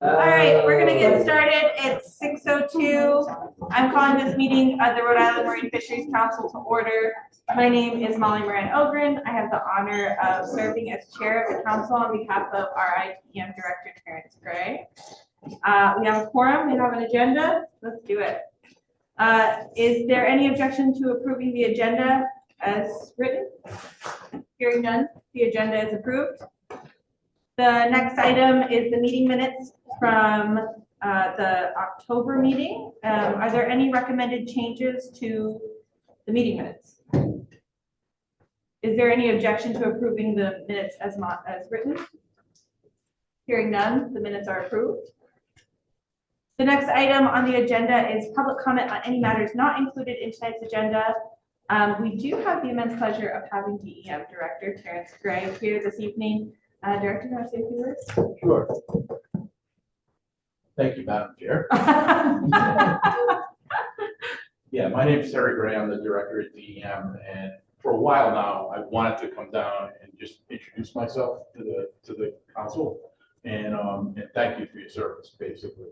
All right, we're gonna get started. It's 6:02. I'm calling this meeting of the Rhode Island Marine Fisheries Council to order. My name is Molly Moran Ogren. I have the honor of serving as chair of the council on behalf of our IPM Director, Terrence Gray. We have a quorum, we have an agenda. Let's do it. Is there any objection to approving the agenda as written? Hearing none, the agenda is approved. The next item is the meeting minutes from the October meeting. Are there any recommended changes to the meeting minutes? Is there any objection to approving the minutes as written? Hearing none, the minutes are approved. The next item on the agenda is public comment on any matters not included in tonight's agenda. We do have the immense pleasure of having DEM Director Terrence Gray here this evening. Director, you want to say a few words? Sure. Thank you, Madam Chair. Yeah, my name is Terry Gray. I'm the director at DEM, and for a while now, I wanted to come down and just introduce myself to the council, and thank you for your service, basically.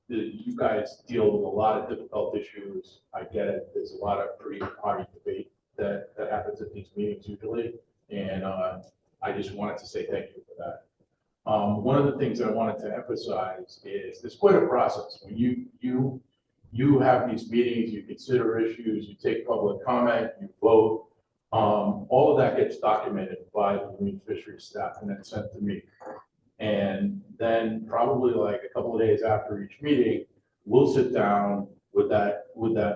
You guys deal with a lot of difficult issues. I get it. There's a lot of pretty hearty debate that happens at these meetings usually, and I just wanted to say thank you for that. One of the things I wanted to emphasize is there's quite a process. When you have these meetings, you consider issues, you take public comment, you vote. All of that gets documented by the Marine Fisheries staff and then sent to me. And then probably like a couple of days after each meeting, we'll sit down with that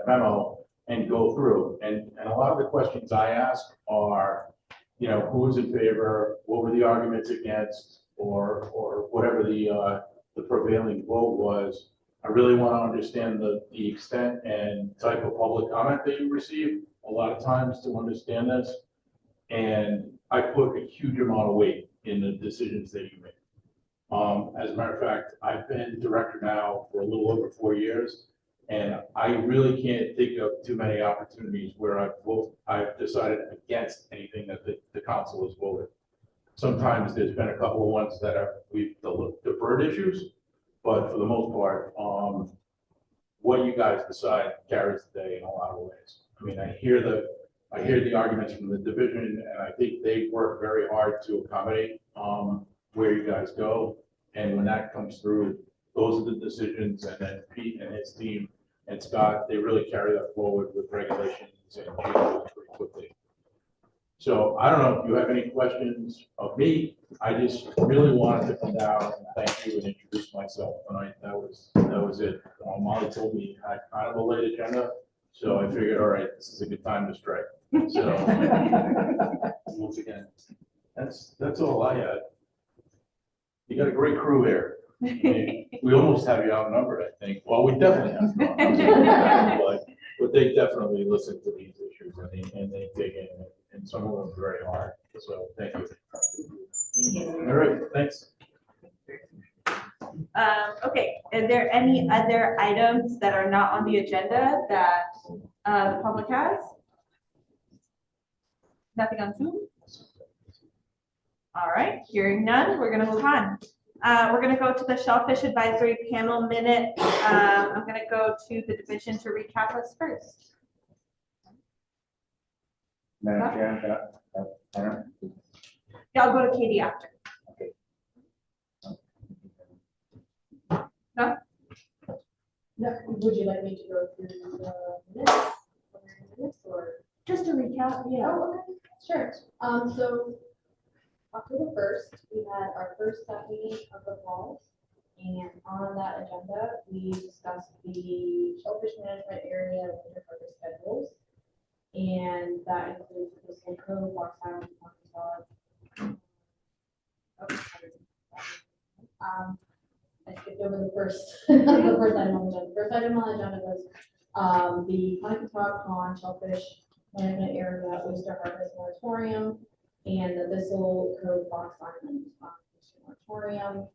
memo and go through. And a lot of the questions I ask are, you know, who was in favor, what were the arguments against, or whatever the prevailing vote was. I really want to understand the extent and type of public comment that you receive a lot of times to understand this. And I put a huge amount of weight in the decisions that you make. As a matter of fact, I've been director now for a little over 4 years, and I really can't think of too many opportunities where I've decided against anything that the council has voted. Sometimes there's been a couple of ones that we've deferred issues, but for the most part, what you guys decide carries the day in a lot of ways. I mean, I hear the arguments from the division, and I think they work very hard to accommodate where you guys go. And when that comes through, those are the decisions, and then Pete and his team and Scott, they really carry that forward with regulations and changes pretty quickly. So I don't know if you have any questions of me. I just really wanted to come down and thank you and introduce myself tonight. That was it. Molly told me I had kind of a late agenda, so I figured, all right, this is a good time to strike. So once again, that's all I had. You got a great crew here. I mean, we almost have you outnumbered, I think. Well, we definitely have you outnumbered, but they definitely listen to these issues and they dig in, and some of them very hard. So thank you. All right, thanks. Okay, are there any other items that are not on the agenda that the public has? Nothing on Zoom? All right, hearing none, we're going to move on. We're going to go to the Shellfish Advisory Panel minute. I'm going to go to the division to recap us first. Madam Chair, Yeah, I'll go to Katie after. Okay. No? No, would you like me to go through the minutes or? Just to recap, yeah. Oh, okay, sure. So October 1st, we had our first SAP meeting of the fall, and on that agenda, we discussed the shellfish management area and interpreters schedules, and that includes the coastal code, Box Island, I skipped over the first, the first item on the agenda. The first item on the agenda was the Untitled Pond shellfish management area oyster harvest moratorium and the Thistle Code Box Island moratorium.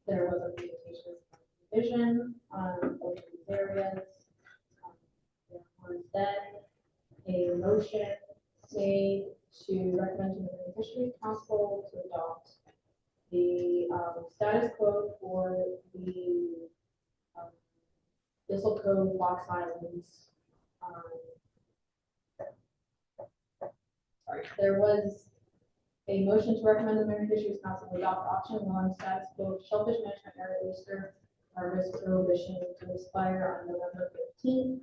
There was a presentation from the division on both of these areas. There was then a motion made to recommend to the Fisheries Council to adopt the status quo for the Thistle Cove Fox Islands. Sorry, there was a motion to recommend the Marine Fisheries Council adopt option one status quo shellfish management area oyster harvest prohibition to expire on November 15th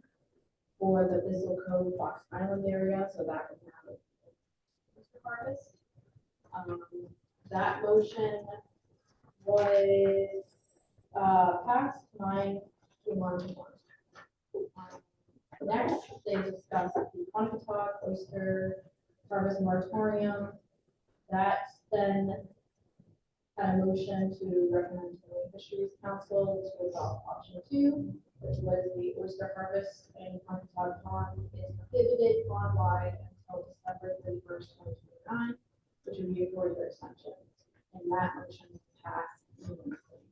for the Thistle Cove Fox Island area, so that would have oyster harvest. That motion was passed 9-1 to 1. Next, they discussed the Pontotoc oyster harvest moratorium. That then had a motion to recommend to the Fisheries Council to adopt option 2, which was the oyster harvest in Pontotoc Pond is prohibited pond-wide until December 31st, 2029, which would be a 4-year extension. And that motion passed unanimously.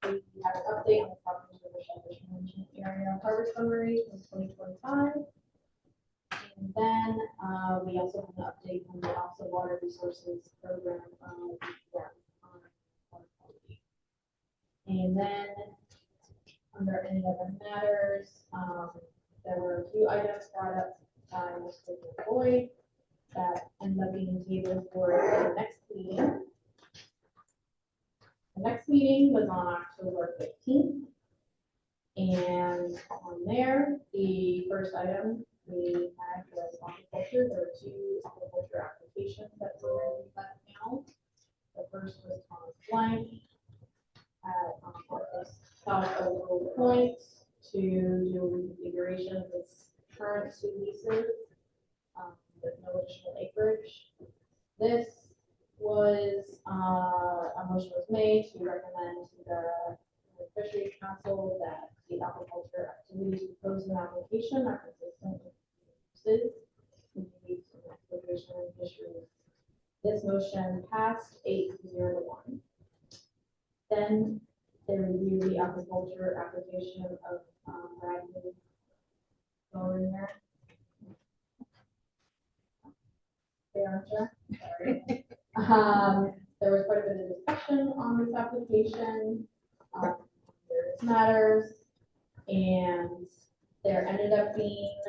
We have an update on the properties of the Shellfish Management Area harvest summary from 2025. And then we also have an update on the Office of Water Resources program. And then under any other matters, there were a few items brought up by Mr. Boyd that ended up being tabled for the next meeting. The next meeting was on October 15th. And on there, the first item we had was aquaculture. There were 2 aquaculture applications that were reviewed by the panel. The first was Thomas Blank at South Oakville Point to do reconfiguration of its current 2 leases with no additional acreage. This was a motion was made to recommend to the Fisheries Council that the aquaculture activities proposed in the application are consistent with uses in exploitation and fisheries. This motion passed 8-0-1. Then they reviewed the aquaculture application of Bradley. Over there. Sorry. There was quite a bit of discussion on this application, various matters, and there ended up being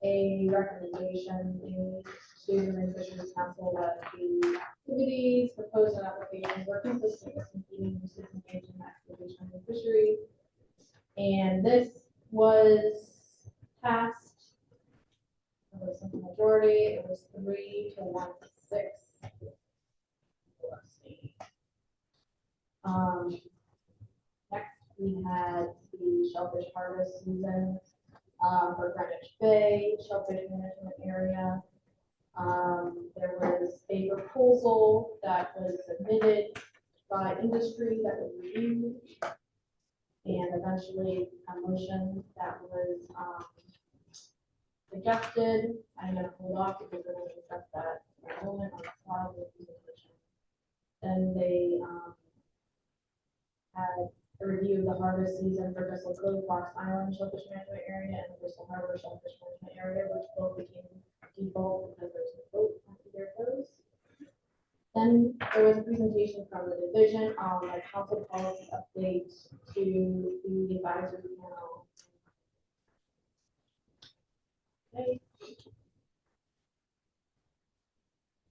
a recommendation made to the Fisheries Council that the activities proposed in applications were consistent with competing uses engaged in exploitation and fisheries. And this was passed. It was a majority. It was 3-1-6. Let's see. Next, we had the shellfish harvest season for Greenwich Bay Shellfish Management Area. There was a proposal that was submitted by industry that was reviewed, and eventually a motion that was suggested. I'm going to hold off because we're going to discuss that in a moment on the slide of the presentation. Then they had a review of the harvest season for Thistle Cove Fox Island Shellfish Management Area and the Bristol Harbor Shellfish Management Area, which both became default because there's a vote on either of those. Then there was a presentation from the division on the council policy update to the advisory panel. Okay.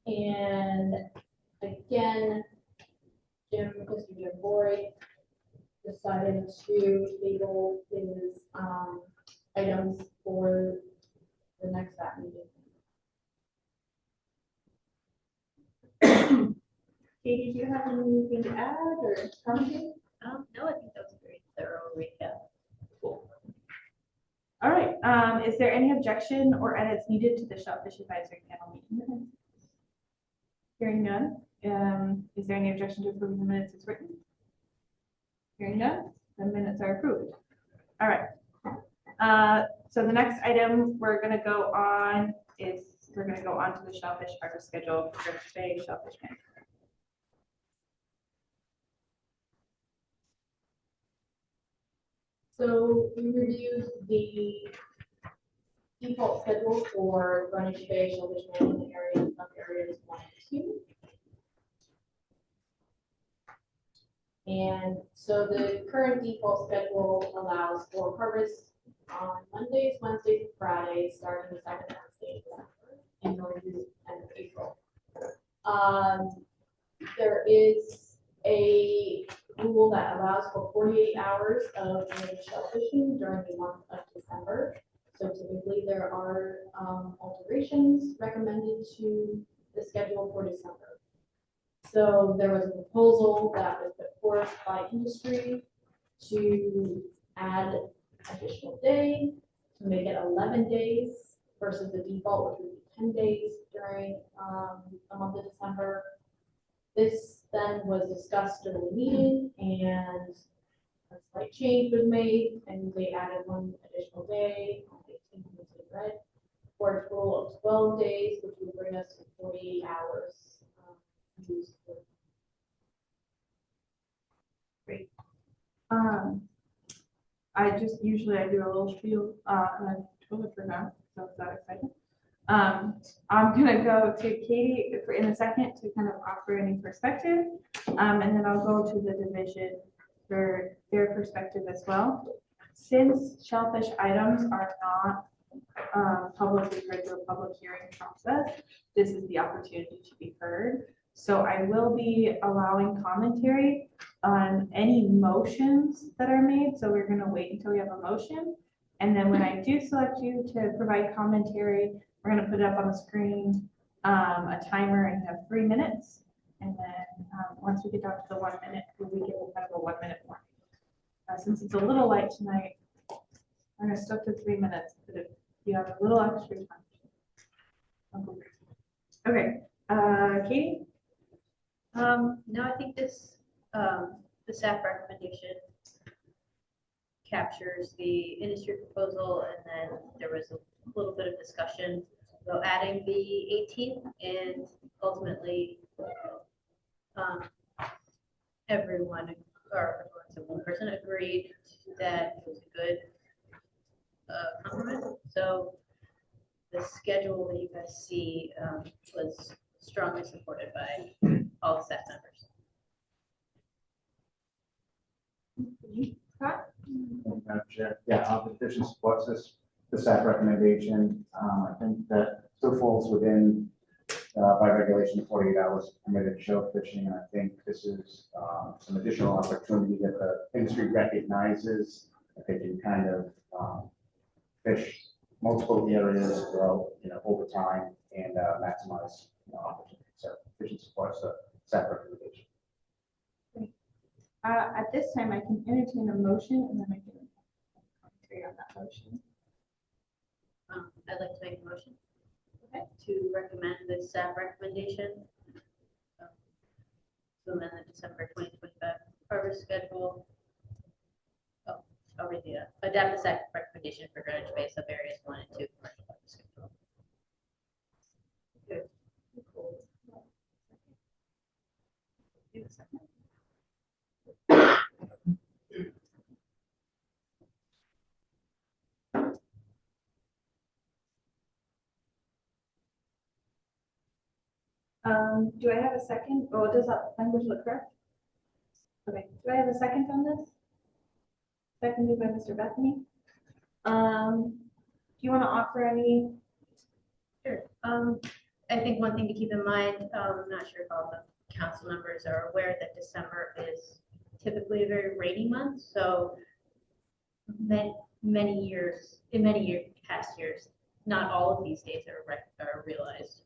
And again, Mr. Jim Boyd decided to table his items for the next SAP meeting. Katie, do you have anything to add or comment? No, I think that was a very thorough recap. Cool. All right, is there any objection or edits needed to the Shellfish Advisory Panel meeting minutes? Hearing none, is there any objection to approving the minutes as written? Hearing none, the minutes are approved. All right, so the next item we're gonna go on to the shellfish harvest schedule for Greenwich Bay Shellfish Management. So we reviewed the default schedule for Greenwich Bay, Shellfish management area, and some areas 1 and 2. And so the current default schedule allows for harvest on Mondays, Wednesdays, and Fridays, starting the second Wednesday of December and going through the end of April. There is a rule that allows for 48 hours of shellfishing during the month of December. So typically there are alterations recommended to the schedule for December. So there was a proposal that was put forth by industry to add additional day, to make it 11 days versus the default, which would be 10 days during the month of December. This then was discussed during the meeting, and a slight change was made, and they added 1 additional day, red, for a total of 12 days, which would bring us to 48 hours. Great. I just usually I do a little spiel, and I totally forgot, so it's that exciting. I'm gonna go to Katie in a second to kind of offer any perspective, and then I'll go to the division for their perspective as well. Since shellfish items are not publicly heard through a public hearing process, this is the opportunity to be heard. So I will be allowing commentary on any motions that are made. So we're gonna wait until we have a motion. And then when I do select you to provide commentary, we're gonna put it up on the screen, a timer, and you have 3 minutes. And then once we get down to the 1 minute, we give kind of a 1 minute warning. Since it's a little light tonight, I'm gonna stick to 3 minutes, but if you have a little extra time. Okay, Katie? No, I think this, the SAP recommendation captures the industry proposal, and then there was a little bit of discussion about adding the 18th, and ultimately, everyone, or one person agreed that it was a good compromise. So the schedule that you guys see was strongly supported by all the staff members. Scott? Madam Chair. Yeah, the division supports the staff recommendation. I think that still falls within, by regulation, the 48 hours permitted shellfishing. And I think this is some additional opportunity that the industry recognizes that they can kind of fish multiple areas throughout, over time and maximize opportunity. So division supports the staff recommendation. At this time, I can entertain a motion, and then I can commentary on that motion. I'd like to make a motion to recommend the staff recommendation to amend the December 2025 harvest schedule. Oh, I'll read the adapt the staff recommendation for Greenwich Bay sub areas 1 and 2 commercial harvest schedule. Good. Give a second. Do I have a second? Oh, does that language look correct? Okay, do I have a second on this? Seconded by Mr. Bethany. Do you want to offer any? Sure. I think one thing to keep in mind, I'm not sure if all the council members are aware that December is typically a very rainy month. So many years, past years, not all of these days are realized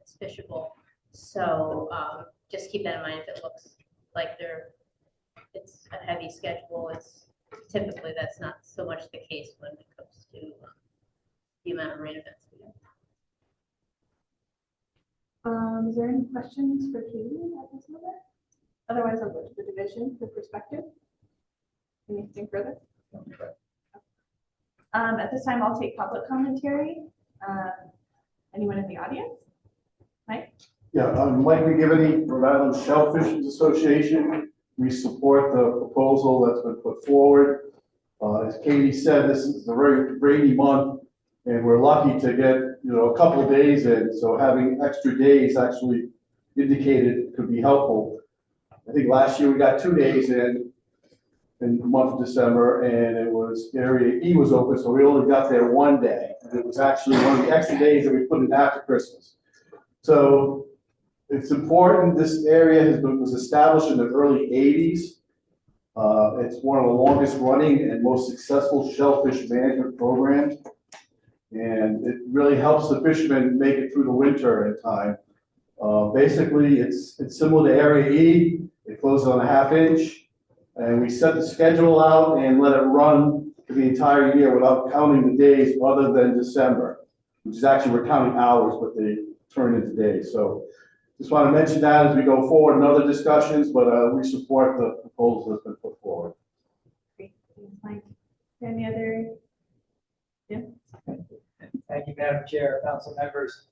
as fishable. So just keep that in mind. If it looks like it's a heavy schedule, it's typically that's not so much the case when it comes to the amount of rain events we have. Is there any questions for Katie at this moment? Otherwise, I'll go to the division for perspective. Anything further? At this time, I'll take public commentary. Anyone in the audience? Mike? Yeah, Mike McGivney, Rhode Island Shellfish Association. We support the proposal that's been put forward. As Katie said, this is a very rainy month, and we're lucky to get, a couple of days in, so having extra days actually indicated could be helpful. I think last year we got 2 days in the month of December, and it was, Area E was open, so we only got there 1 day. And it was actually one of the extra days that we put in after Christmas. So it's important, this area was established in the early 80s. It's one of the longest running and most successful shellfish management programs. And it really helps the fishermen make it through the winter in time. Basically, it's similar to Area E. It closes on a 1/2 inch. And we set the schedule out and let it run for the entire year without counting the days other than December, which is actually, we're counting hours, but they turn into days. So just want to mention that as we go forward in other discussions, but we support the proposal that's been put forward. Great, thanks, Mike. Any other? Yeah. Thank you, Madam Chair, council members.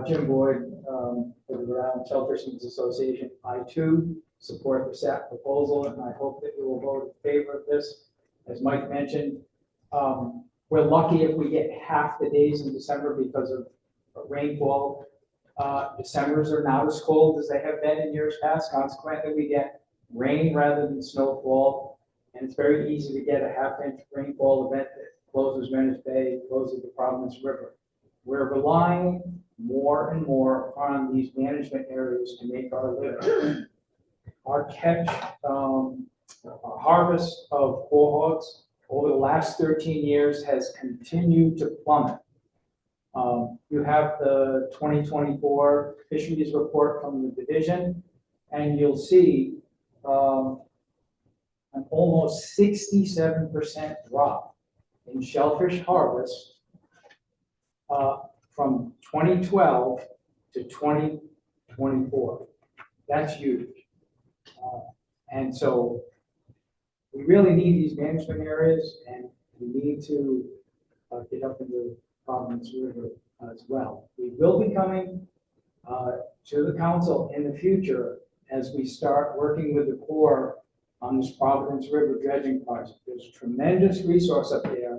Jim Boyd, for the Rhode Island Shellfishermen's Association. I too support the SAP proposal, and I hope that you will vote in favor of this. As Mike mentioned, we're lucky if we get half the days in December because of rainfall. Decembers are not as cold as they have been in years past. Consequently, we get rain rather than snowfall, and it's very easy to get a 1/2 inch rainfall event that closes Greenwich Bay, closes the Providence River. We're relying more and more upon these management areas to make our living. Our catch, our harvest of quahogs over the last 13 years has continued to plummet. You have the 2024 Fisheries report from the division, and you'll see an almost 67% drop in shellfish harvest from 2012 to 2024. That's huge. And so we really need these management areas, and we need to get up into Providence River as well. We will be coming to the council in the future as we start working with the Corps on this Providence River dredging project. There's a tremendous resource up there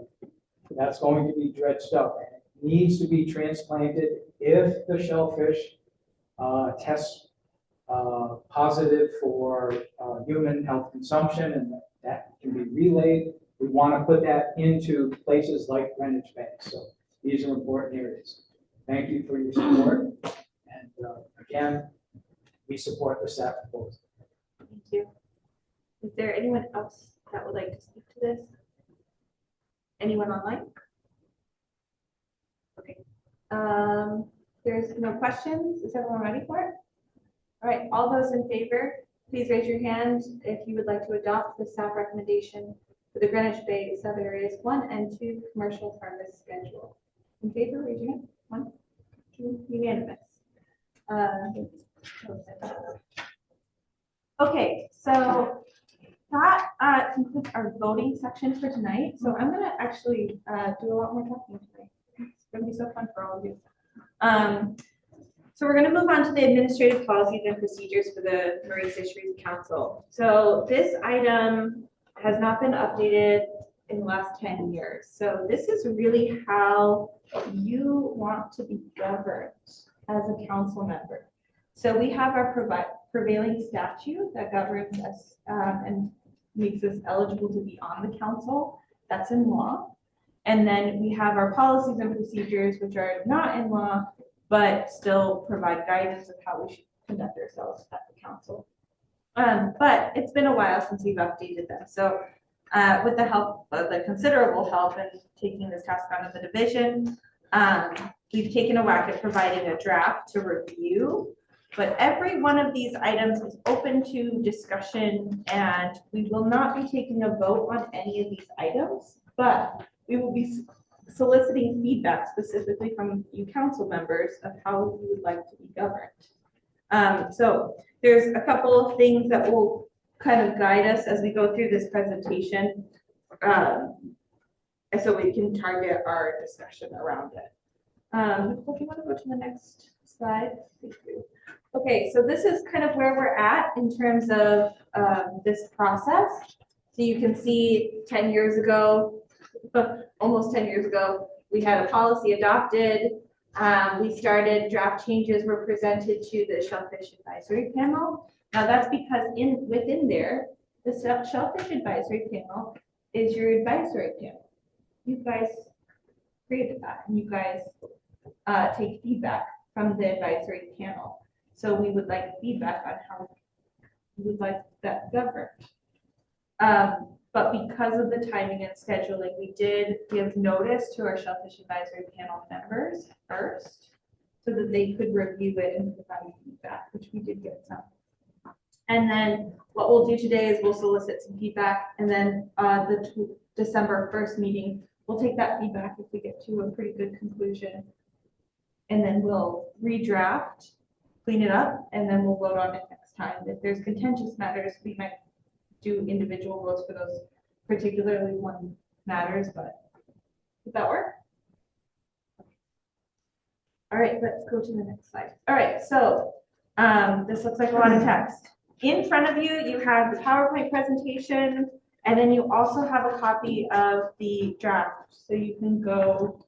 that's going to be dredged up, and it needs to be transplanted if the shellfish tests positive for human health consumption, and that can be relayed. We want to put that into places like Greenwich Bay. So these are important areas. Thank you for your support. And again, we support the SAP proposal. Thank you. Is there anyone else that would like to speak to this? Anyone online? Okay. There's no questions. Is everyone ready for it? All right. All those in favor, please raise your hand if you would like to adopt the staff recommendation for the Greenwich Bay sub-areas 1 and 2 commercial harvest schedule. In favor, raise your hand. 1, 2, unanimous. Okay, so that concludes our voting section for tonight. So I'm going to actually do a lot more talking today. It's going to be so fun for all of you. So we're going to move on to the administrative policies and procedures for the Marine Fisheries Council. So this item has not been updated in the last 10 years. So this is really how you want to be governed as a council member. So we have our prevailing statute that governs us and makes us eligible to be on the council. That's in law. And then we have our policies and procedures, which are not in law, but still provide guidance of how we should conduct ourselves at the council. But it's been a while since we've updated them. So with the help of the considerable help in taking this task on of the division, we've taken a whack at providing a draft to review. But every one of these items is open to discussion, and we will not be taking a vote on any of these items, but we will be soliciting feedback specifically from you council members of how you would like to be governed. So there's a couple of things that will kind of guide us as we go through this presentation, so we can target our discussion around it. Nicole, do you want to go to the next slide? Thank you. Okay, so this is kind of where we're at in terms of this process. So you can see 10 years ago, almost 10 years ago, we had a policy adopted. We started, draft changes were presented to the Shellfish Advisory Panel. Now that's because within there, the Shellfish Advisory Panel is your advisory panel. You guys created that, and you guys take feedback from the advisory panel. So we would like feedback on how we would like that governed. But because of the timing and scheduling, we did give notice to our Shellfish Advisory Panel members first, so that they could review it and provide feedback, which we did get some. And then what we'll do today is we'll solicit some feedback, and then the December 1st meeting, we'll take that feedback if we get to a pretty good conclusion. And then we'll redraft, clean it up, and then we'll vote on it next time. If there's contentious matters, we might do individual votes for those particularly one matters, but would that work? All right, let's go to the next slide. All right, so this looks like a lot of text. In front of you, you have the PowerPoint presentation, and then you also have a copy of the draft. So you can go,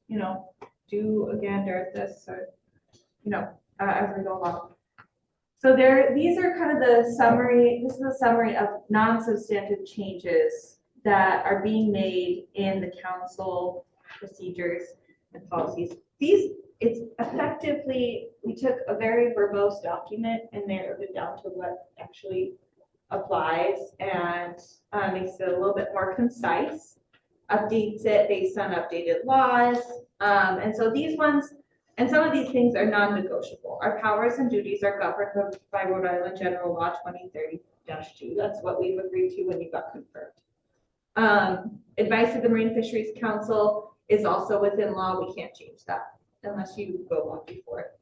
do a gander at this, or, as we go along. So these are kind of the summary. This is a summary of non-substantive changes that are being made in the council procedures and policies. It's effectively, we took a very verbose document and narrowed it down to what actually applies, and makes it a little bit more concise, updates it based on updated laws. And so these ones, and some of these things are non-negotiable. Our powers and duties are governed by Rhode Island General Law 2030-2. That's what we've agreed to when you got confirmed. Advice of the Marine Fisheries Council is also within law. We can't change that unless you go lobby for it.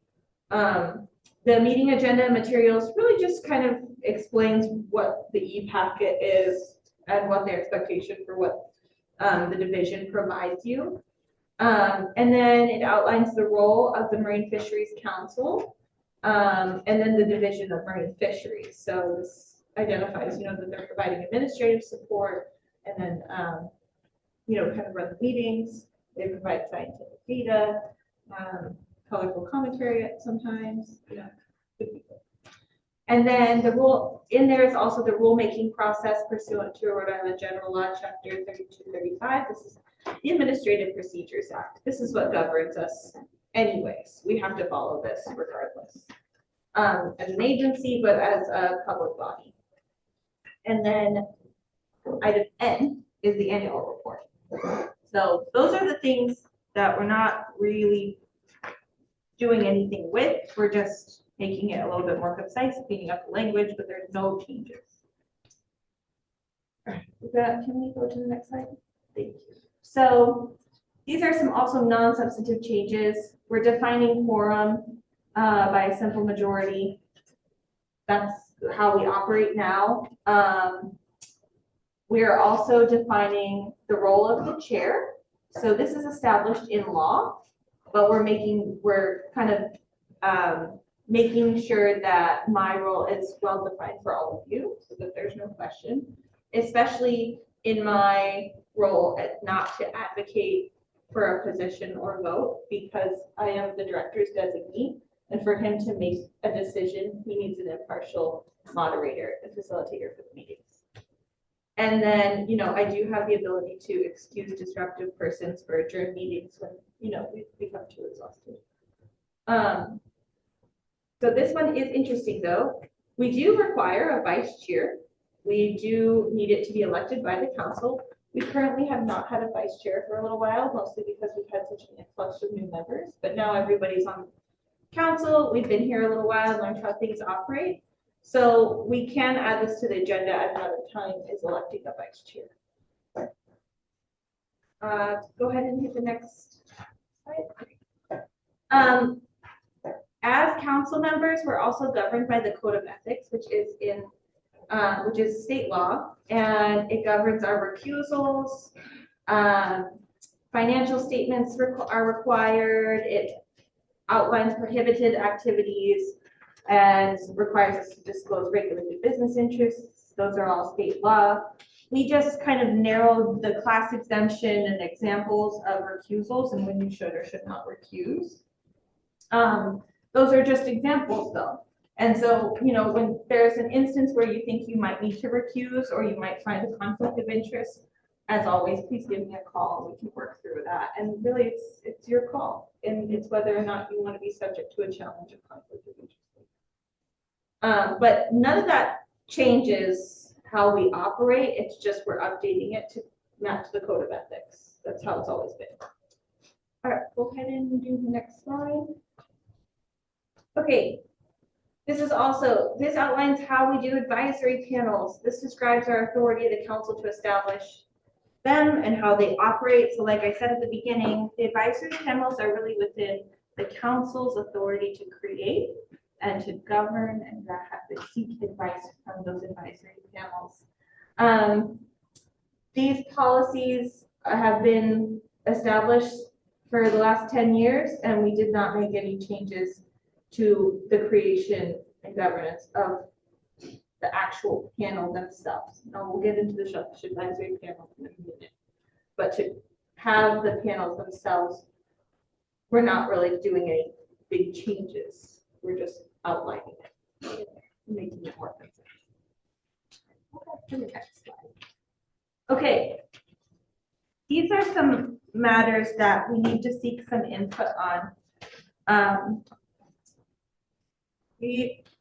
The meeting agenda and materials really just kind of explains what the e-packet is and what the expectation for what the division provides you. And then it outlines the role of the Marine Fisheries Council, and then the Division of Marine Fisheries. So this identifies, that they're providing administrative support, and then, kind of run the meetings. They provide scientific data, colorful commentary sometimes, good people. And then the rule in there is also the rulemaking process pursuant to Rhode Island General Law, Chapter 3235. This is the Administrative Procedures Act. This is what governs us anyways. We have to follow this regardless, as an agency, but as a public body. And then item N is the annual report. So those are the things that we're not really doing anything with. We're just making it a little bit more concise, cleaning up the language, but there's no changes. All right, can we go to the next slide? Thank you. So these are some also non-substantive changes. We're defining quorum by a simple majority. That's how we operate now. We are also defining the role of the chair. So this is established in law, but we're kind of making sure that my role is well defined for all of you, so that there's no question, especially in my role as not to advocate for a position or vote, because I am the director's designee, and for him to make a decision, he needs an impartial moderator and facilitator for the meetings. And then, I do have the ability to excuse disruptive persons for adjourned meetings when, we become too exhausted. So this one is interesting though. We do require a vice chair. We do need it to be elected by the council. We currently have not had a vice chair for a little while, mostly because we've had such an influx of new members, but now everybody's on council. We've been here a little while, learned how things operate. So we can add this to the agenda at another time, is electing a vice chair. Go ahead and hit the next slide. As council members, we're also governed by the Code of Ethics, which is state law, and it governs our recusals. Financial statements are required. It outlines prohibited activities and requires us to disclose regulated business interests. Those are all state law. we just kind of narrowed the class exemption and examples of recusals and when you should or should not recuse. Those are just examples though. And so, you know, when there's an instance where you think you might need to recuse or you might find a conflict of interest, as always, please give me a call and we can work through that. And really it's your call. And it's whether or not you want to be subject to a challenge of conflict of interest. But none of that changes how we operate. It's just we're updating it to match the code of ethics. That's how it's always been. All right, go ahead and do the next slide. Okay, this outlines how we do advisory panels. This describes our authority of the council to establish them and how they operate. So like I said at the beginning, the advisory panels are really within the council's authority to create and to govern and to seek advice from those advisory panels. These policies have been established for the last 10 years, and we did not make any changes to the creation and governance of the actual panel themselves. Now we'll get into the Shellfish Advisory Panel in a minute, but to have the panels themselves, we're not really doing any big changes. We're just outlining it, making it more consistent. Next slide. Okay, these are some matters that we need to seek some input on.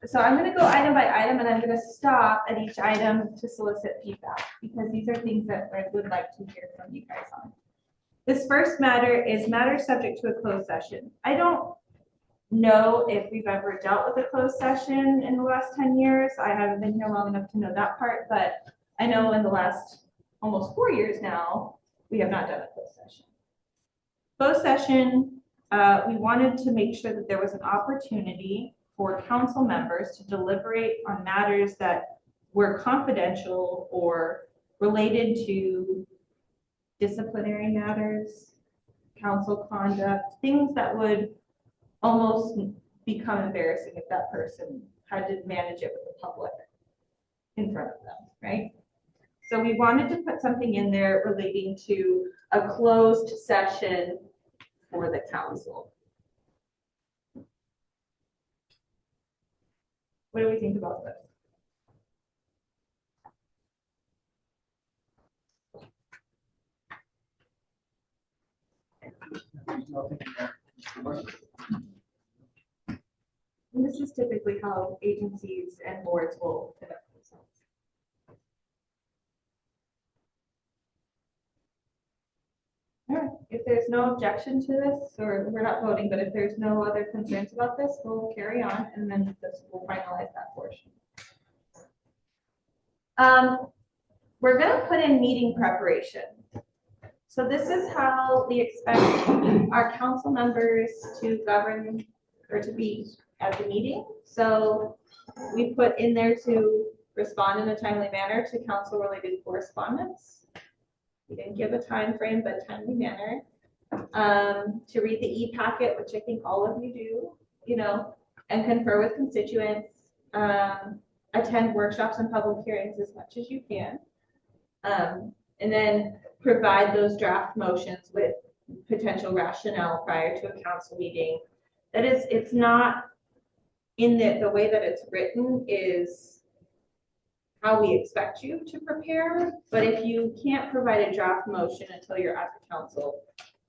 So I'm going to go item by item, and I'm going to stop at each item to solicit feedback because these are things that I would like to hear from you guys on. This first matter is matter subject to a closed session. I don't know if we've ever dealt with a closed session in the last 10 years. I haven't been here long enough to know that part, but I know in the last almost 4 years now, we have not done a closed session. Closed session, we wanted to make sure that there was an opportunity for council members to deliberate on matters that were confidential or related to disciplinary matters, council conduct, things that would almost become embarrassing if that person had to manage it with the public in front of them, right? So we wanted to put something in there relating to a closed session for the council. What do we think about this? And this is typically how agencies and boards will conduct themselves. All right, if there's no objection to this, or we're not voting, but if there's no other concerns about this, we'll carry on and then we'll finalize that portion. We're going to put in meeting preparation. So this is how we expect our council members to govern or to be at the meeting. So we put in there to respond in a timely manner to council related correspondence. We didn't give a time frame, but timely manner. To read the e-packet, which I think all of you do, you know, and confer with constituents, attend workshops and public hearings as much as you can. And then provide those draft motions with potential rationale prior to a council meeting. That is, it's not in the way that it's written is how we expect you to prepare. But if you can't provide a draft motion until you're at the council,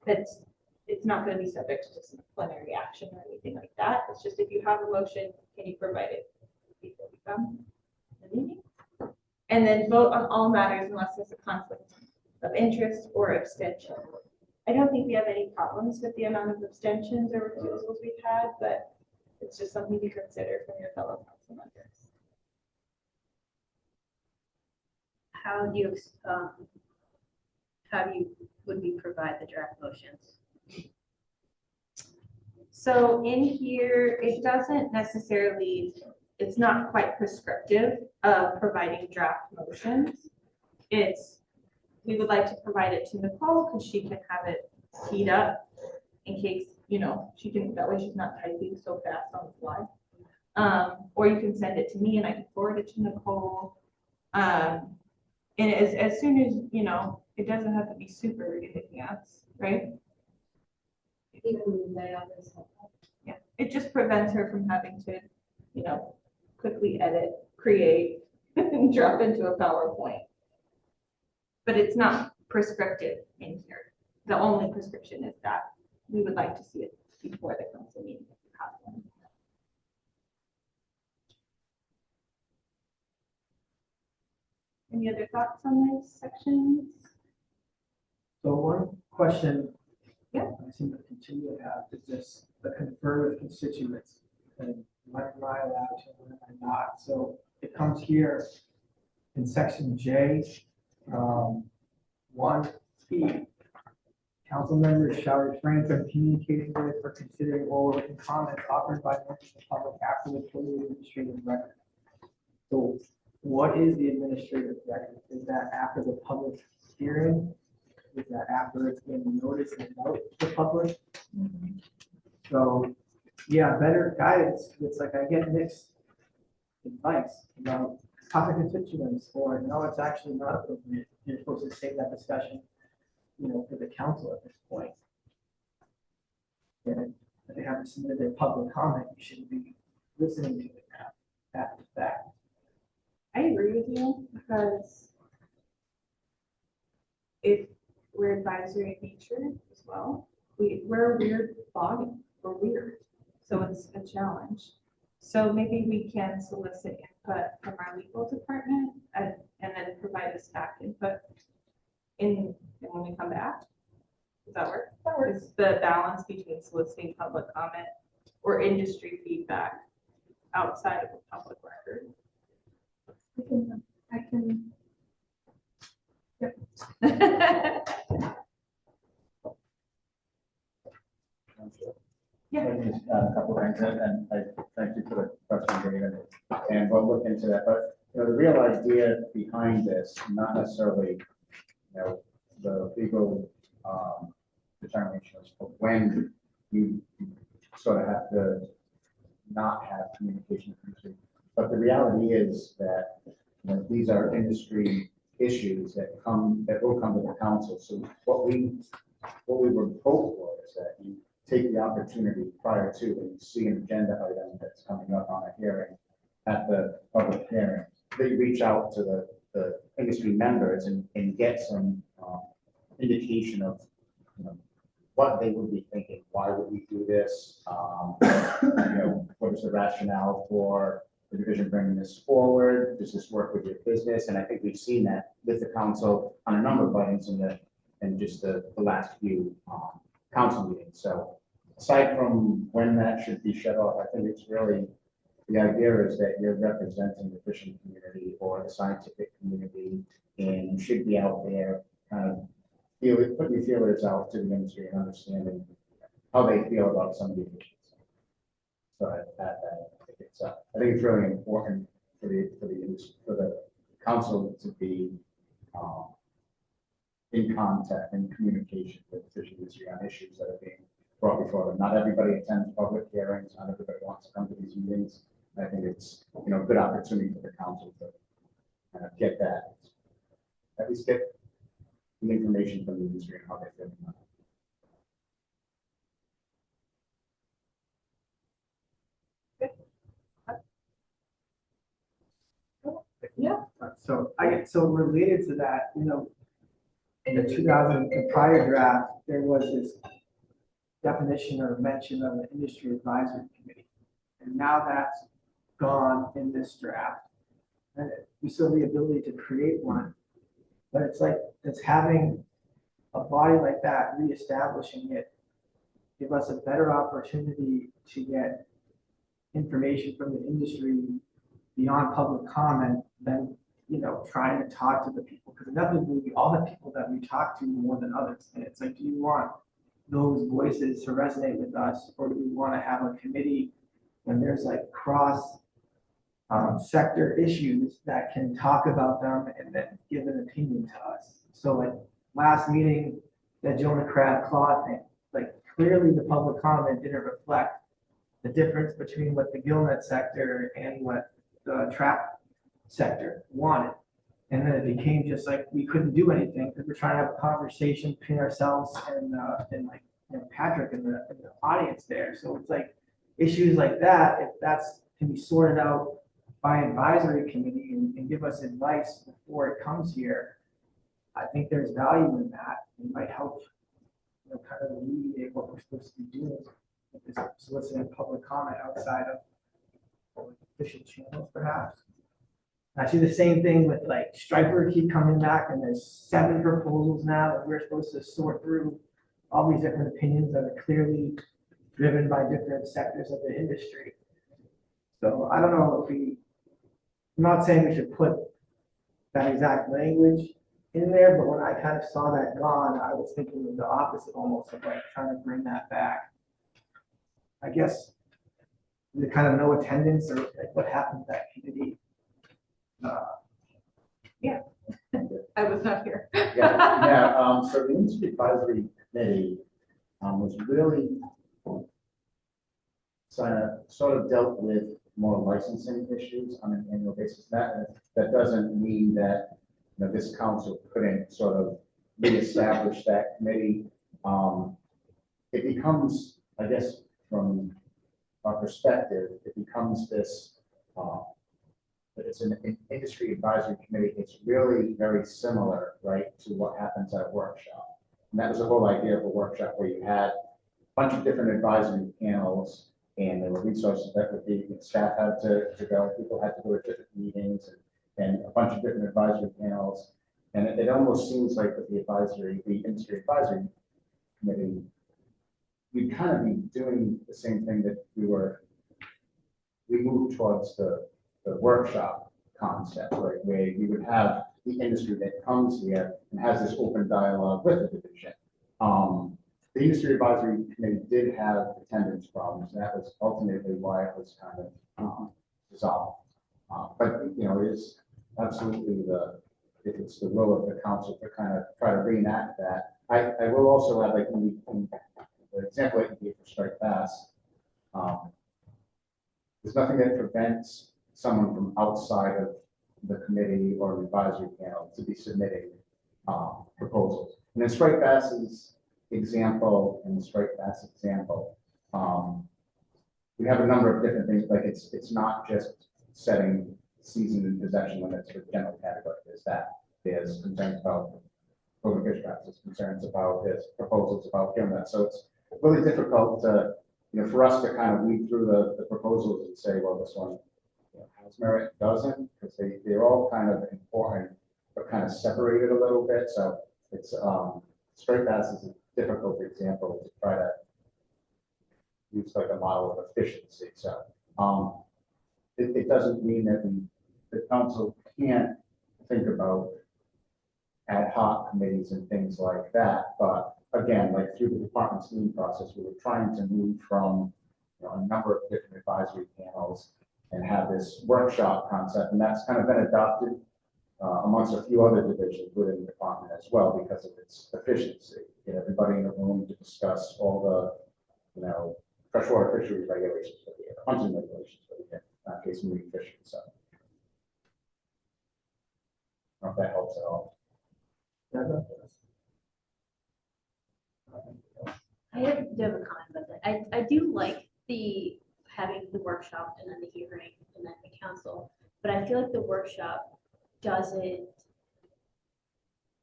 it's not going to be subject to disciplinary action or anything like that. It's just if you have a motion, can you provide it before we come to the meeting? And then vote on all matters unless there's a conflict of interest or abstention. I don't think we have any problems with the amount of abstentions or refusals we've had, but it's just something to consider from your fellow council members. Would we provide the draft motions? So in here, it doesn't necessarily, it's not quite prescriptive of providing draft motions. We would like to provide it to Nicole because she can have it teed up in case, you know, that way she's not typing so fast on the fly. Or you can send it to me and I can forward it to Nicole. And as soon as, it doesn't have to be super ridiculous, right? Even layout is helpful. Yeah, it just prevents her from having to, quickly edit, create, and drop into a PowerPoint. But it's not prescriptive in here. The only prescription is that we would like to see it before the council meeting. if we have one. Any other thoughts on those sections? So one question. Yeah. I seem to continue to have is this, the confer with constituents, and when am I allowed to, when am I not? So it comes here in section J, 1E. Council members shall refrain from communicating with or considering all written comments offered by members of the public after the closing administrative record. So what is the administrative record? Is that after the public hearing? Is that after it's been noticed and out to the public? So, yeah, better guidance. It's like I get mixed advice about how the constituents, or no, it's actually not appropriate. You're supposed to save that discussion, for the council at this point. And if they haven't submitted their public comment, you shouldn't be listening to it after the fact. I agree with you because if we're advisory in nature as well, we're a weird body. We're weird. So it's a challenge. So maybe we can solicit input from our legal department and then provide us back input in when we come back. Does that work? That works. The balance between soliciting public comment or industry feedback outside of the public record. I can. Yep. Yeah. Let me just add a couple of things, and I thank you for the question, David, and we'll look into that. But the real idea behind this, not necessarily, the legal determinations, but when you sort of have to not have communication with industry. But the reality is that these are industry issues that will come to the council. So what we would hope for is that you take the opportunity prior to when you see an agenda item that's coming up on a hearing at the public hearing, that you reach out to the industry members and get some indication of what they would be thinking. Why would we do this? What is the rationale for the division bringing this forward? Does this work with your business? And I think we've seen that with the council on a number of items in just the last few council meetings. So aside from when that should be shut off, I think it's really, the idea is that you're representing the fishing community or the scientific community, and you should be out there kind of putting your feelers out to the industry and understanding how they feel about some of the issues. So I think it's really important for the council to be in contact and communication with the fishing industry on issues that are being brought before them. Not everybody attends public hearings. Not everybody wants to come to these meetings. I think it's a good opportunity for the council to kind of get that, at least get the information from the industry and how they feel about it. Yeah. So related to that, in the prior draft, there was this definition or mention of an industry advisory committee. And now that's gone in this draft. And we still have the ability to create one, but it's having a body like that, reestablishing it, give us a better opportunity to get information from the industry beyond public comment than trying to talk to the people, because inevitably all the people that we talk to more than others. And it's like, do you want those voices to resonate with us, or do we want to have a committee when there's like cross sector issues that can talk about them and then give an opinion to us? So like last meeting, that Jonah Crab Claw thing, like clearly the public comment didn't reflect the difference between what the gillnet sector and what the trap sector wanted. And then it became just like, we couldn't do anything because we're trying to have a conversation between ourselves and like, Patrick and the audience there. So it's like issues like that, if that's can be sorted out by advisory committee and give us advice before it comes here, I think there's value in that. It might help, kind of alleviate what we're supposed to be doing. If it's soliciting public comment outside of official channels, perhaps. I see the same thing with like Striper keep coming back, and there's 7 proposals now that we're supposed to sort through all these different opinions that are clearly driven by different sectors of the industry. So I don't know if I'm not saying we should put that exact language in there, but when I kind of saw that gone, I was thinking of the opposite almost, of like trying to bring that back. I guess the kind of no attendance or like what happened to that committee. I was not here. So the industry advisory committee was really sort of dealt with more licensing issues on an annual basis. That doesn't mean that this council couldn't sort of reestablish that committee. It becomes, I guess, from our perspective, it becomes this. It's an industry advisory committee. It's really very similar, right, to what happens at a workshop. And that was the whole idea of a workshop, where you had a bunch of different advisory panels, and there were resources that would be, staff had to go, people had to go to different meetings, and a bunch of different advisory panels. And it almost seems like with the industry advisory committee, we'd kind of be doing the same thing that we moved towards the workshop concept, right, where we would have the industry that comes here and has this open dialogue with the division. The industry advisory committee did have attendance problems, and that was ultimately why it was kind of dissolved. But it is absolutely if it's the will of the council to kind of try to reenact that. I will also add, like, the example I can give for striped bass, there's nothing that prevents someone from outside of the committee or the advisory panel to be submitting proposals. And in striped bass's example, we have a number of different things. Like it's not just setting season and possession limits for the general category. There's concerns about overfish traps. There's concerns about proposals about killing that. So it's really difficult to for us to kind of weed through the proposals and say, well, this one has merit, doesn't, because they're all kind of important, but kind of separated a little bit. So it's striped bass is a difficult example to try to use like a model of efficiency. So it doesn't mean that the council can't think about ad hoc committees and things like that, but again, like through the department's lean process, we were trying to move from a number of different advisory panels and have this workshop concept, and that's kind of been adopted amongst a few other divisions within the department as well because of its efficiency. Get everybody in the room to discuss all the freshwater fisheries regulations for the year, hunting regulations for the year, not case marine fisheries. So I don't know if that helps at all. I do have a comment about that. I do like having the workshop and then the hearing and then the council, but I feel like the workshop doesn't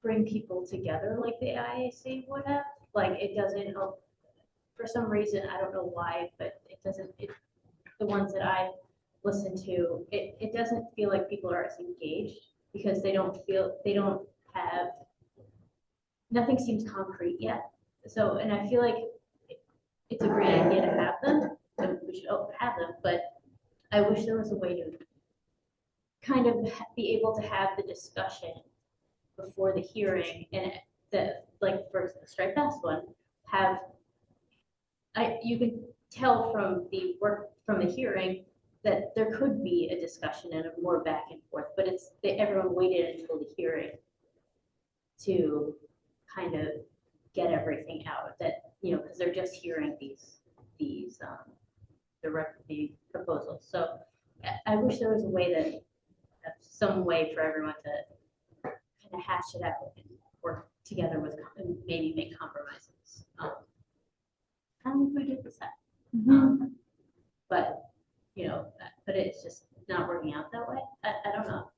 bring people together like the IAC would have. Like it doesn't help for some reason. I don't know why, but it doesn't. The ones that I listen to, it doesn't feel like people are as engaged because they don't have. Nothing seems concrete yet. So, and I feel like it's a great idea to have them, and we should have them, but I wish there was a way to kind of be able to have the discussion before the hearing, and like for the striped bass one, you can tell from the hearing that there could be a discussion and a more back and forth, but everyone waited until the hearing to kind of get everything out that, because they're just hearing the proposals. So I wish there was some way for everyone to kind of hash it out and work together with, and maybe make compromises. Kind of like we did this time. But, you know, but it's just not working out that way. I don't know.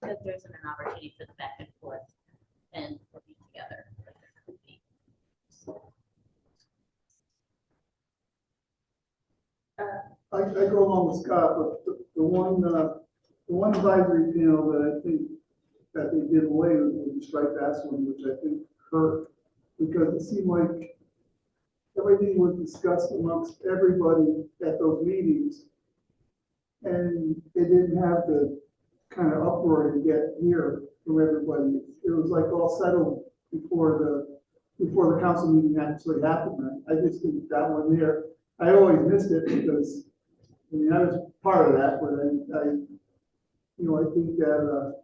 But there's an opportunity for the back and forth and working together. But there could be. I go along with Scott, but the one advisory panel that I think that they did away with the striped bass one, which I think hurt, because it seemed like everything was discussed amongst everybody at those meetings, and they didn't have the kind of uproar to get here from everybody. It was like all settled before the council meeting actually happened. I just think that one there, I always missed it because, I mean, I was part of that, but I think that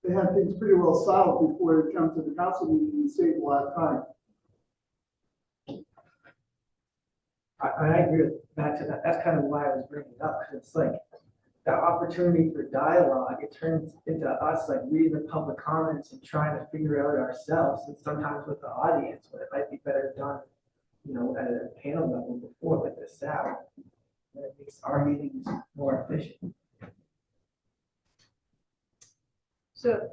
they had things pretty well solved before it comes to the council meeting and saved a lot of time. I agree with back to that. That's kind of why I was bringing it up, because it's like the opportunity for dialogue, it turns into us like reading the public comments and trying to figure out ourselves, and sometimes with the audience, but it might be better done, you know, at a panel level before with the SAP. And it makes our meetings more efficient. So,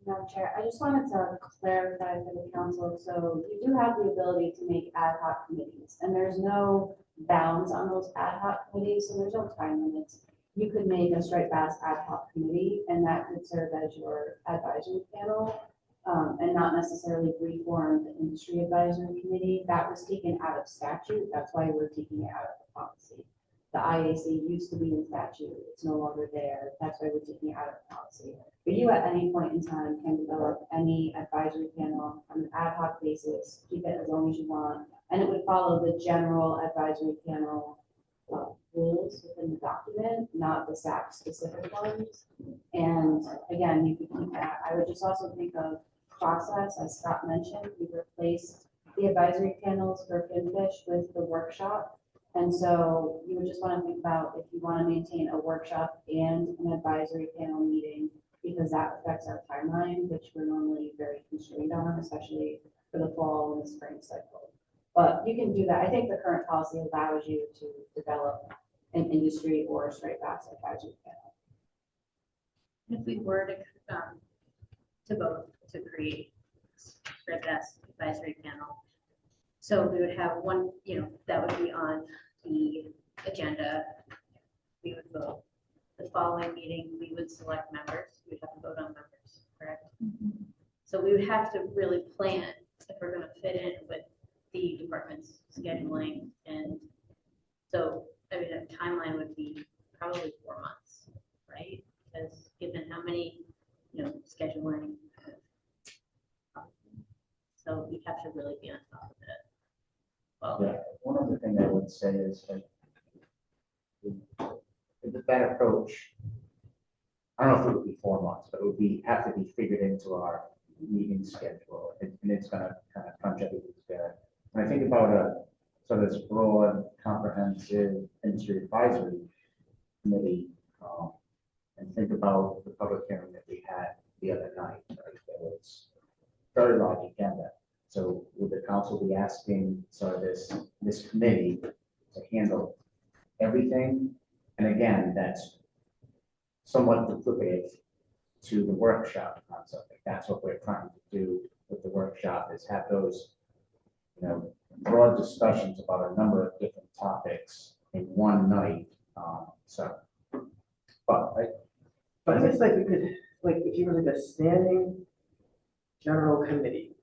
Madam Chair, I just wanted to clarify for the council. So you do have the ability to make ad hoc committees, and there's no bounds on those ad hoc committees, so there's no time limits. You could make a striped bass ad hoc committee, and that could serve as your advisory panel, and not necessarily reform the industry advisory committee. That was taken out of statute. That's why we're taking it out of the policy. The IAC used to be in statute. It's no longer there. That's why we're taking it out of the policy. But you at any point in time can develop any advisory panel on an ad hoc basis, keep it as long as you want, and it would follow the general advisory panel rules within the document, not the SAP specific ones. And again, you could keep that. I would just also think of process, as Scott mentioned, we replaced the advisory panels for Finfish with the workshop. And so you would just want to think about if you want to maintain a workshop and an advisory panel meeting, because that affects our timeline, which we're normally very constrained on, especially for the fall and the spring cycle. But you can do that. I think the current policy allows you to develop an industry or a striped bass advisory panel. If we were to vote to create striped bass advisory panel, so we would have one, you know, that would be on the agenda. We would vote. The following meeting, we would select members. We would have to vote on members, correct? So we would have to really plan if we're going to fit in with the department's scheduling. And so, I mean, a timeline would be probably 4 months, right? Because given how many, you know, scheduling. So we have to really be on top of it. Well, Yeah, one other thing I would say is like with that approach, I don't know if it would be 4 months, but it would have to be figured into our meeting schedule, and it's going to kind of crunch everything together. When I think about sort of this broad, comprehensive industry advisory committee, and think about the public hearing that we had the other night, right? There was very large agenda. So would the council be asking sort of this committee to handle everything? And again, that's somewhat duplicative to the workshop concept. That's what we're trying to do with the workshop, is have those, you know, broad discussions about a number of different topics in one night. But I guess like we could, like if you were like a standing general committee,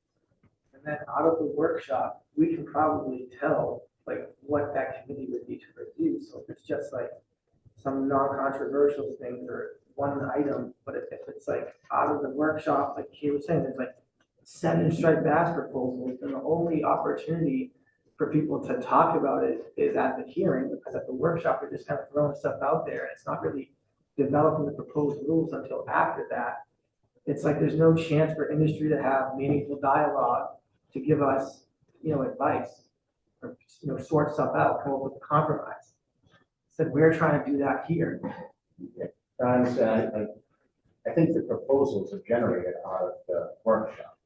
and then out of the workshop, we can probably tell like what that committee would need to review. So if it's just like some non-controversial things or one item, but if it's like out of the workshop, like he was saying, there's like 7 striped bass proposals, and the only opportunity for people to talk about it is at the hearing, because at the workshop, you're just kind of throwing stuff out there, and it's not really developing the proposed rules until after that. It's like there's no chance for industry to have meaningful dialogue to give us, you know, advice or, you know, sort stuff out, come up with a compromise. So we're trying to do that here. I understand. I think the proposals are generated out of the workshop.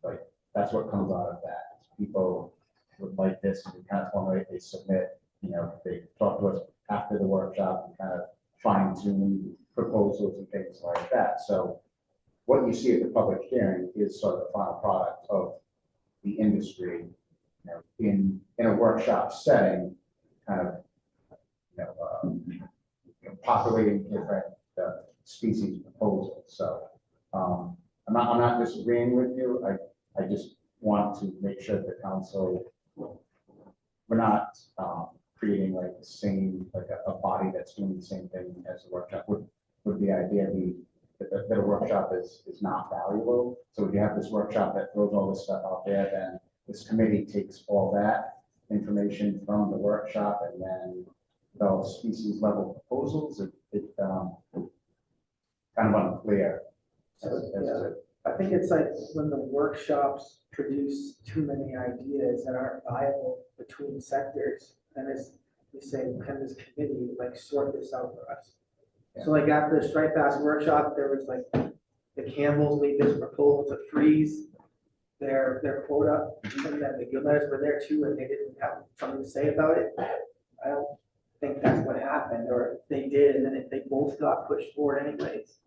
Like, that's what comes out of that. People would like this, and we kind of formulate, they submit, they talk to us after the workshop and kind of fine tune proposals and things like that. So what you see at the public hearing is sort of the final product of the industry, in a workshop setting, kind of, populating different species proposals. So I'm not disagreeing with you. I just want to make sure the council, we're not creating like the same, like a body that's doing the same thing as the workshop. Would the idea be that a workshop is not valuable? So if you have this workshop that throws all this stuff out there, then this committee takes all that information from the workshop and then develops species level proposals. It kind of unclear. I think it's like when the workshops produce too many ideas that aren't viable between sectors, and it's, we say, can this committee like sort this out for us? So like after the striped bass workshop, there was like, the Campbells made this proposal to freeze their quota, and then the Gilmers were there too, and they didn't have something to say about it. I don't think that's what happened, or if they did, and then if they both got pushed forward anyways,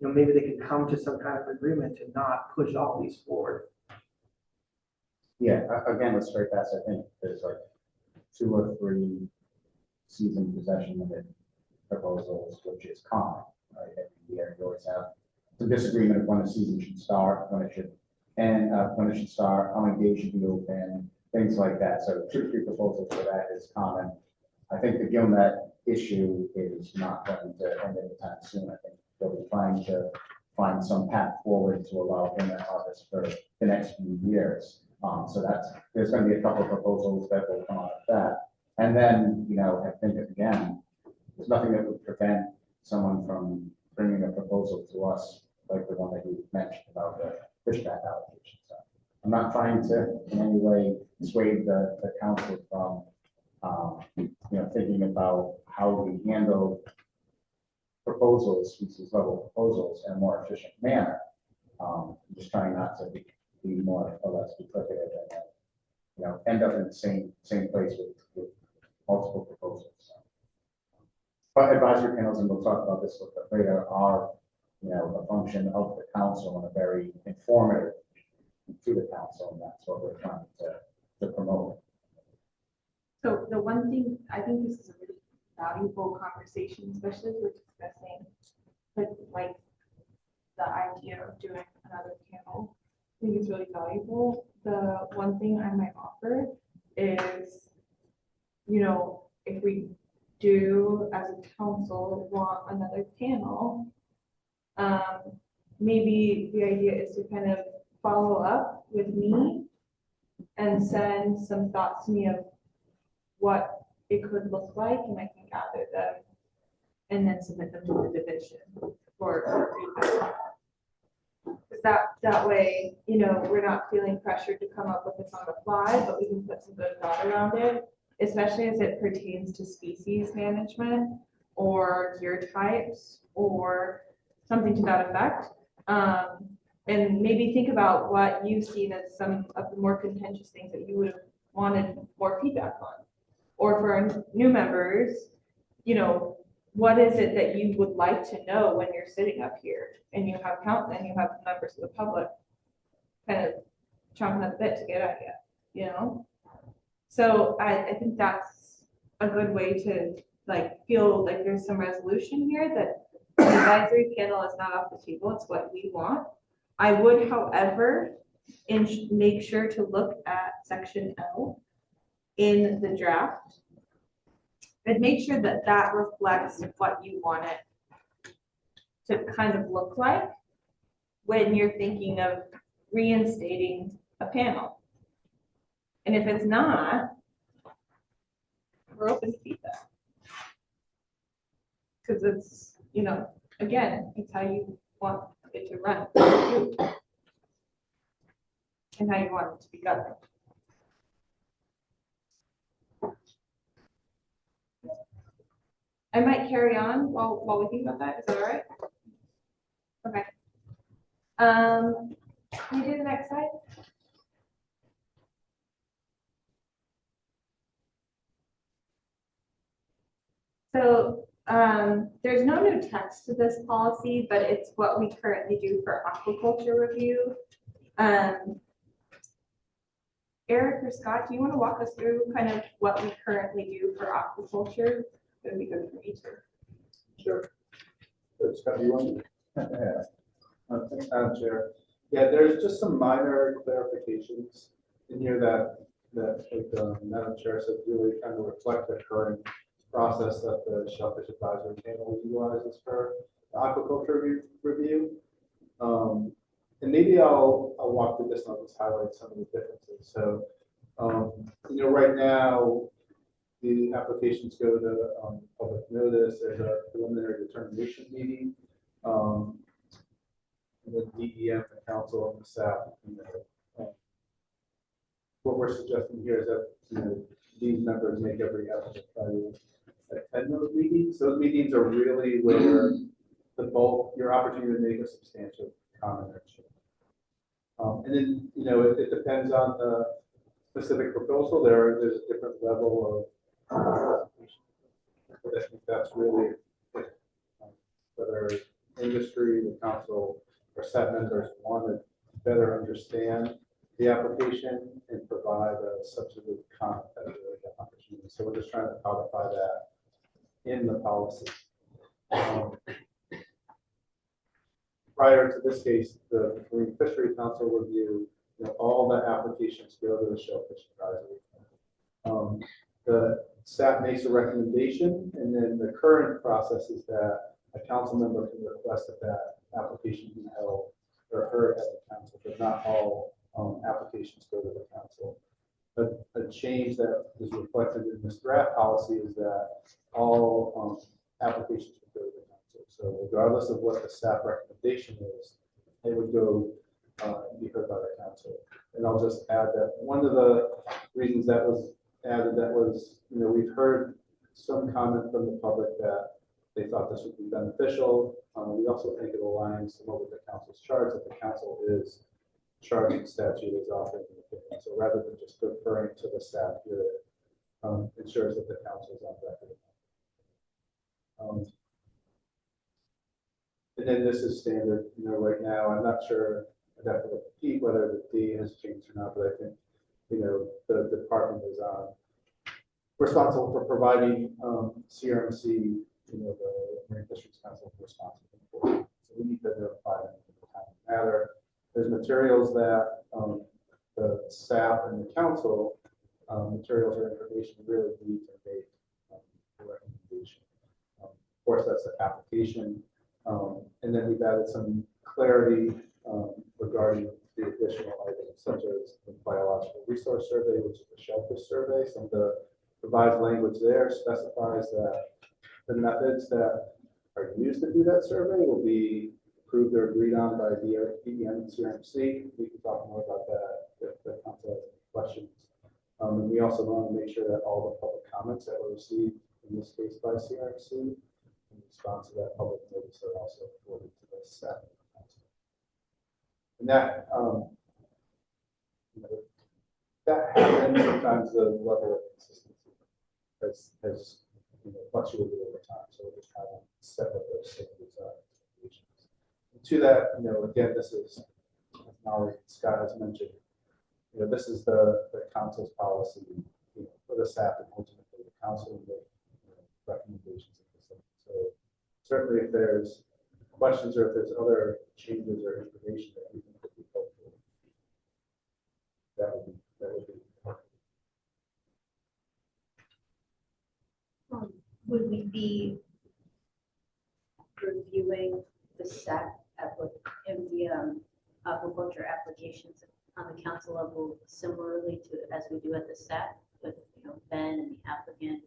maybe they can come to some kind of agreement to not push all these forward. Yeah, again, with straight bass, I think there's like 2 or 3 season possession limit proposals, which is common, right? Every year you always have some disagreement of when the season should start, when it should end, when it should start, how many days should be open, things like that. So 2 or 3 proposals for that is common. I think the Gilmet issue is not going to end anytime soon. I think they'll be trying to find some path forward to allow Gilmet harvest for the next few years. So there's going to be a couple of proposals that will come out of that. And then, I think again, there's nothing that would prevent someone from bringing a proposal to us, like the one that you mentioned about the fishback allocation. So I'm not trying to in any way sway the council from, thinking about how we handle proposals, species level proposals in a more efficient manner. Just trying not to be more or less duplicative and, end up in the same place with multiple proposals. So. But advisory panels, and we'll talk about this a little bit later, are, a function of the council and a very informative to the council, and that's what we're trying to promote. So the one thing, I think this is a really valuable conversation, especially if we're discussing like the idea of doing another panel. I think it's really valuable. The one thing I might offer is, if we do as a council want another panel, maybe the idea is to kind of follow up with me and send some thoughts to me of what it could look like, and I can gather them and then submit them to the division for feedback. Because that way, we're not feeling pressured to come up with this on the fly, but we can put some good thought around it, especially as it pertains to species management or gear types or something to that effect. And maybe think about what you've seen as some of the more contentious things that you would have wanted more feedback on. Or for our new members, what is it that you would like to know when you're sitting up here and you have members of the public kind of chomping at the bit to get at you, So I think that's a good way to feel like there's some resolution here, that the advisory panel is not off the table. It's what we want. I would, however, make sure to look at section L in the draft and make sure that that reflects what you want it to kind of look like when you're thinking of reinstating a panel. And if it's not, we're open to feedback. Because it's, again, it's how you want it to run and how you want it to be governed. I might carry on while we think about that. Is that all right? Okay. Can you do the next slide? So there's no new text to this policy, but it's what we currently do for aquaculture review. Eric or Scott, do you want to walk us through kind of what we currently do for aquaculture? Then we go through each. Sure. Scott, do you want to? Thanks, Madam Chair. Yeah, there's just some minor clarifications in here that like Madam Chair said, really kind of reflect the current process that the Shellfish Advisory Panel utilizes for the aquaculture review. And maybe I'll walk through this and I'll just highlight some of the differences. So, right now, the applications go to public notice. There's a preliminary determination meeting. With DEM, the council, and the SAP. What we're suggesting here is that these members make every effort to attend those meetings. Those meetings are really where the bulk, your opportunity to make a substantial comment or change. And then, it depends on the specific proposal. There's a different level of but I think that's really whether industry, the council, or SAP members want to better understand the application and provide a substantive comment that really get opportunity. So we're just trying to codify that in the policy. Prior to this case, the Marine Fisheries Council review, all the applications go to the Shellfish Advisory. The SAP makes a recommendation, and then the current process is that a council member can request that application be held or heard at the council, but not all applications go to the council. But a change that is reflected in this draft policy is that all applications would go to the council. So regardless of what the staff recommendation is, it would go and be heard by the council. And I'll just add that one of the reasons that was added, that was, we've heard some comment from the public that they thought this would be beneficial. We also think it aligns somewhat with the council's charge, that the council is charging statute is offering an opinion. So rather than just referring to the staff here, it ensures that the council is on record. And then this is standard, right now. I'm not sure, I'd have to look at Pete whether the D has changed or not, but I think, the department is responsible for providing CRMC, the Marine Fisheries Council is responsible for. So we need to notify them at the time of matter. There's materials that the staff and the council, materials or information really need to make a recommendation. Of course, that's the application. And then we've added some clarity regarding the additional items, such as the biological resource survey, which is the Shellfish survey. Some of the revised language there specifies that the methods that are used to do that survey will be approved or agreed on by DEM and CRMC. We can talk more about that if the council has any questions. And we also want to make sure that all the public comments that were received, in this case by CRMC, in response to that public notice, are also forwarded to the staff of the council. And that, that happens. Sometimes the level of consistency has fluctuated over time. So we're just trying to set up those standards. To that, again, this is, as Molly Scott has mentioned, this is the council's policy, for the staff, and ultimately the council will make recommendations at this point. So certainly, if there's questions or if there's other changes or information that we think would be helpful, that would be helpful. Would we be reviewing the SAP and the aquaculture applications on the council level similarly to as we do at the SAP, with Ben and the applicant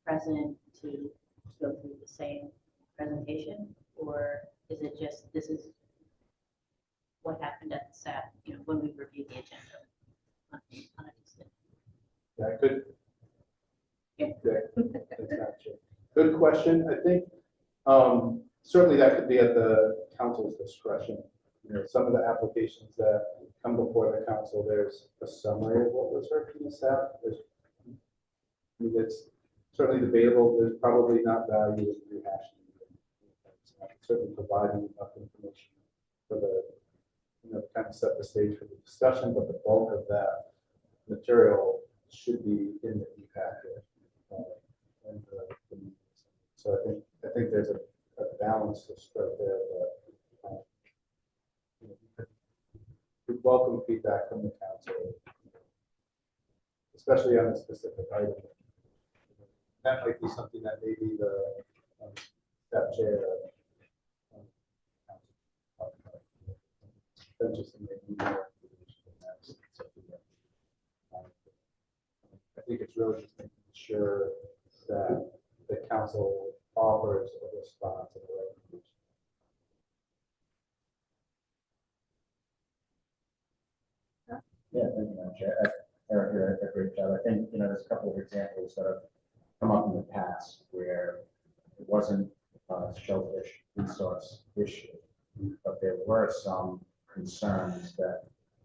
present to go through the same presentation, or is it just this is what happened at the SAP? When we reviewed the agenda on a Tuesday. Yeah, I could. Yeah. Yeah, that's not true. Good question. I think, certainly that could be at the council's discretion. You know, some of the applications that come before the council, there's a summary of what was heard from the staff. I mean, it's certainly debatable. There's probably not value in rehashing. Certainly providing enough information for the, kind of set the stage for the discussion, but the bulk of that material should be in the e-packet. So I think there's a balance to strike there, but we welcome feedback from the council, especially on a specific item. That might be something that maybe the staff chair just making more information than that. I think it's really just making sure that the council offers a response and a recommendation. Yeah, thank you, Madam Chair. Eric, you did a great job. I think, there's a couple of examples that have come up in the past where it wasn't a shellfish resource issue, but there were some concerns that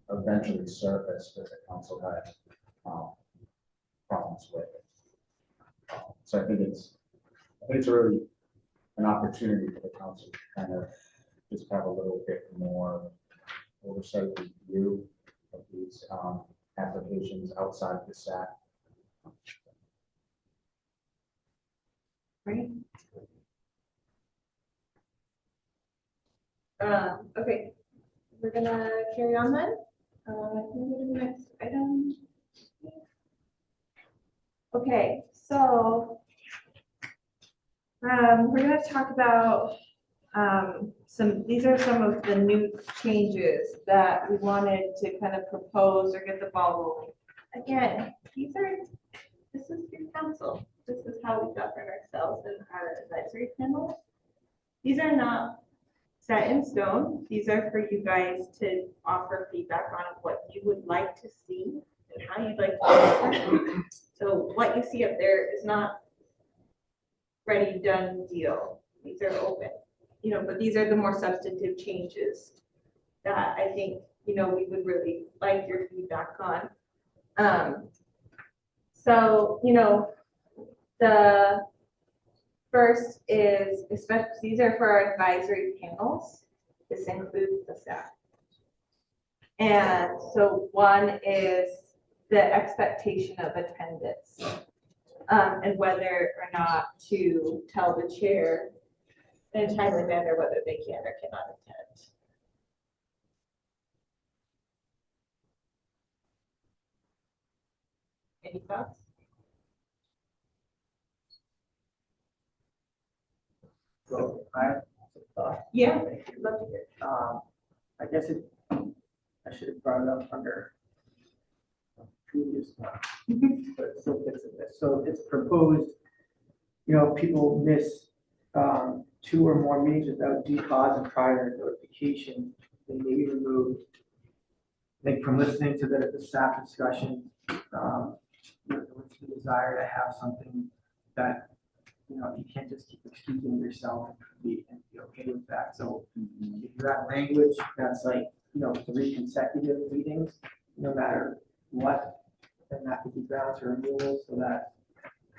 eventually surfaced that the council had problems with. So I think it's really an opportunity for the council to kind of just have a little bit more oversight review of these applications outside the SAP. Right. Okay, we're gonna carry on then. Can we go to the next item? Okay, so we're gonna talk about these are some of the new changes that we wanted to kind of propose or get the ball rolling. Again, this is your council. This is how we govern ourselves and our advisory panels. These are not set in stone. These are for you guys to offer feedback on what you would like to see and how you'd like to. So what you see up there is not ready, done, deal. These are open, but these are the more substantive changes that I think, we would really like your feedback on. So, the first is, especially, these are for our advisory panels. This includes the staff. And so one is the expectation of attendance, and whether or not to tell the chair in a timely manner whether they can or cannot attend. Any thoughts? So I have some thoughts. Yeah, I'd love to hear. I guess I should have brought it up under previous one, but it still fits in this. So it's proposed, people miss 2 or more meetings without due cause and prior notification, they may be removed. I think from listening to the staff discussion, what's the desire to have something that, you can't just keep excusing yourself and be okay with that. So if you have language that's like, 3 consecutive meetings, no matter what, then that could be grounds for removal, so that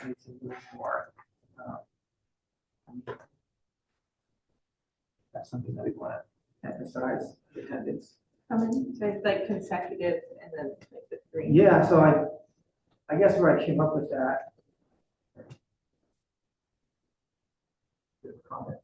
makes it a little more. That's something that we want to emphasize, attendance. How many? So it's like consecutive and then like the 3. Yeah, so I guess where I came up with that. Comment.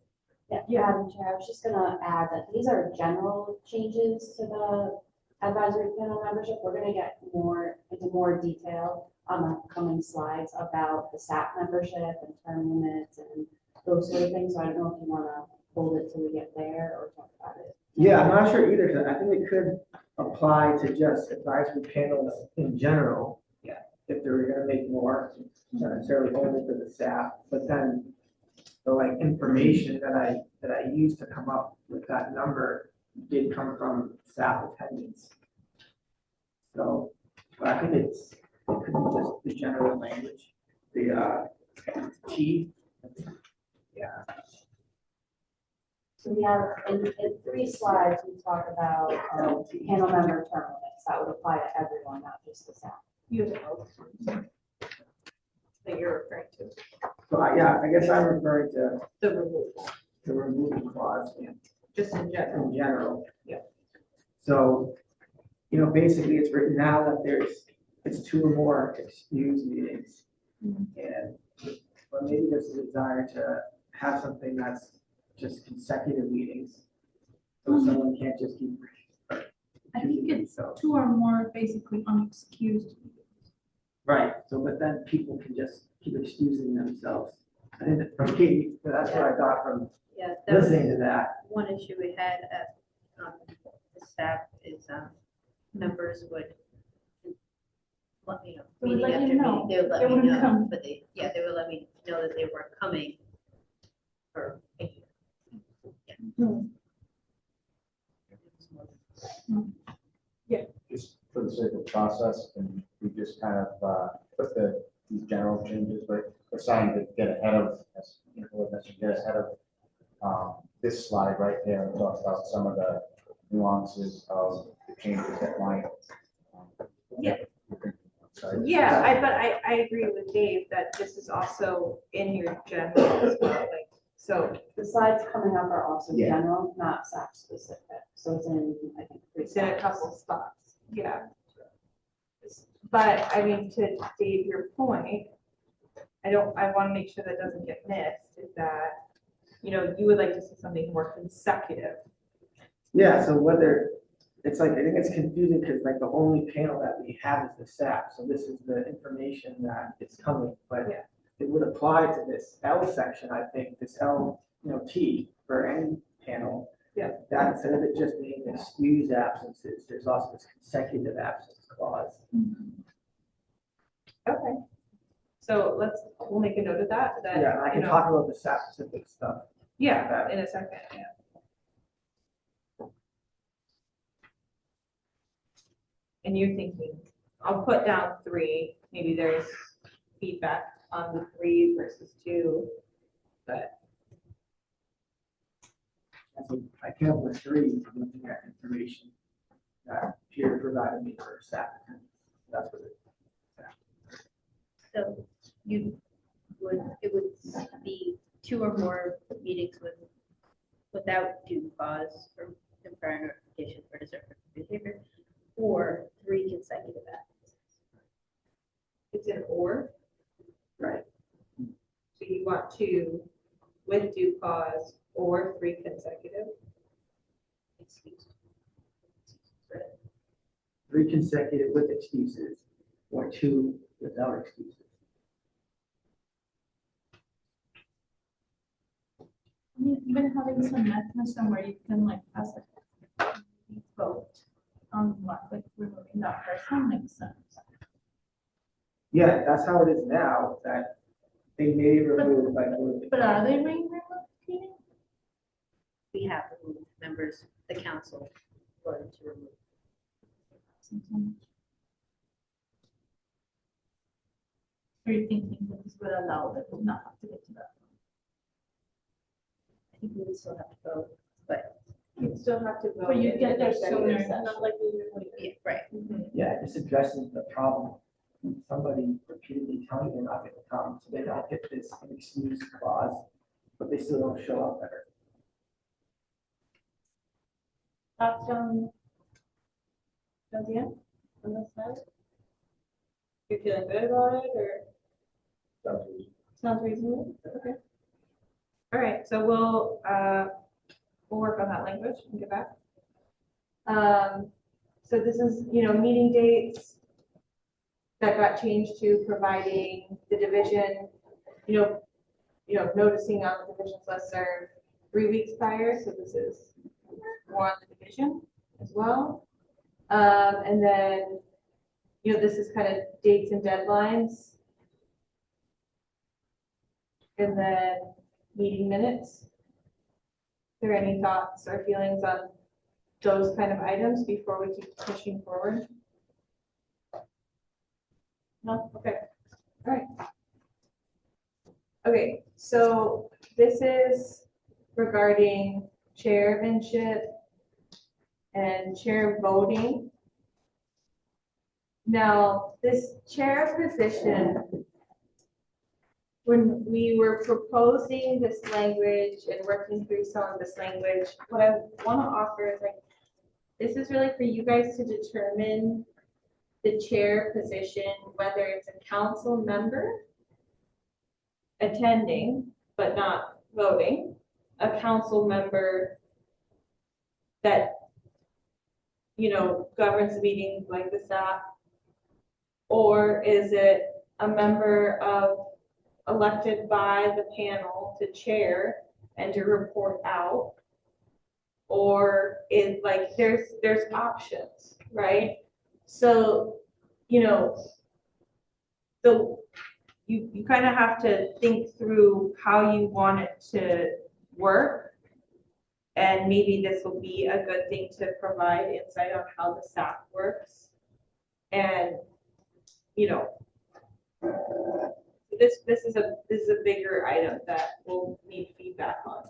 Yeah, Madam Chair, I was just gonna add that these are general changes to the advisory panel membership. We're gonna get into more detail on the coming slides about the SAP membership and term limits and those sort of things. So I don't know if you wanna hold it till we get there or talk about it. Yeah, I'm not sure either, 'cause I think it could apply to just advisory panels in general. Yeah. If they were gonna make more, not necessarily only for the staff, but then the information that I used to come up with that number did come from staff attendance. So, but I think it could be just the general language, the T at the So we have, in 3 slides, we talk about panel member term limits. That would apply to everyone, not just the staff. You have that you're referring to, So I guess I'm referring to the removal, the removal clause just in general. in general. Yeah. So, basically it's written now that it's 2 or more excused meetings. And, but maybe there's a desire to have something that's just consecutive meetings. So someone can't just keep. I think it's 2 or more basically unexcused. Right, so but then people can just keep excusing themselves. I think from Katie, that's what I got from Yeah, that was listening to that. one issue we had at, the staff is, members would let me know. They would meeting let you after know. meeting, They would They let me wouldn't know, come. but they would let me know that they weren't coming. Or. Just for the sake of process, and we just kind of put these general changes, but we're starting to get ahead of, as Nicole mentioned, get ahead of this slide right there, and talk about some of the nuances of the changes that might. Yeah. Sorry. Yeah, I agree with Dave that this is also in your general as well, like, so. The slides coming up are also Yeah. general, not SAP specific. So it's in, I think, 3 It's in a spots. couple spots, yeah. But I mean, to Dave, your point, I want to make sure that doesn't get missed, is that, you would like to see something more consecutive. Yeah, so whether, it's like, I think it's confusing because like the only panel that we have is the staff. So this is the information that is coming, but Yeah. it would apply to this L section, I think, this L, T for any panel. Yeah. That instead of it just being excused absences, there's also this consecutive absence clause. Okay. So we'll make a note of that, Yeah, I can talk about the SAP specific stuff. Yeah, in a second, yeah. And you're thinking, I'll put down 3, maybe there's feedback on the 3 versus 2, but. I came up with 3 looking at information that Peter provided me for SAP. That's what it is. So it would be 2 or more meetings without due cause or prior notification for disciplinary behavior, or 3 consecutive absences. It's an or, Right. so you want 2 with due cause or 3 consecutive. Excused. 3 consecutive with excuses, or 2 without excuses. I mean, even having some mechanism where you can like pass a vote on what, like removing that person makes sense. Yeah, that's how it is now, that they may remove like. But are they being removed? Katie? We have removed members, the council voted to remove. Are you thinking that this would allow them to not have to get to that? I think we would still have to vote, but You still have to vote. But you in get there executive sooner, session. not like we would. yeah, right. Yeah, it just addresses the problem. Somebody repeatedly telling them not going to come, so they don't get this excuse clause, but they still don't show up there. Thoughts on Josiane, on this side? You're feeling good about it, or sounds reasonable? Okay. All right, so we'll work on that language and get back. So this is, meeting dates that got changed to providing the division, noticing on the division's listserv 3 weeks prior, so this is more on the division as well. And then, this is kind of dates and deadlines. And then meeting minutes. Are there any thoughts or feelings on those kind of items before we keep pushing forward? No? Okay. All right. Okay, so this is regarding chairmanship and chair voting. Now, this chair position, when we were proposing this language and working through some of this language, what I want to offer is like, this is really for you guys to determine the chair position, whether it's a council member attending but not voting, a council member that, you know, governs the meeting like the SAP, or is it a member of elected by the panel to chair and to report out? Or is like, there's options, right? So, you know, you kind of have to think through how you want it to work. And maybe this will be a good thing to provide insight on how the SAP works. And, you know, this is a bigger item that we'll need feedback on.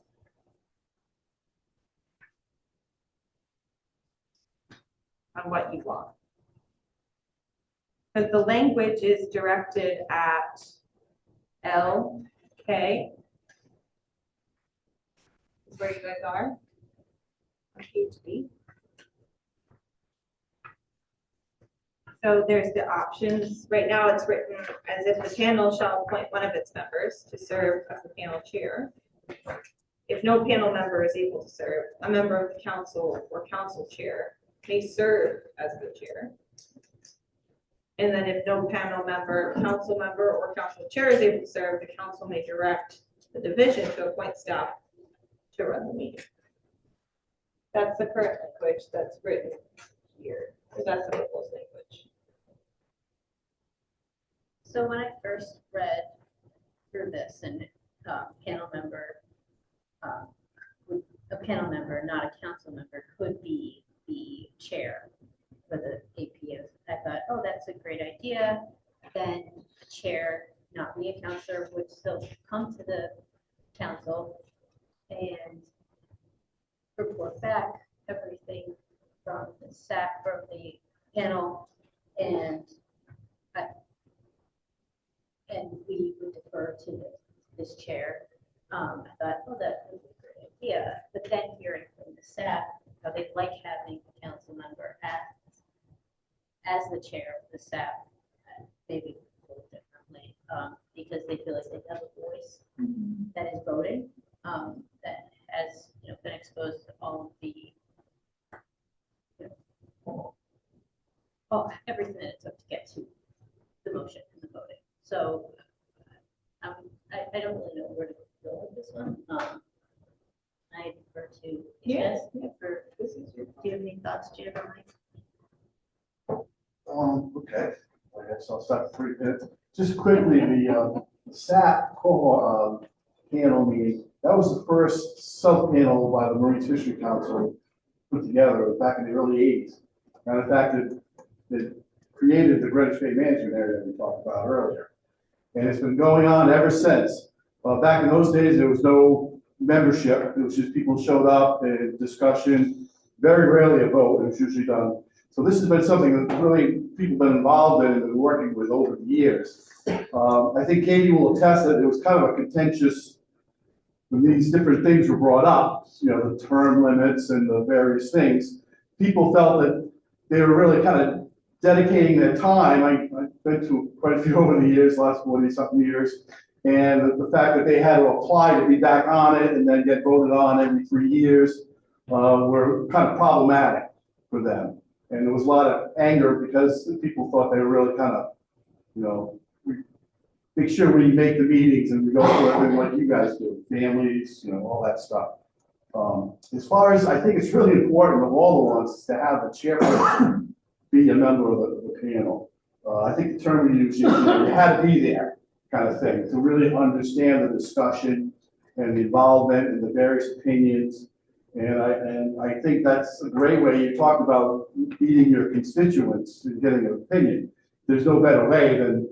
On what you want. Because the language is directed at LK. Is where you guys are on page B. So there's the options. Right now it's written as if the panel shall appoint one of its members to serve as the panel chair. If no panel member is able to serve, a member of the council or council chair may serve as the chair. And then if no panel member, council member, or council chair is able to serve, the council may direct the division to appoint staff to run the meeting. That's the current language that's written here. So that's the proposed language. So when I first read through this and panel member, a panel member, not a council member, could be the chair for the APS. I thought, oh, that's a great idea. Then the chair, not be a counselor, would still come to the council and report back everything from the SAP, from the panel, and we would defer to this chair. I thought, oh, that would be a great idea. But then hearing from the SAP, how they like having a council member as the chair of the SAP, maybe a little differently, because they feel like they have a voice that is voting, that has, you know, been exposed to all of the, you know, everything that it took to get to the motion and the voting. So I don't really know where to go with this one. I defer to Yes. for this is your, do you have any thoughts, Jim, or Mike? Okay, I guess I'll start for 3 minutes. Just quickly, the SAP panel meeting, that was the first sub-panel by the Marine Fisheries Council put together back in the early 80s. Matter of fact, it created the Greenwich Bay management area that we talked about earlier. And it's been going on ever since. Back in those days, there was no membership. It was just people showed up and discussion, very rarely a vote. It was usually done. So this has been something that really people have been involved in and been working with over the years. I think Katie will attest that it was kind of a contentious, when these different things were brought up, you know, the term limits and the various things, people felt that they were really kind of dedicating their time. I've been to quite a few over the years, last 40-something years, and the fact that they had to apply to be back on it and then get voted on every 3 years were kind of problematic for them. And there was a lot of anger because people thought they were really kind of, you know, we make sure we make the meetings and we go through everything like you guys do, families, you know, all that stuff. As far as, I think it's really important of all the ones to have the chairperson be a member of the panel. I think the term we use, you had to be there kind of thing to really understand the discussion and the involvement and the various opinions. And I think that's a great way. You talked about meeting your constituents and getting an opinion. There's no better way than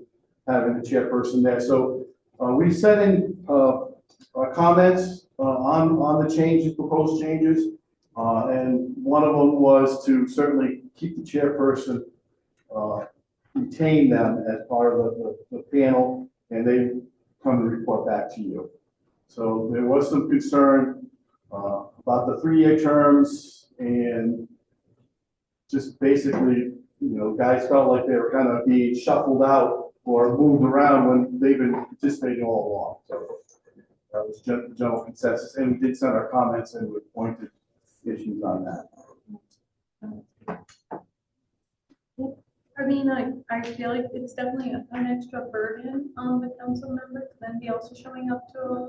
having the chairperson there. So we set in comments on the changes, proposed changes. And one of them was to certainly keep the chairperson, retain them as part of the panel, and they come to report back to you. So there was some concern about the 3-year terms, and just basically, guys felt like they were kind of being shuffled out or moved around when they've been participating all along. So that was general consensus, and we did send our comments and we pointed issues on that. I mean, I feel like it's definitely an extra burden on the council member to then be also showing up to,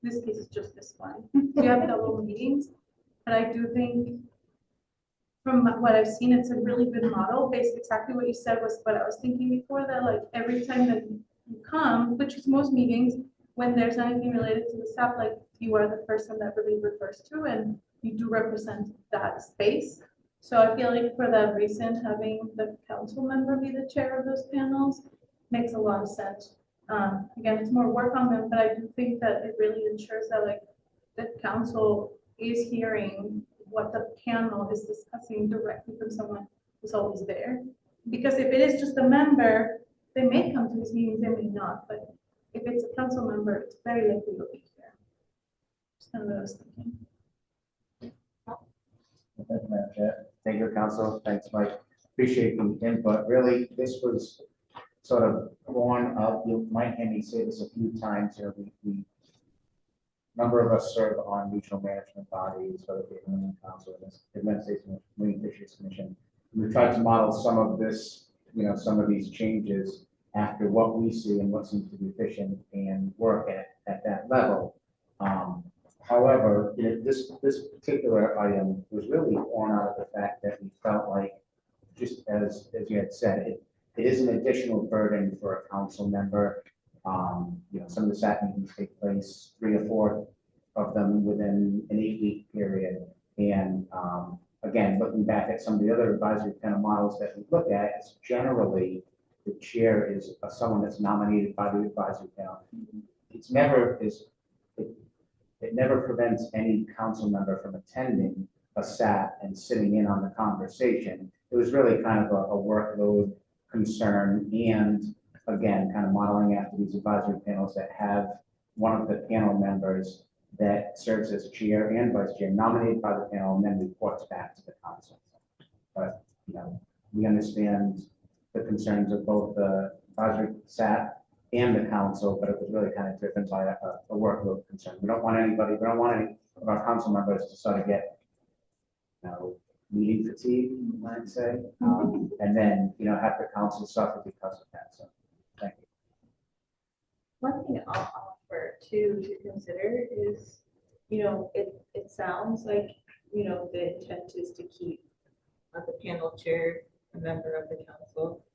this case is just this one. We have double meetings, but I do think from what I've seen, it's a really good model. Basically, exactly what you said was what I was thinking before, that like every time that you come, which is most meetings, when there's anything related to the SAP, like you are the person that really refers to, and you do represent that space. So I feel like for that reason, having the council member be the chair of those panels makes a lot of sense. Again, it's more work on them, but I do think that it really ensures that like the council is hearing what the panel is discussing directly from someone who's always there. Because if it is just a member, they may come to these meetings, they may not, but if it's a council member, it's very likely they'll be here. Just kind of what I was thinking. Thank you, Madam Chair. Thank you, Council. Thanks, Mike. Appreciate the input. Really, this was sort of born of, you might hear me say this a few times here, we number of us serve on regional management bodies, whether it be the Marine Council, Administration, Marine Fisheries Commission. We tried to model some of this, some of these changes after what we see and what seems to be efficient and work at that level. However, this particular item was really born out of the fact that we felt like, just as you had said, it is an additional burden for a council member. Some of the SAP meetings take place 3 or 4 of them within an 8-week period. And again, looking back at some of the other advisory kind of models that we look at, it's generally the chair is someone that's nominated by the advisory panel. It never prevents any council member from attending a SAP and sitting in on the conversation. It was really kind of a workload concern, and again, kind of modeling after these advisory panels that have one of the panel members that serves as chair and vice chair, nominated by the panel, and then reports back to the council. But we understand the concerns of both the advisory SAP and the council, but it was really kind of driven by a workload concern. We don't want any of our council members to sort of get, meeting fatigue, you might say, and then, have the council suffer because of that. So, thank you. One thing I'll offer to consider is, it sounds like, the intent is to keep the panel chair a member of the council.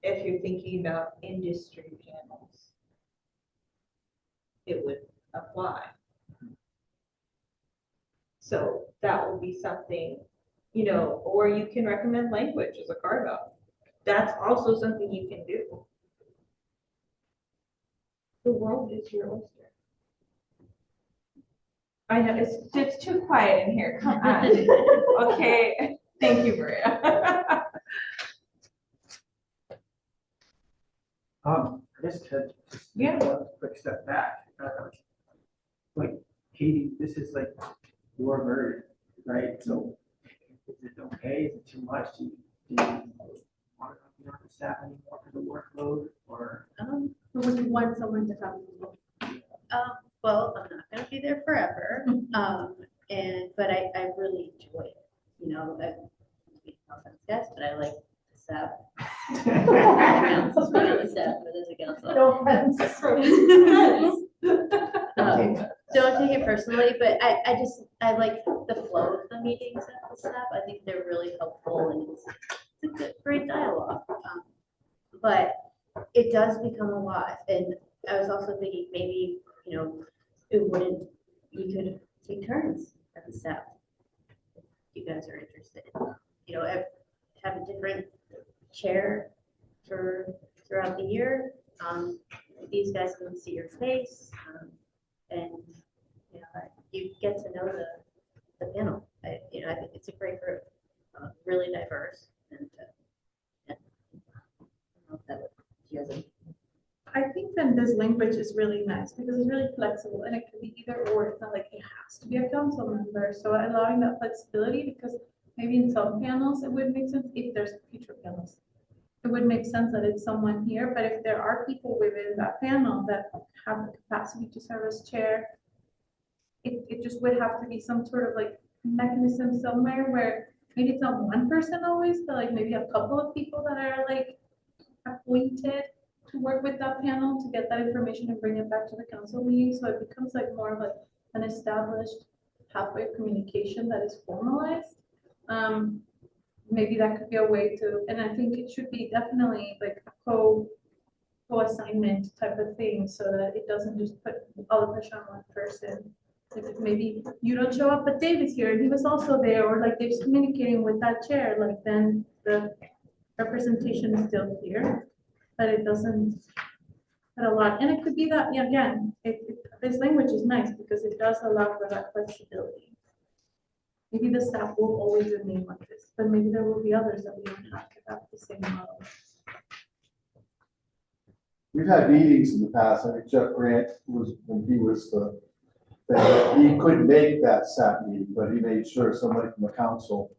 If you're thinking about industry panels, it would apply. So that will be something, or you can recommend language as a carve out. That's also something you can do. The world is your oyster. I know, it's too quiet in here, come on. Okay, thank you, Maria. I just had Yeah. a quick step back. Like Katie, this is like your version, right? So is it okay? Is it too much? Do you want to be on the staff anymore for the workload, or? Would you want someone to come? Well, I'm not going to be there forever, but I really enjoy it. Yes, but I like the SAP. Don't take it personally, but I like the flow of the meetings at the SAP. I think they're really helpful, and it's a good, great dialogue. But it does become a lot, and I was also thinking maybe you could take turns at the SAP if you guys are interested. Have a different chair throughout the year. these guys can see your face, and, you know, you get to know the panel. I think it's a great group, really diverse, and, I don't know if that would, do you guys have- I think that this language is really nice because it's really flexible and it can be either or. It's not like it has to be a council member. So allowing that flexibility, because maybe in some panels it would make sense if there's future panels. It would make sense that it's someone here, but if there are people within that panel that have the capacity to serve as chair, it just would have to be some sort of like mechanism somewhere where maybe it's not one person always, but like maybe a couple of people that are like appointed to work with that panel to get that information and bring it back to the council meeting. So it becomes like more of like an established pathway of communication that is formalized. Maybe that could be a way to, and I think it should be definitely like a co-assignment type of thing so that it doesn't just put all the pressure on one person. Like if maybe you don't show up, but Dave is here and he was also there, or like Dave's communicating with that chair, like then the representation is still here, but it doesn't put a lot. And it could be that, yeah, again, this language is nice because it does allow for that flexibility. Maybe the staff will always remain like this, but maybe there will be others that we don't have to have the same model. We've had meetings in the past. I think Jeff Grant was, when he was he couldn't make that SAP meeting, but he made sure somebody from the council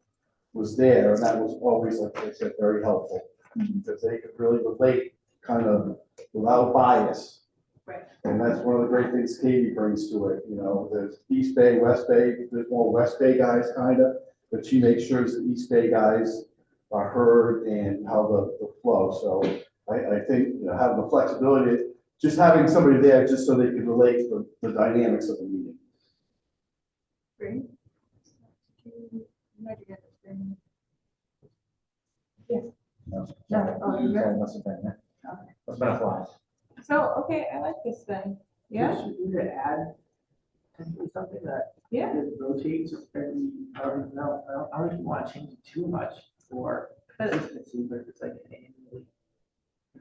was there, and that was always, like I said, very helpful. Because they could really relate kind of without bias. Right. And that's one of the great things Katie brings to it, you know, there's East Bay, West Bay, there's more West Bay guys kind of, but she makes sure the East Bay guys are heard and how the flow. So I think, you know, having the flexibility, just having somebody there just so they can relate the dynamics of the meeting. Great. No, that must have been it. Must have been a flash. So, okay, I like this then. Yeah, Should we add something that yeah. it rotates every, I don't know, I don't even want to change it too much for consistency, but if it's like annually,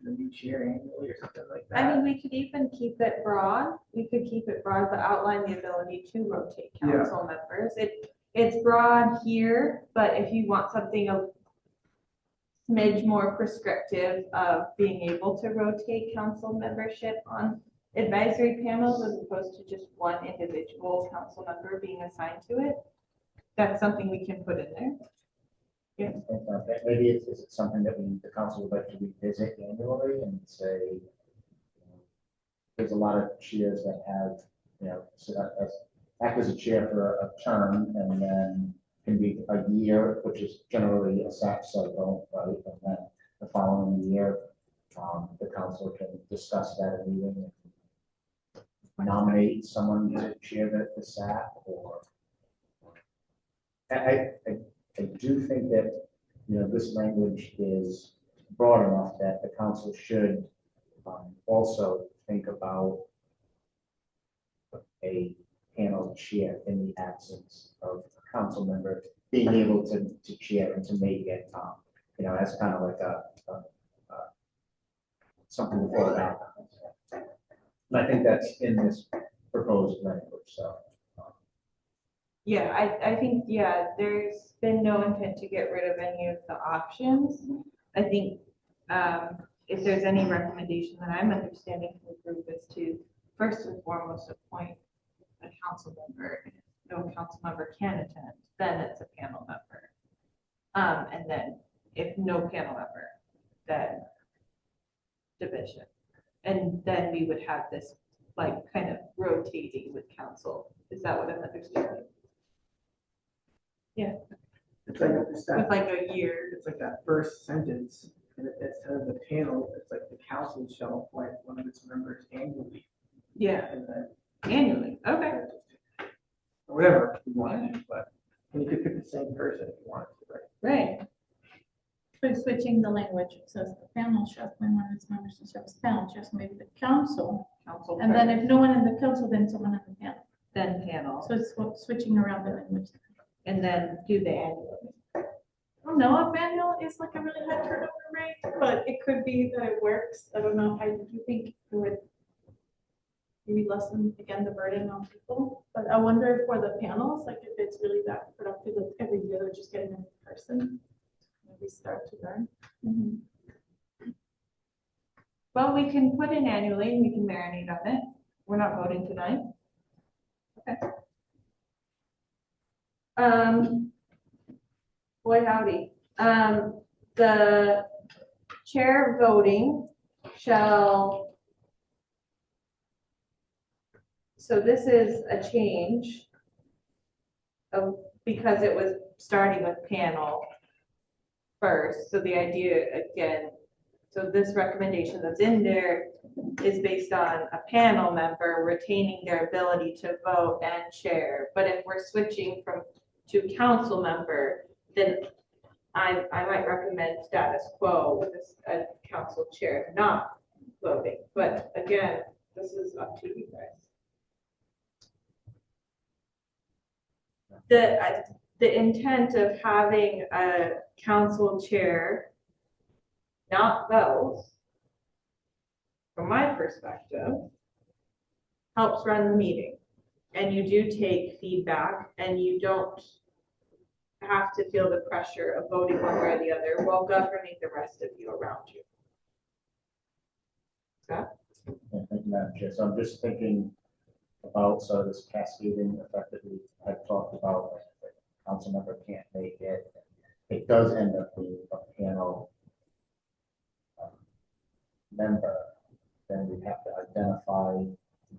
the new chair annually or something like that. I mean, we could even keep it broad. We could keep it broad, but outline the ability to rotate council members. It's broad here, but if you want something a smidge more prescriptive of being able to rotate council membership on advisory panels as opposed to just one individual council member being assigned to it, that's something we can put in there. Yeah. Maybe it's something that the council would like to revisit annually and say, you know, there's a lot of chairs that have, you know, act as a chair for a term and then can be a year, which is generally a SAP cycle, right? And then the following year, the council can discuss that at a meeting and nominate someone to chair the SAP. Or I do think that, you know, this language is broad enough that the council should also think about a panel chair in the absence of a council member being able to chair and to make it, you know, as kind of like a something to fall back on. And I think that's in this proposed language, so. Yeah, I think, yeah, there's been no intent to get rid of any of the options. I think if there's any recommendation that I'm understanding from the group is to first and foremost appoint a council member. And if no council member can attend, then it's a panel member. And then if no panel member, then division. And then we would have this like kind of rotating with council. Is that what I'm understanding? Yeah. It's like With like a year. it's like that first sentence, and instead of the panel, it's like the council shall appoint one of its members annually. Yeah, And then annually. Okay. or whatever you want to do, but you could pick the same person if you wanted to, right? Right. So switching the language, it says the panel shall appoint one of its members to serve as panel, just maybe the council. Council. And then if no one in the council, then someone in the panel. Then panel. So it's switching around the language. And then do the annual. I don't know if annual is like a really high turnover rate, but it could be that it works. I don't know. I do think it would maybe lessen, again, the burden on people. But I wonder for the panels, like if it's really that productive, like every year they're just getting in person, maybe start to learn. Well, we can put in annually, and we can marinate on it. We're not voting tonight. Okay. Boy howdy. The chair voting shall. So this is a change of, because it was starting with panel first. So the idea again, so this recommendation that's in there is based on a panel member retaining their ability to vote and chair. But if we're switching to council member, then I might recommend status quo with a council chair not voting. But again, this is up to you guys. The intent of having a council chair not vote, from my perspective, helps run the meeting. And you do take feedback and you don't have to feel the pressure of voting one way or the other while governing the rest of you around you. Scott? Yeah, thank you, Madam Chair. So I'm just thinking about sort of this cascading effect that I've talked about. Like, if a council member can't make it, it does end up being a panel member, then we have to identify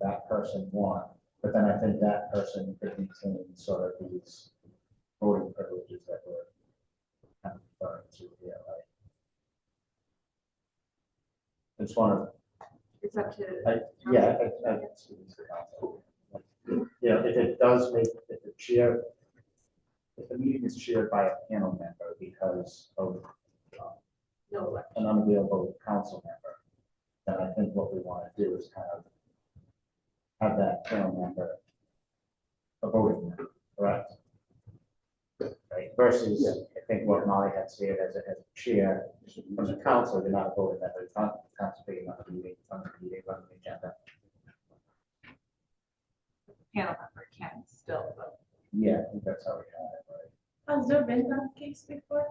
that person one. But then I think that person could retain sort of these voting privileges that we're kind of referring to here, right? I just want to. It's up to. Yeah, I speak to the council. You know, if it does make, if the meeting is chaired by a panel member because of an unavailable council member, then I think what we want to do is kind of have that panel member a voting member, correct? Right, versus, I think what Molly had said as a chair from the council, you're not a voting member, it's not participating on the meeting, running the agenda. Panel member can still vote. Yeah, I think that's how we have it, right? Has there been that case before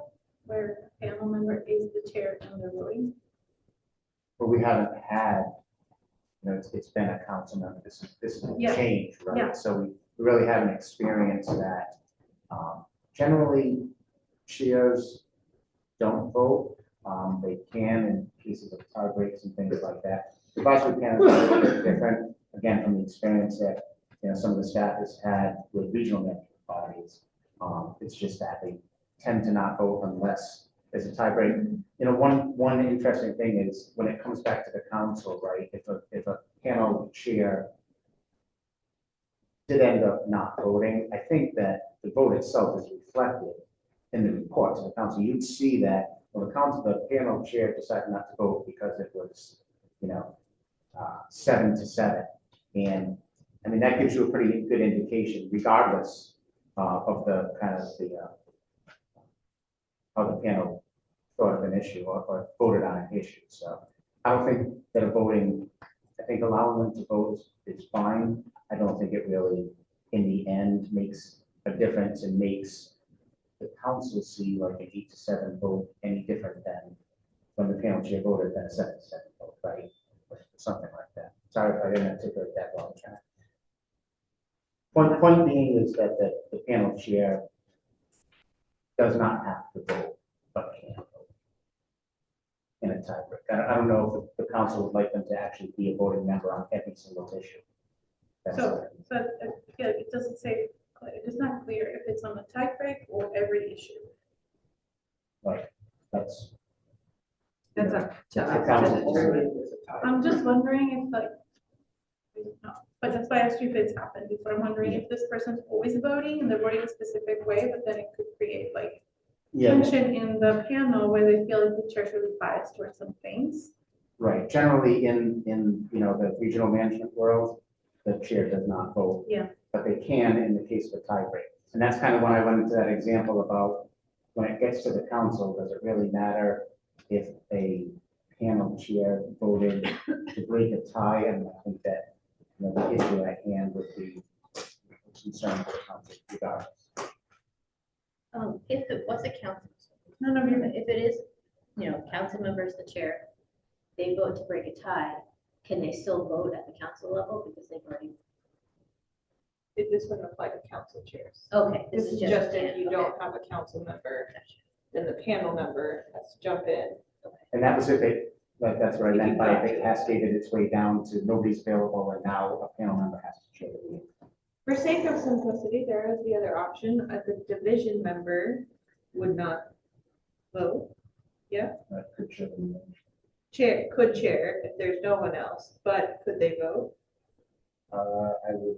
where a panel member is the chair and they're voting? But we haven't had, you know, it's been a council member, this is a change, right? Yeah. So we really haven't experienced that. Generally, chairs don't vote. They can in cases of tie breaks and things like that. Advisory panels are a little bit different, again, from the experience that, you know, some of the staff has had with regional management bodies. It's just that they tend to not vote unless there's a tie break. You know, one interesting thing is when it comes back to the council, right? If a panel chair did end up not voting, I think that the vote itself is reflected in the report to the council. You'd see that when the panel chair decided not to vote because it was, you know, 7-7. And I mean, that gives you a pretty good indication, regardless of the kind of how the panel thought of an issue or voted on an issue. So I don't think that I think allowing them to vote is fine. I don't think it really, in the end, makes a difference and makes the council see like an 8-7 vote any different than when the panel chair voted than a 7-7 vote, right? Or something like that. Sorry if I didn't articulate that well. Point being is that the panel chair does not have to vote, but can vote in a tiebreak. I don't know if the council would like them to actually be a voting member on every single issue. So I feel like it doesn't say, it's not clear if it's on the tie break or every issue. Right, that's That's you know, up to the us to council. determine. I'm just wondering if like, no, but that's why I asked you if it's happened before. I'm wondering if this person's always voting and they're voting a specific way, but then it could create like tension in the panel where they feel like the chair's really biased towards some things. Right, generally in you know, the regional management world, the chair does not vote. Yeah. But they can in the case of a tie break. And that's kind of when I went into that example about when it gets to the council, does it really matter if a panel chair voted to break a tie? And I think that the issue at hand would be concerned for council regardless. If it was a council, No, if it is, council members, the chair, they vote to break a tie, can they still vote at the council level because they've already? This wouldn't apply to council chairs. Okay. This is just if you okay. don't have a council member, then the panel member has to jump in. And that was if it, like, that's what I meant by if it cascaded its way down to nobody's available and now a panel member has to chair the meeting. For sake of simplicity, there is the other option, the division member would not vote. That could chair the meeting. Could chair if there's no one else, but could they vote? I would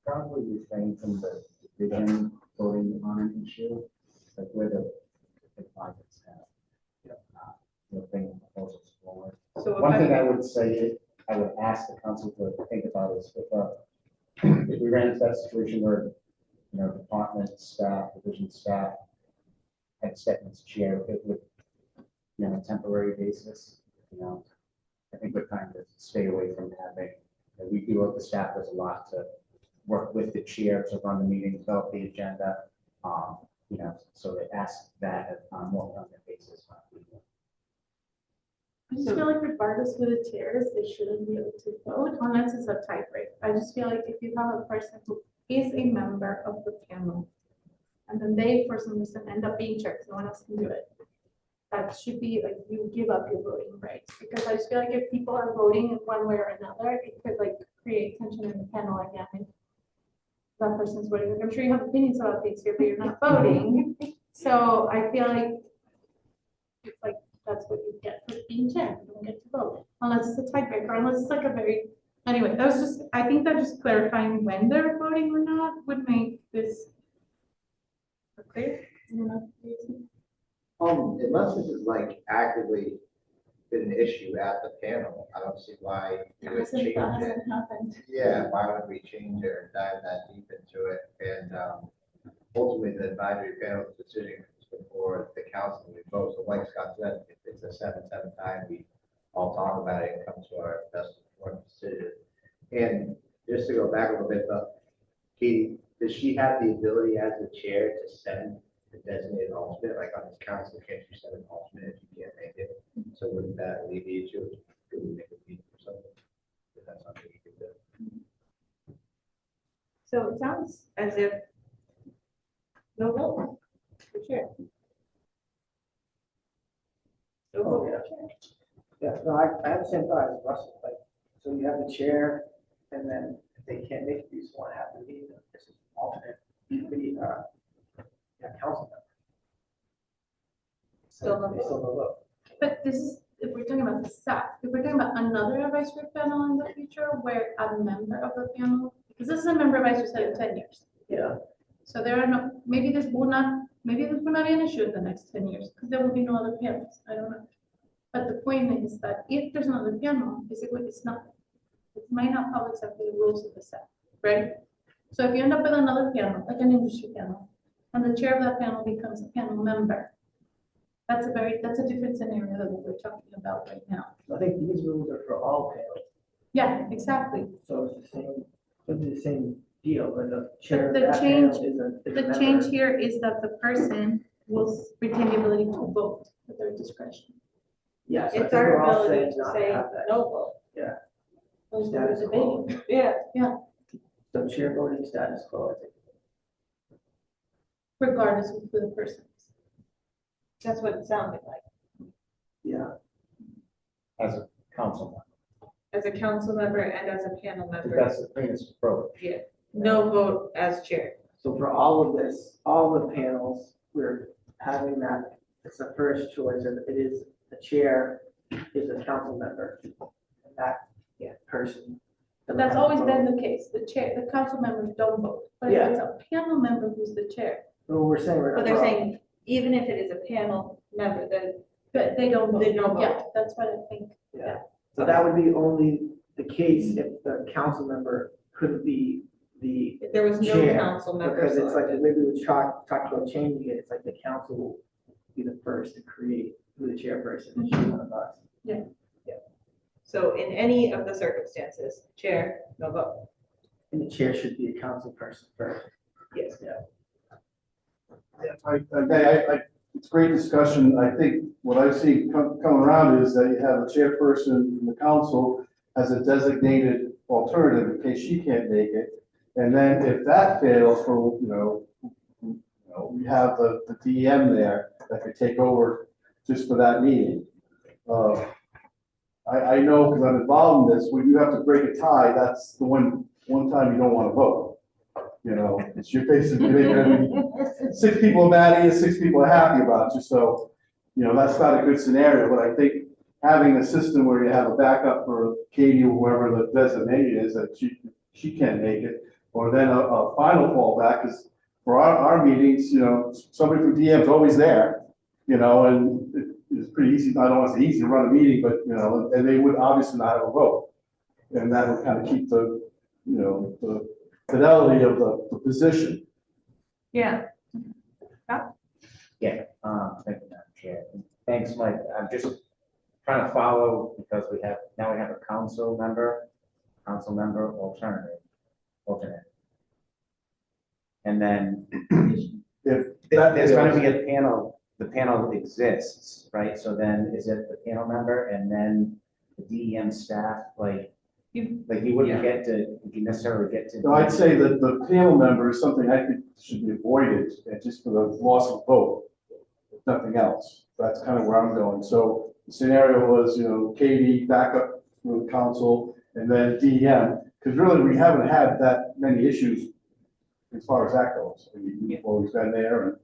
probably refrain from the division voting on an issue, like where the projects have, bringing proposals forward. So One thing I would say, is I would ask the council to think about is if we ran into that situation where, department staff, division staff had statements chair, it would, on a temporary basis, I think we're trying to stay away from having, we do with the staff, there's a lot to work with the chair to run the meeting, develop the agenda, so they ask that on a more permanent basis. I just feel like regardless of the chairs, they shouldn't be able to vote unless it's a tie break. I just feel like if you have a person who is a member of the panel, and then they, for some reason, end up being chair, because no one else can do it, that should be like, you give up your voting rights. Because I just feel like if people are voting in one way or another, it could like create tension in the panel again. If that person's voting, like, I'm sure you have opinions about things here, but you're not voting. So I feel like it's like, that's what you get for being chair. You don't get to vote unless it's a tiebreaker, unless it's like a very, anyway, that was just, I think that just clarifying when they're voting or not would make this clear. Unless this is like actively been an issue at the panel, I don't see why we would change it. Happened. Yeah, why would we change it or dive that deep into it? And ultimately, the advisory panel's decision comes before the council, we vote. So like Scott said, if it's a 7-7 tie, we all talk about it and come to our best informed decision. And just to go back a little bit, Katie, does she have the ability as the chair to send the designated alternate, like on this council, can't you send an alternate if you can't make it? So wouldn't that alleviate you? Could we make a meeting or something? If that's something you could do. So it sounds as if no vote for chair. No vote for chair. Yeah, no, I have the same thought as Russell, like, so you have the chair, and then if they can't make it, you just want to have the meeting, this is alternate, council member. Still no They still no vote. But this is, if we're talking about the staff, if we're talking about another advisory panel in the future where a member of the panel, because this is a member advisory set in 10 years. Yeah. So there are no, maybe this will not be an issue in the next 10 years because there will be no other panels. I don't know. But the point is that if there's another panel, basically it's nothing. It might not follow exactly the rules of the set, right? So if you end up with another panel, like an industry panel, and the chair of that panel becomes a panel member, that's a different scenario than what we're talking about right now. I think these rules are for all panels, Yeah, exactly. so it's the same deal, where the chair of The that change- panel is a The member. change here is that the person will retain the ability to vote at their discretion. Yeah, so I It's think our we're all ability saying to not say have that. no vote. Yeah. Those who are Status quo. debating. Yeah. So chair voting status quo, I think. Regardless of who the person is. That's what it sounded like. Yeah. As a council member. As a council member and as a panel member, That's the cleanest approach. no vote as chair. So for all of this, all the panels, we're having that, it's the first choice, and it is the chair is a council member. And that person. But that's always been the case. The council members don't vote. But if it's a panel member who's the chair, Well, we're saying we're. But they're saying, even if it is a panel member, then but they don't vote. They don't vote. Yeah, that's what I think. Yeah, so that would be only the case if the council member couldn't be the if there was no chair. council member. Because it's like, selected. maybe we talked about changing it, it's like the council will be the first to create who the chairperson is, one of us. So in any of the circumstances, chair, no vote. And the chair should be a council person first. Yes. It's great discussion. I think what I've seen coming around is that you have a chairperson from the council as a designated alternative in case she can't make it. And then if that fails for, we have the DM there that could take over just for that meeting. I know because I'm involved in this, when you have to break a tie, that's the one time you don't want to vote. It's you're basically making 6 people are mad at you, 6 people are happy about you. So, that's not a good scenario. But I think having a system where you have a backup for Katie or whoever the designee is that she can't make it, or then a final fallback is for our meetings. Somebody from DM is always there. And it's pretty easy. I don't want to say easy to run a meeting, but and they would obviously not have a vote, and that would kind of keep the fidelity of the position. Yeah. Yeah, thank you, Madam Chair. Thanks, Mike. I'm just trying to follow because we have a council member alternate. And then If there's going to be a panel, the panel exists, right? So then is it the panel member and then the DEM staff, you wouldn't necessarily get to. So I'd say that the panel member is something I think should be avoided, just for the loss of vote, if nothing else. That's kind of where I'm going. So the scenario was, Katie backup for the council, and then DEM, because really we haven't had that many issues as far as that goes. We've always been there,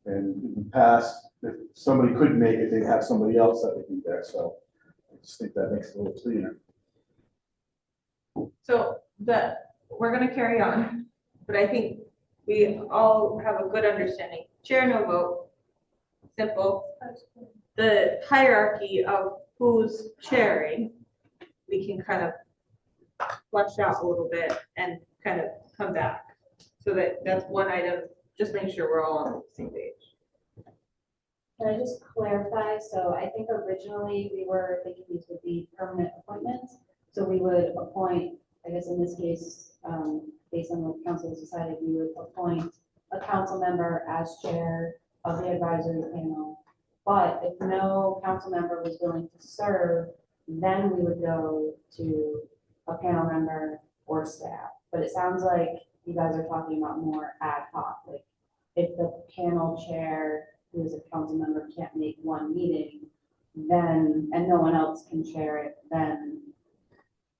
and in the past, if somebody couldn't make it, they'd have somebody else that would be there. So I just think that makes it a little cleaner. So we're gonna carry on, but I think we all have a good understanding. Chair, no vote. Simple. The hierarchy of who's chairing, we can kind of flush out a little bit and kind of come back. So that's one item, just make sure we're all on the same page. Can I just clarify? So I think originally we were thinking these would be permanent appointments. So we would appoint, I guess in this case, based on what council has decided, we would appoint a council member as chair of the advisory panel. But if no council member was willing to serve, then we would go to a panel member or staff. But it sounds like you guys are talking about more ad hoc, like if the panel chair, who is a council member, can't make one meeting, then, and no one else can chair it, then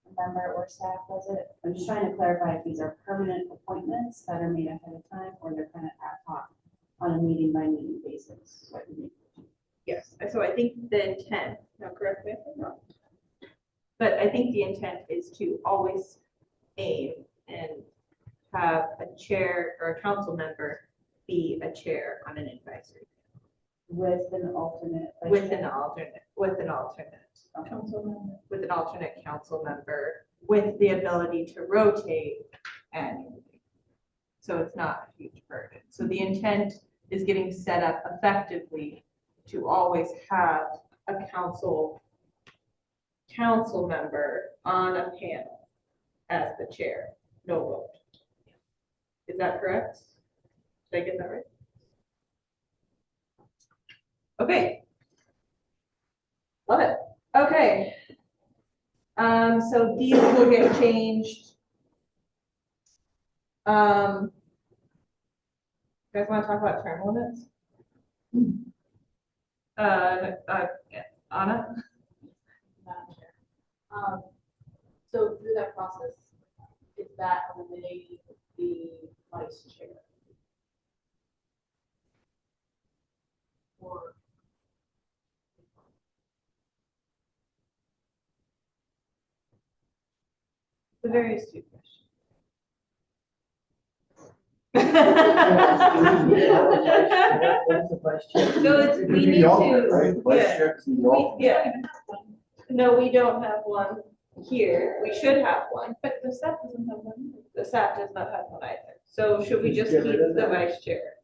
a member or staff does it. I'm just trying to clarify if these are permanent appointments that are made ahead of time, or they're kind of ad hoc on a meeting by meeting basis. Yes, so I think the intent, now correct me if I'm wrong, but I think the intent is to always aim and have a chair or a council member be a chair on an advisory. With an alternate. With an alternate council member, with the ability to rotate annually. So it's not a huge burden. So the intent is getting set up effectively to always have a council member on a panel as the chair, no vote. Is that correct? Did I get that right? Okay. Love it. Okay. So these will get changed. You guys want to talk about term limits? Anna? So through that process, is that eliminating the vice chair? Or The very astute What's the vice chair? So it's, we need to, yeah. No, we don't have one here. We should have one, but the SAP doesn't have one. The SAP does not have one either. So should we just keep the vice chair?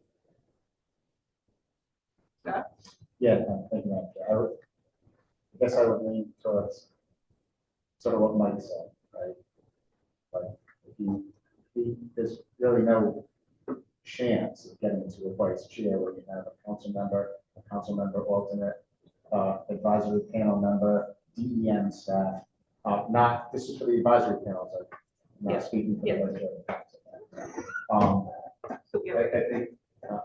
Yeah, thank you, Madam Chair. I guess I would lean towards sort of what Mike said, right? But there's really no chance of getting to a vice chair where you have a council member alternate, advisory panel member, DEM staff. This is for the advisory panels, I'm not speaking for the vice chair. I think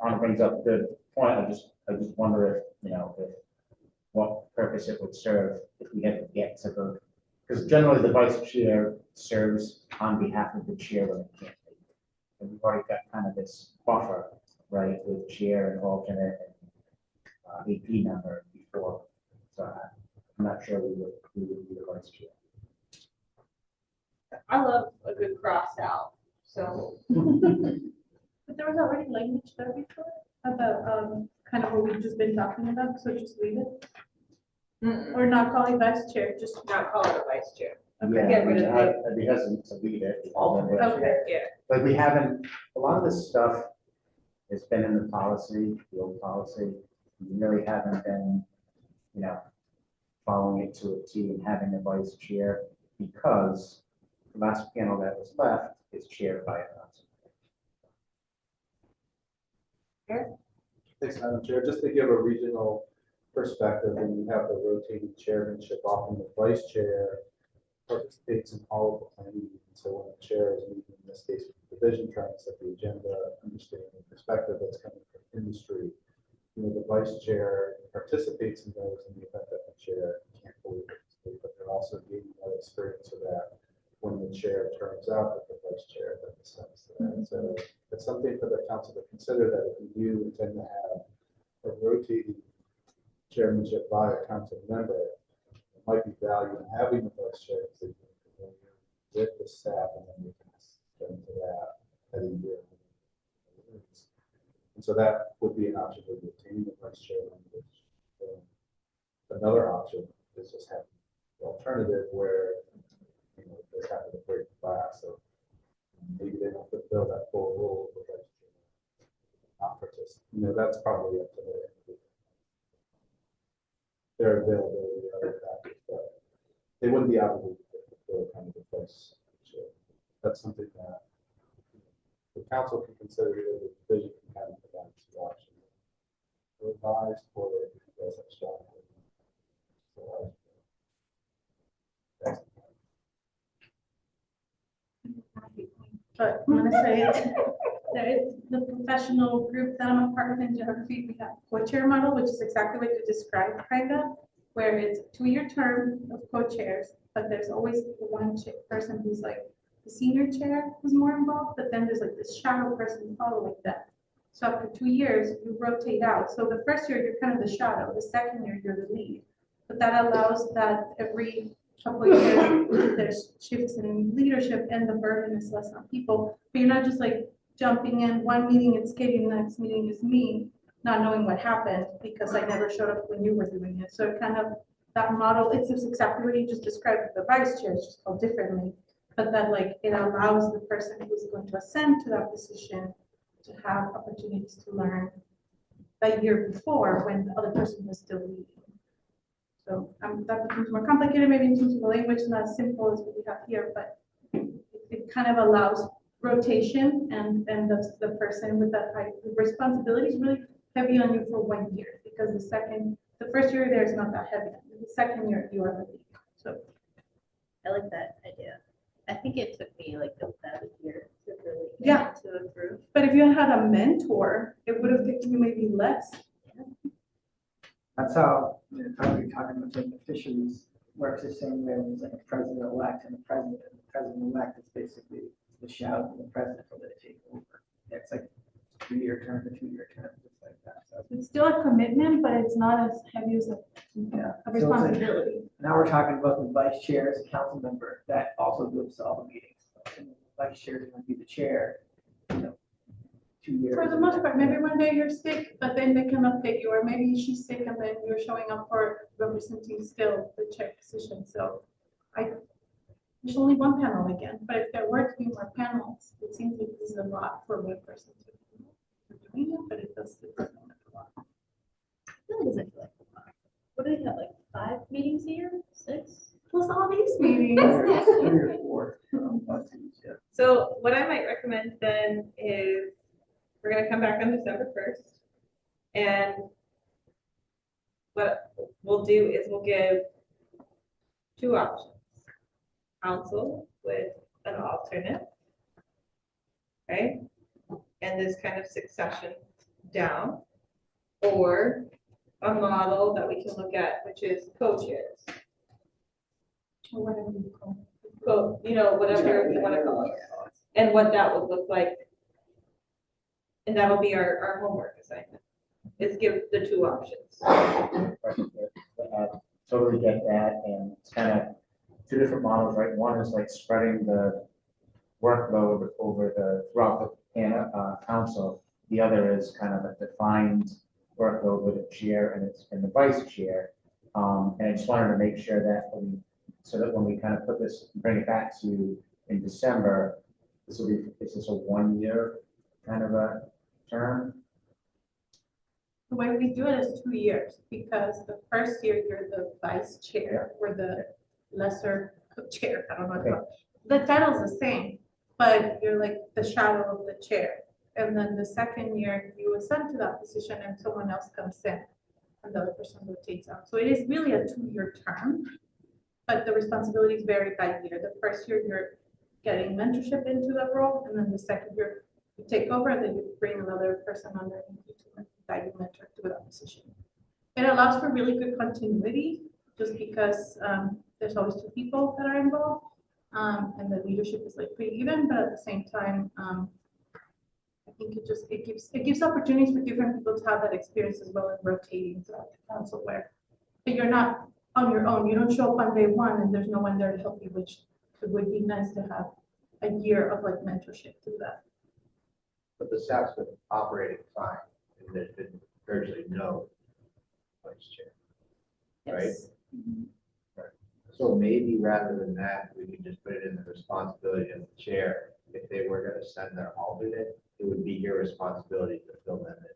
Anna brings up a good point. I just wonder if, if what purpose it would serve if we had to get to because generally the vice chair serves on behalf of the chair when it can't be. And we've already got kind of this buffer, right, with chair and alternate and VP member before. So I'm not sure we would be the vice chair. I love a good cross out, so. But there was already language there before about kind of what we've just been talking about, so just leave it. Or not call it vice chair, just Not call it a vice chair. Yeah, Get rid of it. I'd be hesitant to leave it. Okay. Yeah. But we haven't, a lot of this stuff has been in the policy, the old policy. We really haven't been, following it to a T and having a vice chair because the last panel that was left is chaired by a council. Thanks, Madam Chair. Just to give a regional perspective, when you have the rotating chairmanship, often the vice chair participates in all of the planning meetings. So when the chair is meeting, in this case, with the division, trying to set the agenda, understanding the perspective that's coming from industry, the vice chair participates in those in the event that the chair can't fully participate, but they're also gaining that experience so that when the chair turns out that the vice chair then decides that. So it's something for the council to consider that if you do intend to have a rotating chairmanship by a council member, there might be value in having the vice chair with the staff, and then you can get into that at a year. And so that would be an option to retain the vice chair language. Another option is just having the alternative where they're having a break class, so maybe they don't fulfill that full role of the vice chair. Not participate. That's probably up to their availability or other factors, but they wouldn't be obligated to fulfill kind of the vice chair. That's something that the council can consider, the division can kind of provide two options. Revised or if you guys have strong. But I want to say there is the professional group that I'm a part of in geography. We have co-chair model, which is exactly what you described, kind of, where it's a 2-year term of co-chairs, but there's always one person who's like the senior chair who's more involved, but then there's like this shadow person following that. So after 2 years, you rotate out. So the first year, you're kind of the shadow. The second year, you're the lead. But that allows that every couple of years, there's shifts in leadership and the burden is less on people. But you're not just like jumping in one meeting and skating, the next meeting is me, not knowing what happened because I never showed up when you were doing it. So kind of that model, it's just exactly what you just described with the vice chair, it's just called differently. But that like it allows the person who's going to ascend to that position to have opportunities to learn that year before when the other person was still leading. So that becomes more complicated, maybe in terms of the language, not as simple as what we have here, but it kind of allows rotation and that's the person with that high responsibility is really heavy on you for 1 year because the first year there is not that heavy. The second year you are the lead. So I like that idea. I think it took me like about a year to really get to improve. But if you had a mentor, it would have taken you maybe less. That's how we're talking about the fisheries works the same way as like a president-elect and the president-elect is basically the shadow of the president for the take over. It's like 3-year term to 2-year term, just like that. So It's still a commitment, but it's not as heavy as a responsibility. now we're talking about the vice chair as a council member that also goes to all the meetings. And the vice chair is going to be the chair, 2 years. For the most part, maybe one day you're sick, but then they can update you, or maybe she's sick and then you're showing up for representing still the chair position. So there's only one panel again, but if there were to be more panels, it seems like this is a lot for one person to do. Doing it, but it does feel like a lot. Really doesn't feel like a lot. What do they have, like 5 meetings a year? 6? plus all these meetings. 3 or 4. Yeah. So what I might recommend then is we're gonna come back on December 1st. And what we'll do is we'll give 2 options. Council with an alternate, right? And this kind of succession down, or a model that we can look at, which is co-chairs. Or whatever you call Whatever you want to call it, and what that would look like. And that'll be our homework assignment, is give the 2 options. Totally get that, and it's kind of 2 different models, right? One is like spreading the workload throughout the council. The other is kind of a defined workload with a chair and the vice chair. And I just wanted to make sure that when we kind of bring it back to you in December, is this a 1-year kind of a term? The way we do it is 2 years, because the first year you're the vice chair or the lesser chair. I don't know. Okay. The title's the same, but you're like the shadow of the chair. And then the second year you ascend to that position and someone else comes in and the other person rotates out. So it is really a 2-year term, but the responsibilities vary by year. The first year you're getting mentorship into the role, and then the second year you take over, and then you bring another person underneath you to guide you, mentor through that position. It allows for really good continuity, just because there's always 2 people that are involved, and the leadership is like pretty even, but at the same time, I think it gives opportunities for different people to have that experience as well as rotating throughout the council, where you're not on your own. You don't show up on day 1 and there's no one there to help you, which it would be nice to have a year of like mentorship through that. But the SAP's been operating fine, and there's been virtually no vice chair, right? Yes. So maybe rather than that, we can just put it in the responsibility of the chair. If they were gonna send their alternate, it would be your responsibility to fill them in,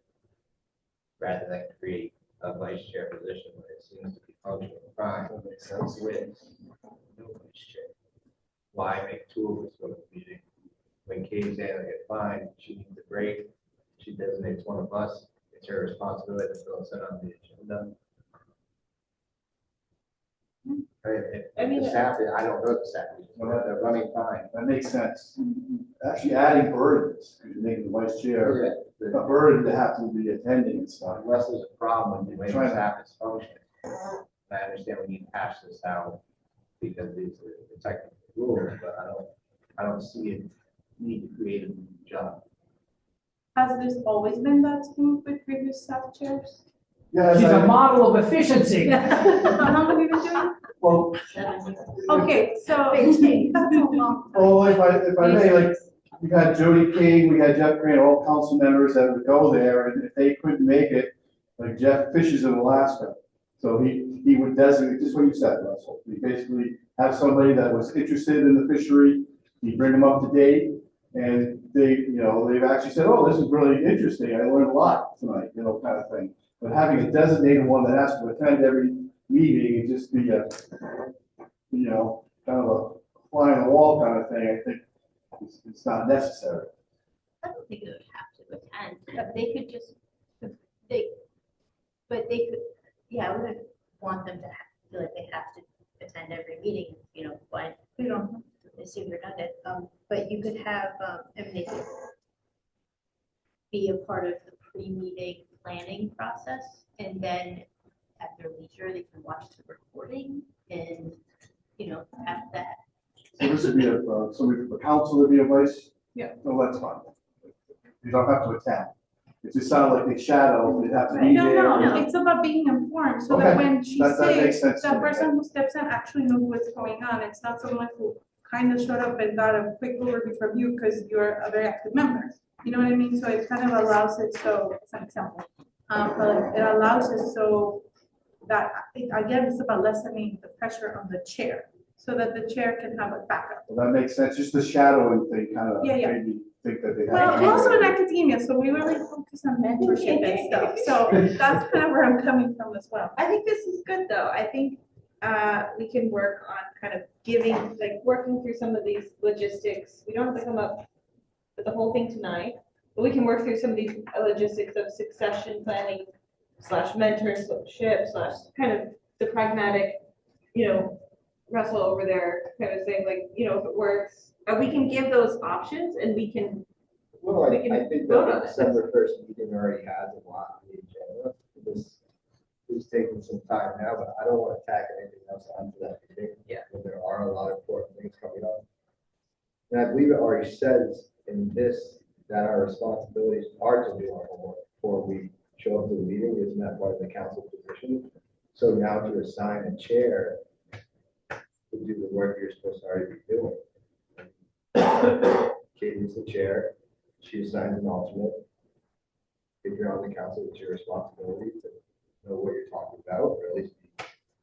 rather than create a vice chair position where it seems to be functioning fine. That makes sense. With no vice chair. Why make 2 of us go to the meeting? When Katie's handling it fine, she needs a break, she designates one of us, it's her responsibility to fill us in on the agenda. I mean, The SAP, I don't know the SAP, they're running fine. That makes sense. Actually, adding burdens, making the vice chair, a burden to have to be attending and stuff. Unless there's a problem when the way the Trying to- SAP is functioning. I understand we need to hash this out because these are the technical rules, but I don't see a need to create a new job. Has this always been that smooth with previous staff chairs? Yeah, She's a model of efficiency. How long have you been doing? well, Okay, so that's a long time. oh, if I may, like, we had Jody King, we had Jeff Grant, all council members that would go there, and if they couldn't make it, like Jeff fishes in Alaska. So he would designate, just what you said, Russell. We basically have somebody that was interested in the fishery, you bring them up to date, and they've actually said, oh, this is really interesting, I learned a lot tonight, kind of thing. But having a designated one that has to attend every meeting and just be a, kind of a fly on the wall kind of thing, I think it's not necessary. I don't think they would have to attend, but they could just, I wouldn't want them to feel like they have to attend every meeting, why They don't. it seems redundant. But you could have, they could be a part of the pre-meeting planning process, and then at their leisure, they can watch the recording and, have that. So this would be somebody from the council would be a vice? Yeah. No, that's fine. You don't have to attend. It just sounded like they shadow, they'd have to be there. No, it's about being informed, so that Okay, when she that makes says, sense to that me, person who steps in actually knows what's going on. It's not someone who kind of showed up and got a quick overview from you because you're a very active member. You know what I mean? So it kind of allows it, so, it's an example. But it allows it so that, again, it's about lessening the pressure on the chair, so that the chair can have a backup. Well, that makes sense, just the shadowing thing kind of Yeah. made me think that they Well, have. I'm also in academia, so we really focus on mentorship and stuff. So that's kind of where I'm coming from as well. I think this is good, though. I think we can work on kind of giving, like, working through some of these logistics. We don't have to come up with the whole thing tonight, but we can work through some of these logistics of succession planning slash mentorship slash kind of the pragmatic, Russell over there kind of saying, like, if it works, we can give those options and we can. Well, we can I think vote that on it. December first meeting already has a lot on the agenda. This is taking some time now, but I don't want to tack anything else onto that meeting. Yeah. Because there are a lot of important things coming up. And I believe it already says in this that our responsibilities are to do our homework before we show up to the meeting. Isn't that part of the council position? So now to assign a chair to do the work you're supposed to already be doing. Katie's the chair. She assigns an alternate. If you're on the council, it's your responsibility to know what you're talking about, or at least be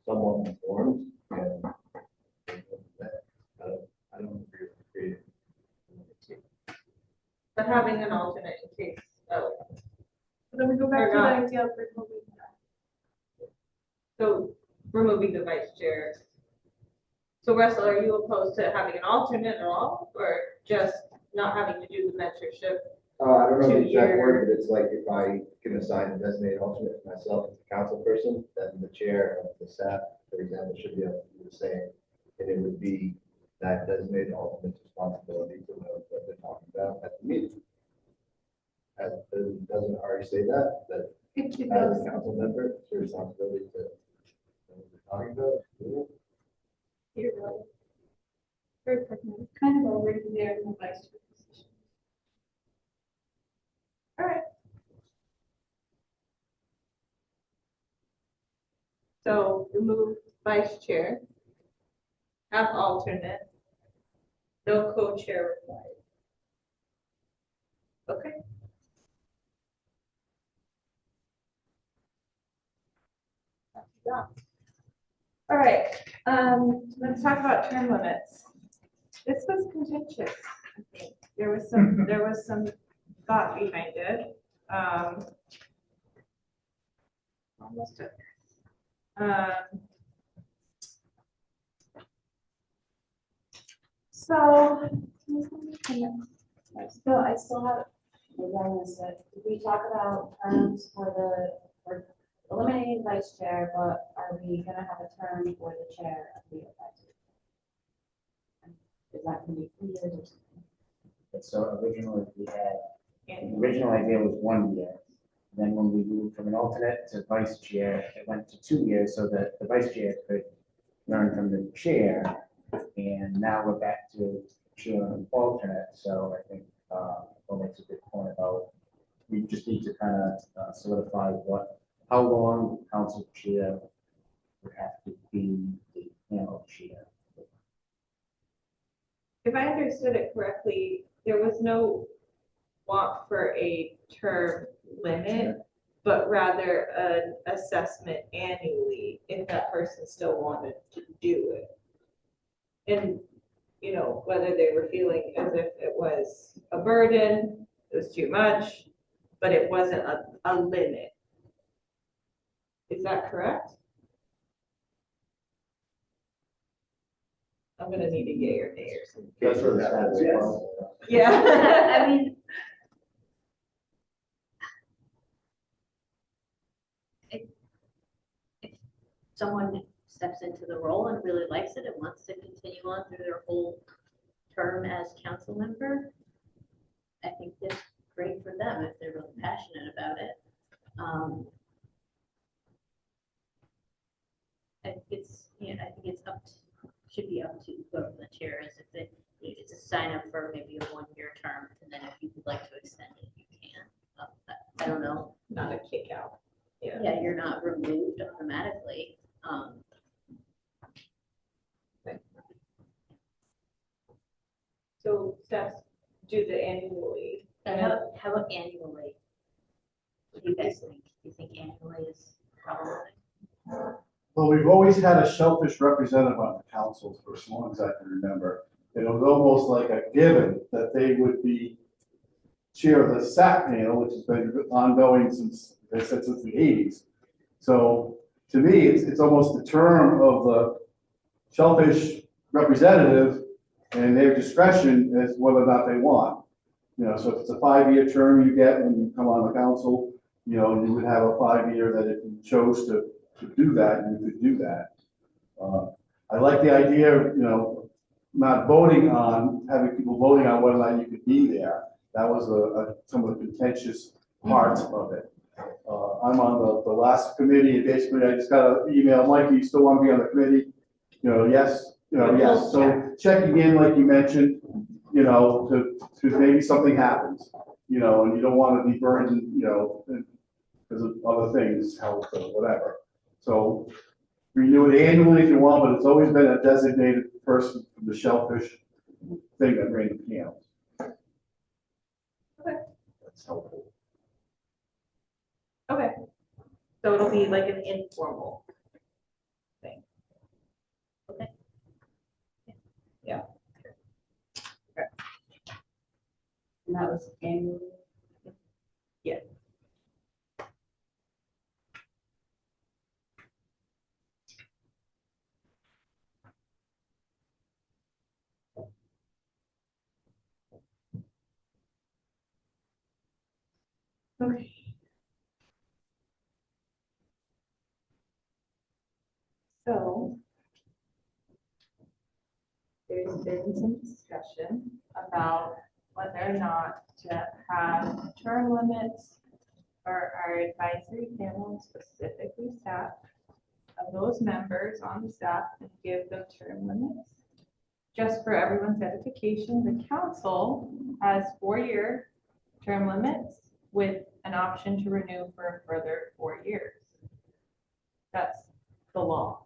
somewhat informed. And I don't agree with creating. But having an alternate in case. Then we go back to the idea of removing that. So removing the vice chair. So Russell, are you opposed to having an alternate at all, or just not having to do the mentorship? I don't know the exact Two-year. word, but it's like if I can assign a designated alternate for myself as a council person, then the chair of the SAP, for example, should be able to do the same. And it would be that designated alternate's responsibility to know what they're talking about at the meeting. Doesn't already say that as a council member, it's your responsibility to know what you're talking about. You're right. Very pragmatic. Kind of already there in the vice chair position. All right. So remove vice chair, have alternate, no co-chair required. Okay. That's done. All right, let's talk about term limits. This was contentious, I think. There was some thought behind it. Almost took. So I still have, did we talk about terms for eliminating vice chair, but are we gonna have a term for the chair of the advisory? Is that gonna be 3 years or something? So originally the original idea was 1 year. Then when we moved from an alternate to vice chair, it went to 2 years so that the vice chair could learn from the chair. And now we're back to chair and alternate. So I think Bill makes a good point about we just need to kind of solidify how long the council chair would have to be the panel chair. if I understood it correctly, there was no want for a term limit, but rather an assessment annually if that person still wanted to do it. And, whether they were feeling as if it was a burden, it was too much, but it wasn't a limit. Is that correct? I'm gonna need a yay or nay or something. That's where the status was. Yeah. I mean, if someone steps into the role and really likes it and wants to continue on through their whole term as council member, I think that's great for them if they're really passionate about it. I think it's should be up to whoever the chair is. If it's a sign up for maybe a 1-year term, and then if you would like to extend it, you can. I don't know. Not a kick out. Yeah, you're not removed automatically. So steps do the annually. How about annually? What do you guys think? Do you think annually is problematic? Well, we've always had a Shellfish representative on the council for as long as I can remember. It was almost like a given that they would be chair of the SAP panel, which has been ongoing since the 80s. So to me, it's almost the term of the Shellfish representative and their discretion as whether or not they want. You know, so if it's a 5-year term you get when you come on the council, you know, you would have a 5-year that if you chose to do that, you could do that. I like the idea of, you know, not voting on, having people voting on whether or not you could be there. That was some of the contentious parts of it. I'm on the last committee, and basically I just got an email, Mike, you still want to be on the committee? You know, yes, you know, yes. So checking in, like you mentioned, you know, to maybe something happens, you know, and you don't want to be burdened, you know, because of other things, health or whatever. So renew it annually if you want, but it's always been a designated person from the Shellfish thing that ran the panels. Okay. That's helpful. Okay, so it'll be like an informal thing. Okay. Yeah. Okay. And that was annually. Yeah. Okay. So there's been some discussion about whether or not to have term limits for our advisory panel, specifically staff, of those members on the staff, and give them term limits. Just for everyone's edification, the council has 4-year term limits with an option to renew for a further 4 years. That's the law.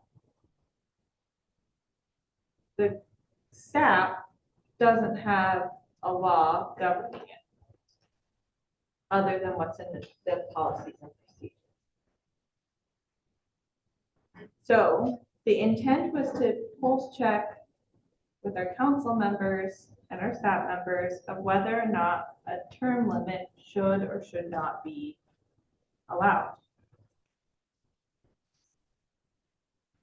The staff doesn't have a law governing it, other than what's in the policies and procedures. So the intent was to pulse check with our council members and our staff members of whether or not a term limit should or should not be allowed.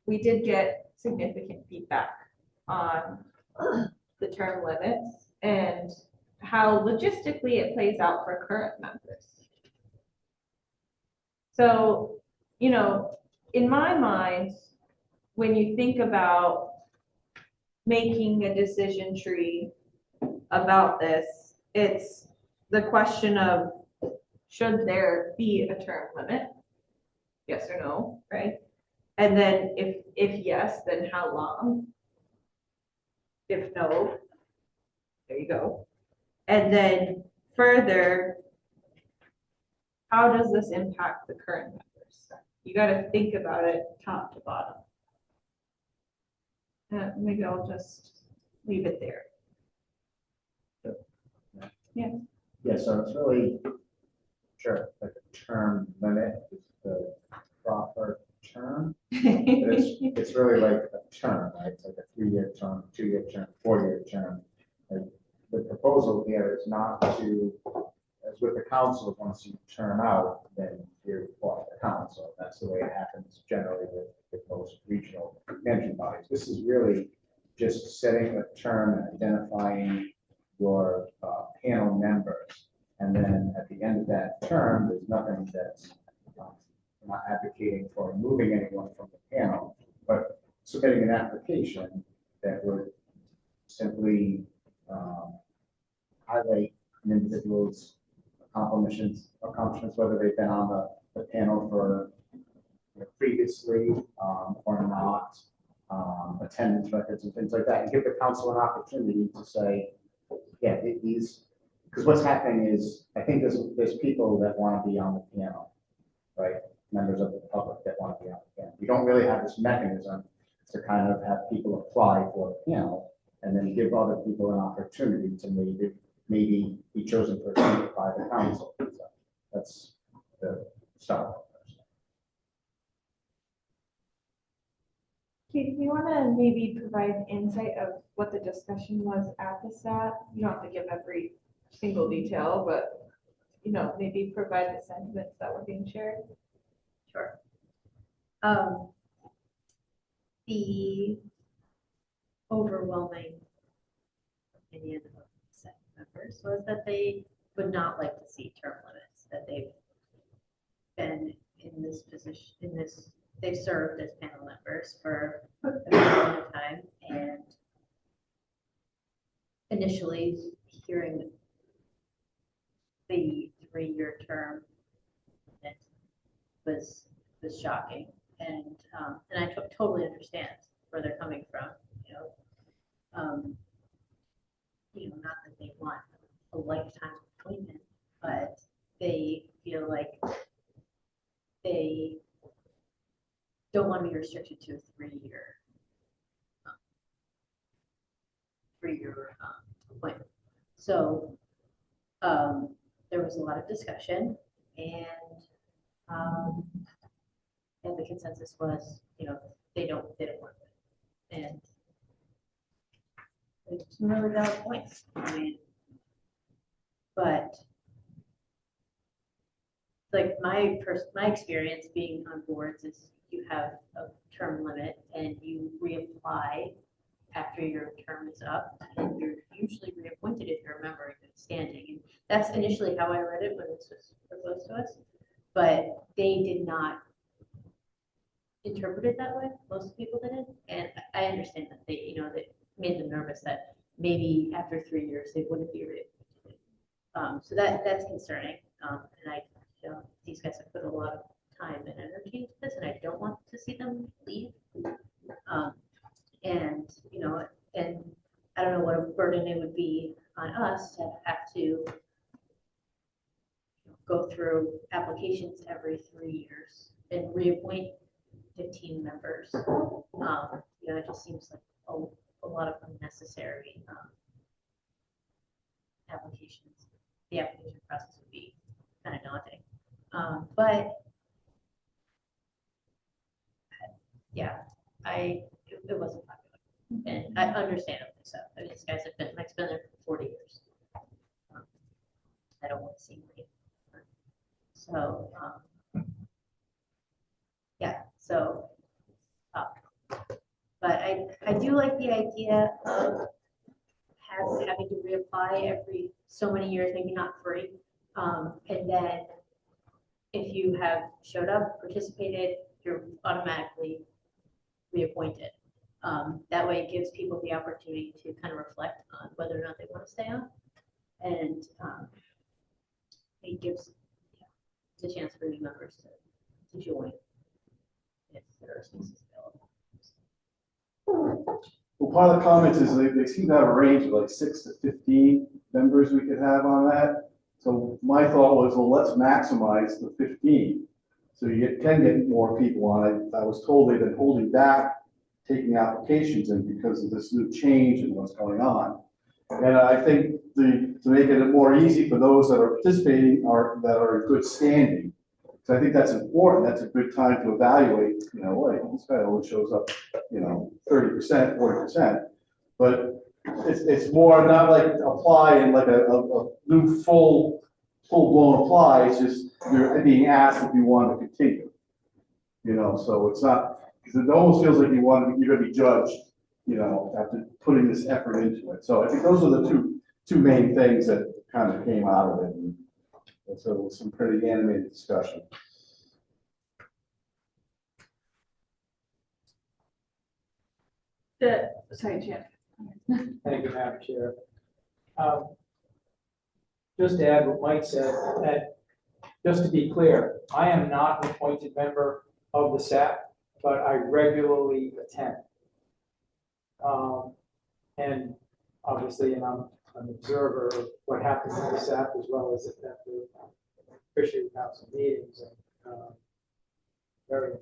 We did get significant feedback on the term limits and how logistically it plays out for current members. So, you know, in my mind, when you think about making a decision tree about this, it's the question of, should there be a term limit? Yes or no, right? And then if yes, then how long? If no, there you go. And then further, how does this impact the current members? You got to think about it top to bottom. Maybe I'll just leave it there. Yeah. Yeah, so it's really, sure, like a term limit is the proper term. But it's really like a term, right? It's like a 3-year term, 2-year term, 4-year term. Like the proposal here is not to, as with the council, once you term out, then you're off the council. That's the way it happens generally with most regional management bodies. This is really just setting a term and identifying your panel members. And then at the end of that term, there's nothing that's not advocating for removing anyone from the panel, but submitting an application that would simply highlight an individual's accomplishments, whether they've been on the panel for previously or not, attendance records and things like that, and give the council an opportunity to say, yeah, these, because what's happening is, I think there's people that want to be on the panel, right? Members of the public that want to be on the panel. We don't really have this mechanism to kind of have people apply for a panel and then give other people an opportunity to maybe be chosen for a seat by the council. So that's the start. Kate, do you want to maybe provide insight of what the discussion was at the SAP? You don't have to give every single detail, but, you know, maybe provide the sentiments that were being shared. Sure. The overwhelming opinion of SAP members was that they would not like to see term limits, that they've been in this position, they've served as panel members for a very long time, and initially hearing the 3-year term was shocking, and I totally understand where they're coming from, not that they want a lifetime appointment, but they feel like they don't want to be restricted to a 3-year appointment. So there was a lot of discussion, and the consensus was, they don't want it, and there's some really valid points. I mean, but like my experience being on boards is you have a term limit and you reapply after your term is up, and you're usually reappointed if you're a member in good standing. And that's initially how I read it when this was proposed to us, but they did not interpret it that way. Most people didn't, and I understand that they made them nervous that maybe after 3 years they wouldn't be reappointed. So that's concerning, and I these guys have put a lot of time and energy into this, and I don't want to see them leave. And I don't know what a burden it would be on us to have to go through applications every 3 years and reappoint 15 members. It just seems like a lot of unnecessary applications. The application process would be kind of daunting. But yeah, it wasn't popular, and I understandably so. I mean, these guys have been there for 40 years. I don't want to see them leave. So yeah, so but I do like the idea of having to reapply every so many years, maybe not 3, and then if you have showed up, participated, you're automatically reappointed. That way it gives people the opportunity to kind of reflect on whether or not they want to stay on. And it gives the chance for new members to join if there are spaces available. Well, part of the comments is they seem to have a range of like 6 to 15 members we could have on that. So my thought was, well, let's maximize the 15. So you can get more people on it. I was told they've been holding back taking applications in because of this new change and what's going on. And I think to make it more easy for those that are participating that are in good standing. So I think that's important. That's a good time to evaluate, wait, this guy only shows up, 30%, 40%. But it's more not like apply in like a new full-blown apply. It's just you're being asked if you want to continue. So it's not, because it almost feels like you're going to be judged, after putting this effort into it. So I think those are the two main things that kind of came out of it. And so it was some pretty animated discussion. Sorry, Chair. Thank you, Madam Chair. Just to add what Mike said, that just to be clear, I am not an appointed member of the SAP, but I regularly attend. And obviously, I'm an observer of what happens in the SAP as well as at the Fisheries Council meetings, and very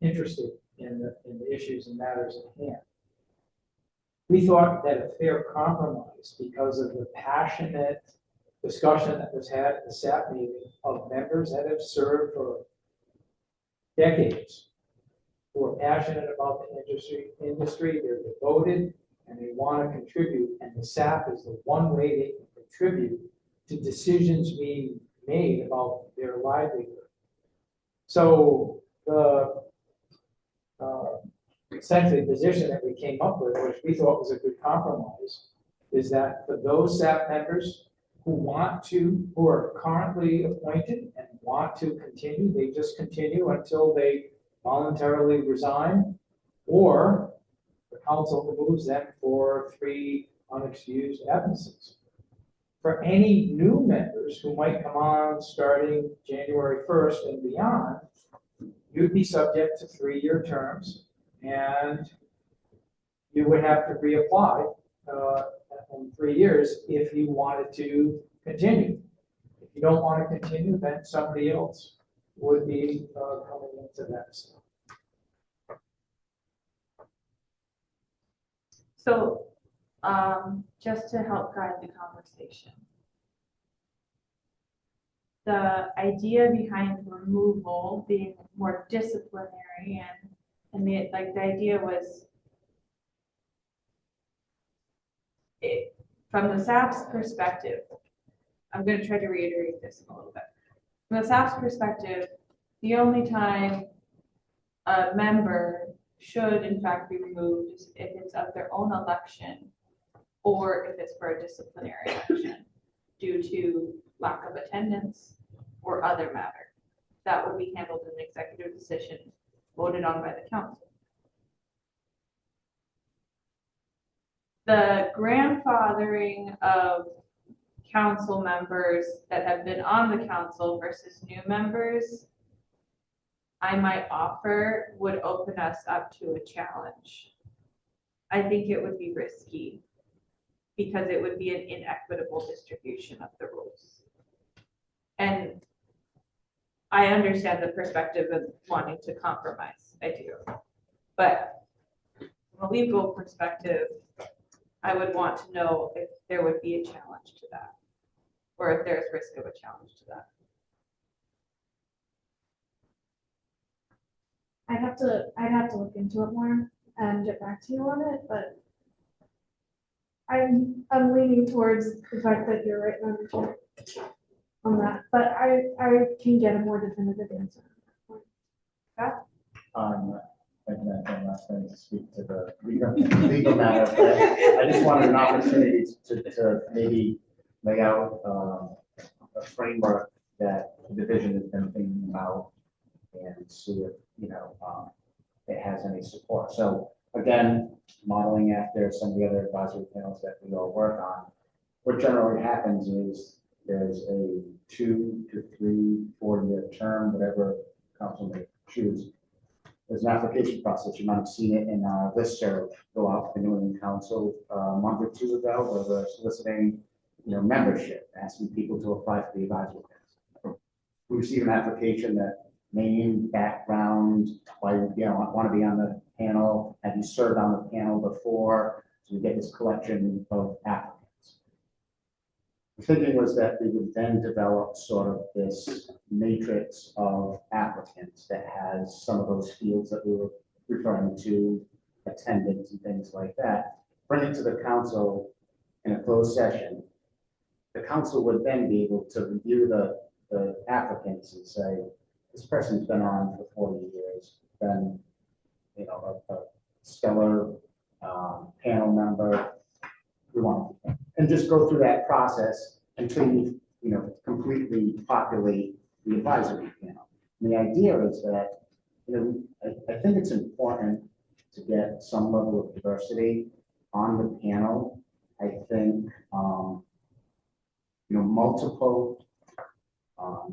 interested in the issues and matters at hand. We thought that a fair compromise, because of the passionate discussion that was had at the SAP meeting of members that have served for decades, who are passionate about the industry, they're devoted, and they want to contribute, and the SAP is the one way they can contribute to decisions being made about their livelihood. So the essentially position that we came up with, which we thought was a good compromise, is that for those SAP members who are currently appointed and want to continue, they just continue until they voluntarily resign, or the council removes them for 3 unexcused absences. For any new members who might come on starting January 1st and beyond, you'd be subject to 3-year terms, and you would have to reapply in 3 years if you wanted to continue. If you don't want to continue, then somebody else would be coming into that. So, just to help guide the conversation. The idea behind removal being more disciplinary and the idea was from the SAP's perspective, I'm going to try to reiterate this a little bit. From the SAP's perspective, the only time a member should in fact be removed is if it's of their own election or if it's for a disciplinary action due to lack of attendance or other matter. That will be handled in an executive decision voted on by the council. The grandfathering of council members that have been on the council versus new members, I might offer, would open us up to a challenge. I think it would be risky because it would be an inequitable distribution of the rules. And I understand the perspective of wanting to compromise, I do. But from a legal perspective, I would want to know if there would be a challenge to that, or if there's risk of a challenge to that. I'd have to look into it more and get back to you on it, but I'm leaning towards the fact that you're right, Madam Chair, on that, but I can get a more definitive answer. I'm not going to speak to the legal matter, but I just wanted an opportunity to maybe lay out a framework that the division has been thinking about and see if, it has any support. So again, modeling after some of the other advisory panels that we all work on, what generally happens is there's a 2 to 3, 4-year term, whatever council may choose. There's an application process. You might have seen it in our listserv go out to the New England Council a month or 2 ago, where we're soliciting, membership, asking people to apply for the advisory council. We receive an application that name, background, why you want to be on the panel, have you served on the panel before? So we get this collection of applicants. The thinking was that we would then develop sort of this matrix of applicants that has some of those fields that we were referring to, attendance and things like that, bring it to the council in a closed session. The council would then be able to review the applicants and say, this person's been on for 40 years, been, a stellar panel member. We want to, and just go through that process until you, completely populate the advisory panel. And the idea is that, I think it's important to get some level of diversity on the panel. I think, multiple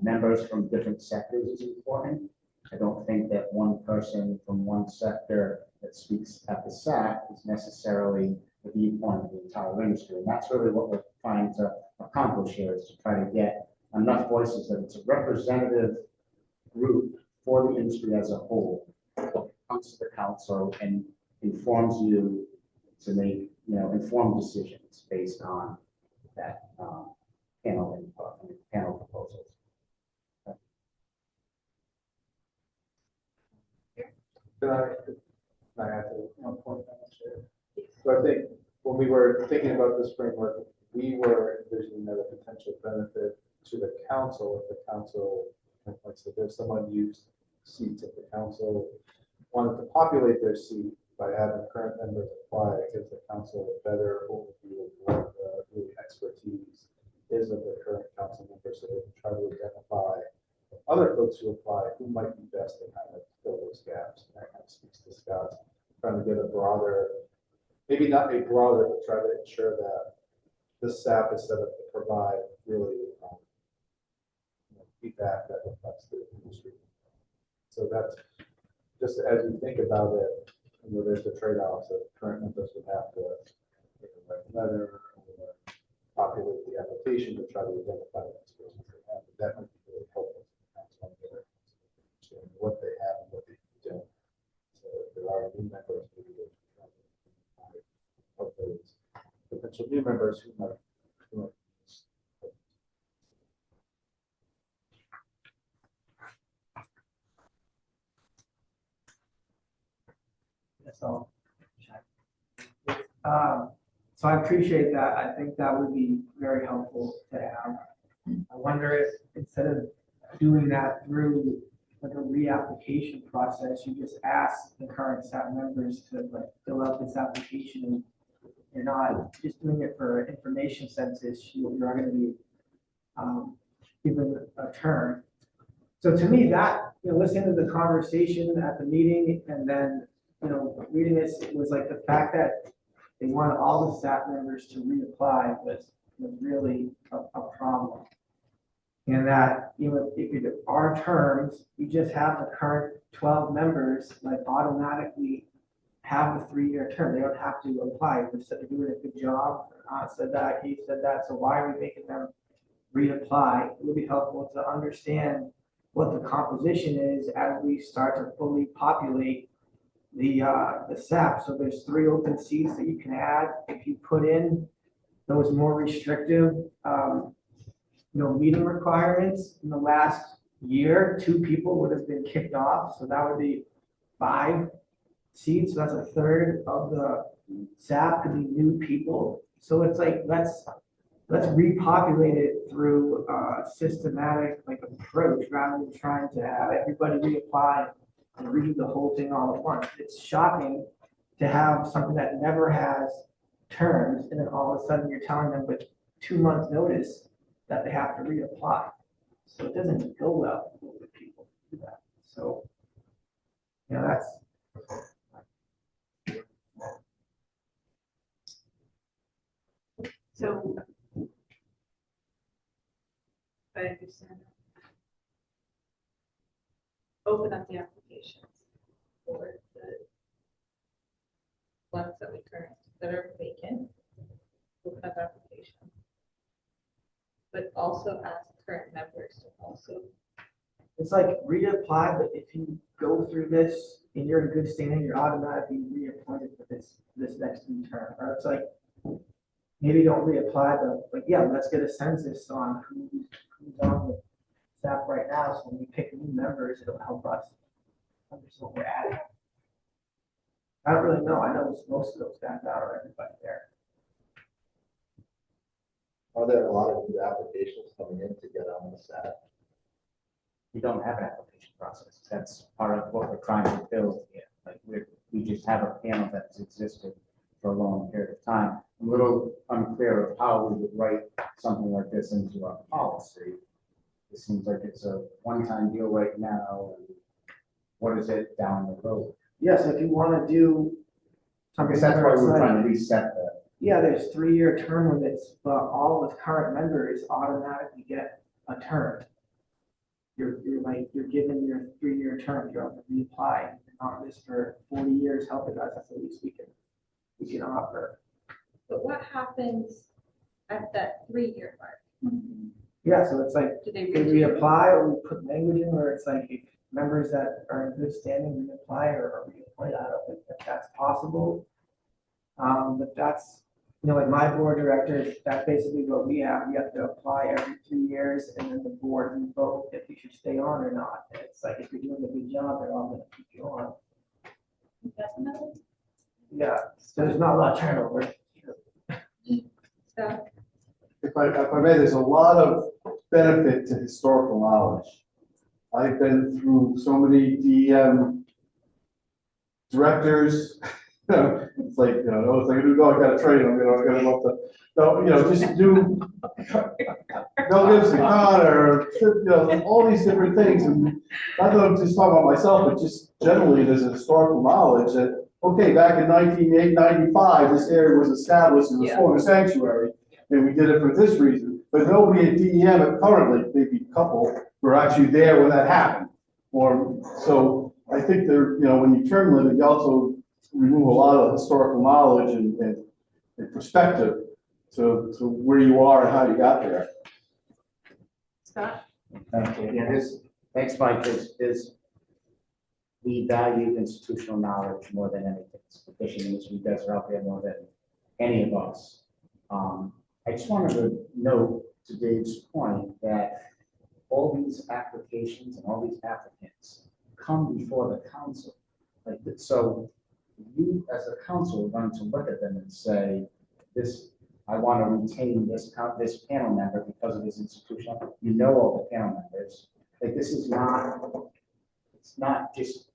members from different sectors is important. I don't think that one person from one sector that speaks at the SAP is necessarily the viewpoint of the entire industry. And that's really what we're trying to accomplish here, is to try to get enough voices that it's a representative group for the industry as a whole that comes to the council and informs you to make, informed decisions based on that panel input and panel proposals. Can I add to one point? So I think when we were thinking about this framework, we were envisioning that a potential benefit to the council, if the council, like I said, there's some unused seats at the council, wanted to populate their seat by having current members apply. It gives the council a better overview of what the really expertise is of the current council members, so they can try to identify other folks who apply who might be best to kind of fill those gaps. And that kind of speaks to Scott's trying to get a broader, maybe not a broader, but try to ensure that the SAP is set up to provide really feedback that reflects the industry. So that's just as we think about it, there's the trade-offs that current members would have to write a letter or populate the application to try to identify the expertise they have. But that might be really helpful to the council on their understanding what they have and what they don't. So if there are new members, maybe they can try to help those potential new members who might. So, so I appreciate that. I think that would be very helpful to have. I wonder if instead of doing that through like a reapplication process, you just ask the current staff members to like fill out this application, and you're not just doing it for information census. You're going to be given a term. So to me, that listening to the conversation at the meeting and then reading this, it was like the fact that they wanted all the staff members to reapply was really a problem. And that, if it are terms, you just have the current 12 members like automatically have the 3-year term. They don't have to apply. If they're doing a good job, said that, he said that. So why are we making them reapply? It would be helpful to understand what the composition is as we start to fully populate the SAP. So there's 3 open seats that you can add. If you put in those more restrictive, meeting requirements in the last year, 2 people would have been kicked off. So that would be 5 seats. So that's a third of the SAP could be new people. So it's like, let's repopulate it through a systematic approach rather than trying to have everybody reapply and redo the whole thing all at once. It's shocking to have something that never has terms, and then all of a sudden you're telling them with 2 months notice that they have to reapply. So it doesn't go well with people do that. So, that's. So, I understand. Open up the applications for the ones that are vacant. Open up applications. But also ask current members to also. It's like reapply, but if you go through this and you're in good standing, you're automatically reappointed for this next term. Or it's like, maybe don't reapply, but yeah, let's get a census on who's on the staff right now. So when we pick new members, it'll help us understand what we're adding. I don't really know. I know most of those staff out or everybody there. Are there a lot of new applications coming in to get on the SAP? We don't have an application process. That's part of what we're trying to build here. We just have a panel that's existed for a long period of time. I'm a little unclear of how we would write something like this into our policy. It seems like it's a one-time deal right now. What is it down the road? Yes, if you want to do something. Because that's why we're trying to reset that. Yeah, there's 3-year term limits, but all of the current members automatically get a term. You're given your 3-year term. You have to reapply. On this for 40 years, helping us. That's the least we can offer. But what happens at that 3-year mark? Yeah, so it's like, Do they reapply, or we put language in where it's like if members that are in good standing reapply or reappoint. I don't think that's possible. But that's, like my board directors, that's basically what we have. You have to apply every 3 years, and then the board can vote if you should stay on or not. And it's like, if you're doing a good job, they're all going to keep you on. Definitely. Yeah, so there's not a lot of turnover. So, If I may, there's a lot of benefit to historical knowledge. I've been through so many DM directors, it's like, you know, it's like, oh, I gotta train them, you know, I gotta go up to, no, you know, just do, Mel Gibson, Connor, you know, all these different things, and not that I'm just talking about myself, but just generally, there's a historical knowledge that, okay, back in 1995, this area was established, it was formed a sanctuary, and we did it for this reason, but nobody at DEM currently, maybe a couple, were actually there when that happened. Or, so, I think there, you know, when you term limit, you also remove a lot of historical knowledge and perspective to where you are and how you got there. Scott? Thank you. Yeah, thanks, Mike, we value institutional knowledge more than anything. The fishing industry does are out there more than any of us. I just wanted to note to Dave's point that all these applications and all these applicants come before the council. Like, so you as a council are going to look at them and say, I want to retain this panel member because of his institutional. You know all the panel members. Like, this is not, it's not just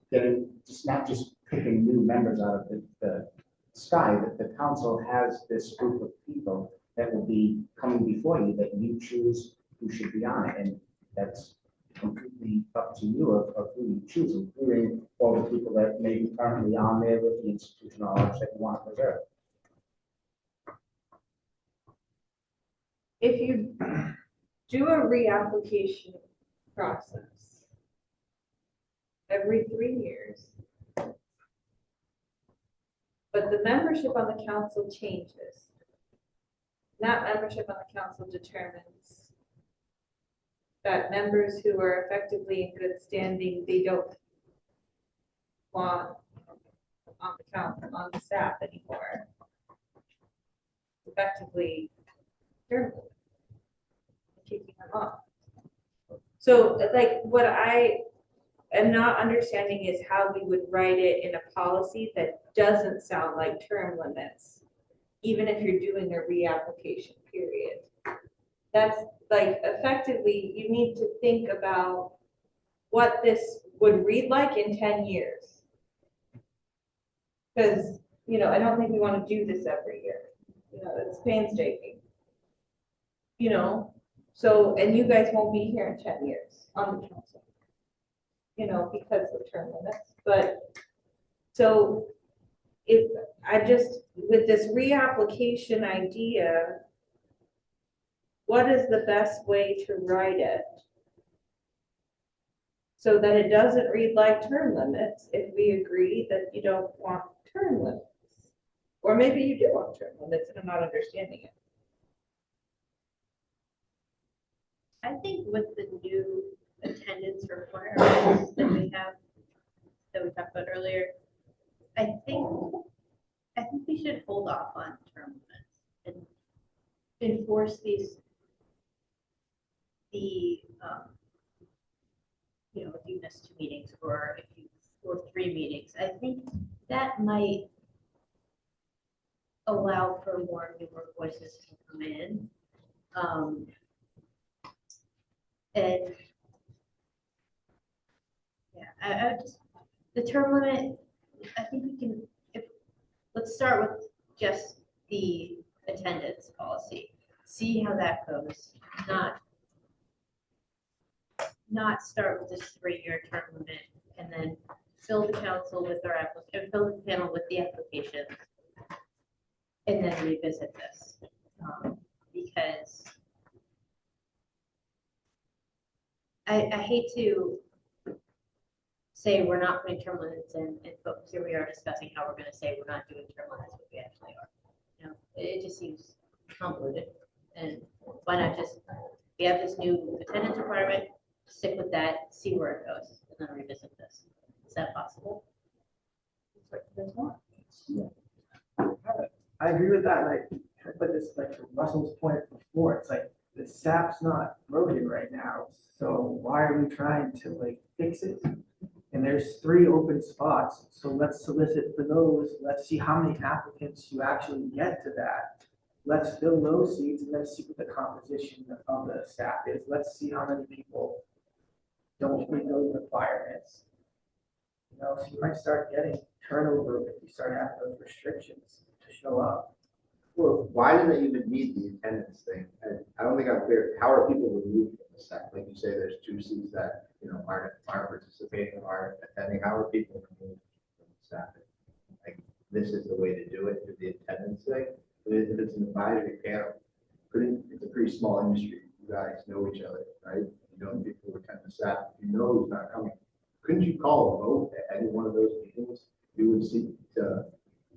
picking new members out of the sky. That the council has this group of people that will be coming before you that you choose who should be on it, and that's completely up to you of who you choose, including all the people that may be currently on there with the institutional knowledge that you want to preserve. If you do a reapplication process every 3 years, but the membership on the council changes, that membership on the council determines that members who are effectively in good standing, they don't want on the council, on the staff anymore. Effectively, they're kicking them off. So, like, what I am not understanding is how we would write it in a policy that doesn't sound like term limits, even if you're doing a reapplication period. That's like, effectively, you need to think about what this would read like in 10 years. Because, you know, I don't think we want to do this every year. You know, it's painstaking. You know, so, and you guys won't be here in 10 years on the council, you know, because of term limits. But so if I just, with this reapplication idea, what is the best way to write it so that it doesn't read like term limits if we agree that you don't want term limits? Or maybe you do want term limits and I'm not understanding it. I think with the new attendance requirements that we talked about earlier, I think we should hold off on term limits and enforce these, you know, if you miss 2 meetings or 3 meetings. I think that might allow for more newer voices to come in. And yeah, I would just, the term limit, I think we can, let's start with just the attendance policy. See how that goes. Not start with this 3-year term limit and then fill the council with our application, fill the panel with the applications, and then revisit this. Because I hate to say we're not putting term limits in, and folks, here we are discussing how we're going to say we're not doing term limits, but we actually are. You know, it just seems convoluted. And why not just, we have this new attendance requirement, stick with that, see where it goes, and then revisit this. Is that possible? Yeah. I agree with that. But it's like Russell's point before, it's like the SAP's not broken right now. So why are we trying to like fix it? And there's 3 open spots. So let's solicit for those. Let's see how many applicants you actually get to that. Let's fill those seats and let's see what the composition of the staff is. Let's see how many people don't meet those requirements. you know, so you might start getting turnover if you start having those restrictions to show up. Well, why do they even need the attendance thing? And I don't think I'm clear, how are people removed from the SAP? Like you say, there's two seats that, you know, aren't participating, aren't attending, how are people removed from the SAP? Like, this is the way to do it, through the attendance thing. If it's an advisory panel, it's a pretty small industry, you guys know each other, right? You know people who attend the SAP, you know who's not coming. Couldn't you call a vote at any one of those meetings? You would seek to,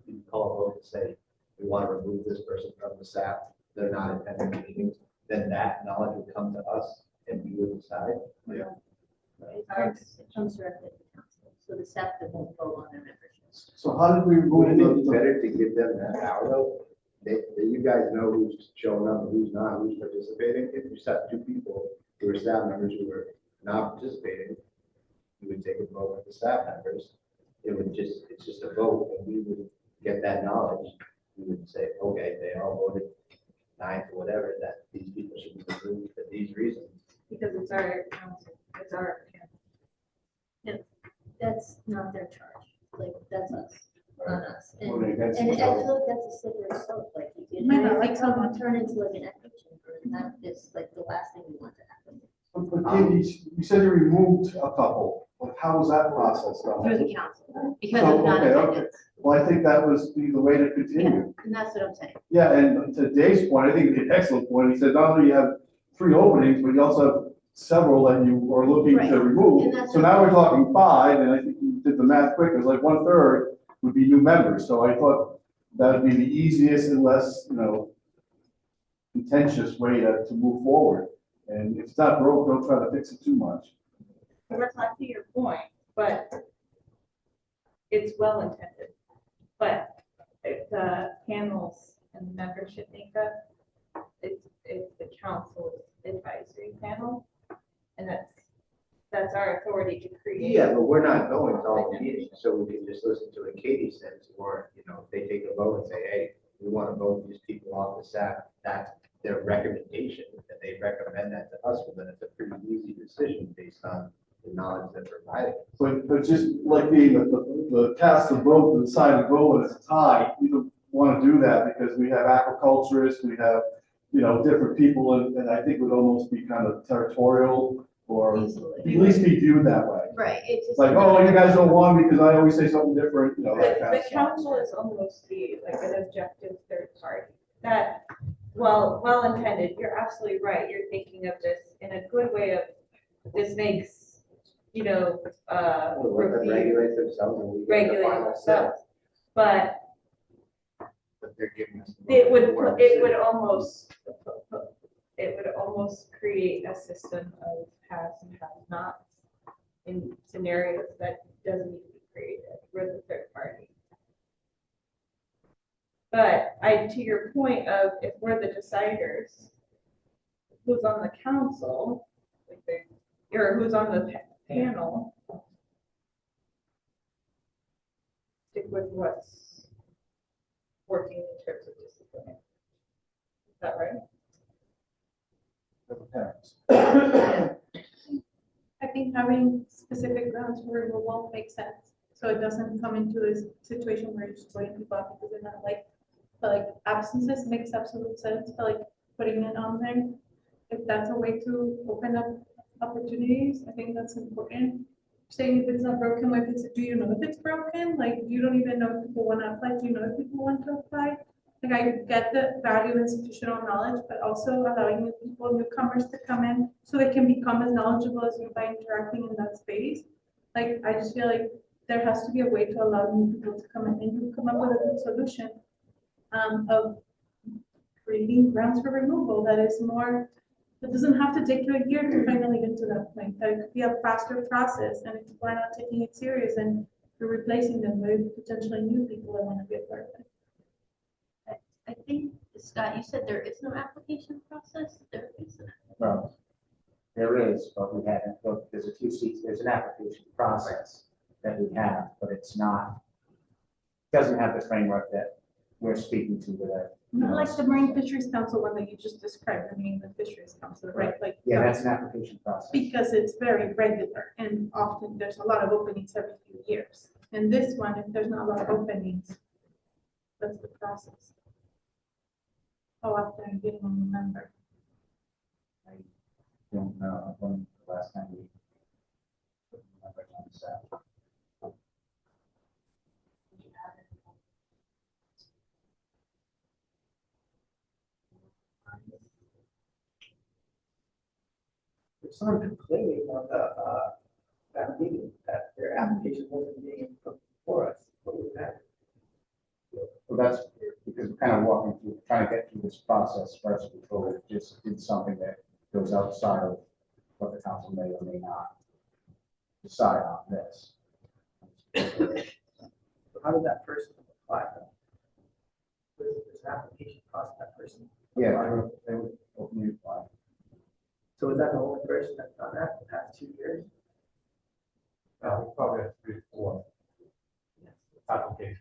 you call a vote to say, we want to remove this person from the SAP, they're not attending the meetings, then that knowledge would come to us and we would decide. Yeah. It comes directly to the council, so the staff that won't vote on their memberships. So how did we Wouldn't remove it be the, better to give them that power though? You guys know who's showing up and who's not, who's participating. If you set two people who are staff members who are not participating, you would take a vote with the staff members. It's just a vote, and we would get that knowledge. We would say, okay, they all voted 9 or whatever, that these people should be removed for these reasons. Because it's our council, it's our panel. That's not their charge, like, that's us, not us. And Well, that's- and I feel like that's a slippery slope, like, you Might know, not like like someone. someone turn into like an echo chamber, and that is like the last thing we want to happen. but Katie, you said you removed a couple, like, how was that process done? Through the council, because So, of not okay, okay. attendance. Well, I think that was the way to Yeah, continue. and that's what I'm saying. Yeah, and to Dave's point, I think it's an excellent point. He said not only you have 3 openings, but you also have several that you are looking Right. to remove. And that's So now we're talking 5, and I think you did the math quick, it was like 1/3 would be new members. So I thought that would be the easiest and less, you know, contentious way to move forward. And if it's not broke, don't try to fix it too much. And that's not to your point, but it's well intended. But the panels and membership makeup, it's the council's advisory panel. And that's our authority to create. Yeah, but we're not going to all the meetings, so we can just listen to what Katie says, or, you know, if they take a vote and say, hey, we want to vote these people off the SAP, that's their recommendation, and they recommend that to us, well, then it's a pretty easy decision based on the knowledge they're providing. But just like being the cast of vote, the decided vote, when it's a tie, you don't want to do that because we have aquaculturists, we have, you know, different people, and I think it would almost be kind of territorial or Easily. at least be viewed that way. Right, it's just. Like, oh, you guys don't want me because I always say something different, you know, that kind The of stuff. council is almost like an objective third party. That, well intended, you're absolutely right. You're thinking of this in a good way of, this makes, you know, We'll let them review, regulate themselves and we get the regulate final say. themselves. But But they're giving us. it would more almost create a system of has and has nots in scenarios that doesn't need to be created. We're the third party. But to your point of if we're the deciders, who's on the council, or who's on the panel, stick with what's working in terms of discipline. Is that right? I think having specific grounds for removal makes sense, so it doesn't come into this situation where you're just putting people out because they're not like, but like absences makes absolute sense, but like putting it on there. If that's a way to open up opportunities, I think that's important. Saying if it's not broken, like it's, do you know if it's broken? Like, you don't even know if people want to apply, do you know if people want to apply? Like, I get the value of institutional knowledge, but also allowing new people, newcomers to come in so they can become as knowledgeable as you by interacting in that space. Like, I just feel like there has to be a way to allow new people to come in and you come up with a good solution of creating grounds for removal that is more, it doesn't have to take you a year to finally get to that point. That it could be a faster process, and if people are not taking it serious and you're replacing them with potentially new people that want to be a part of it. I think, Scott, you said there is no application process, there is an. Well, there is, but we haven't, look, there's a few seats, there's an application process that we have, but it's not, doesn't have the framework that we're speaking to that. Not like the Marine Fisheries Council one that you just described, I mean, the Fisheries Council, right? Like, Yeah, that's an application process. because it's very regular and often there's a lot of openings every few years. And this one, if there's not a lot of openings, what's the process? Oh, after I get on the member. I don't know when the last time we put members on the staff. There's someone complaining on that meeting that their application wasn't being put before us. What was that? Well, that's because we're kind of walking through, trying to get through this process first before we just did something that goes outside of what the council may or may not decide on this. So how did that person apply? Was an application process that person? Yeah, they would openly apply. So is that the only person that's done that the past 2 years? We probably have 3 or 4 applications.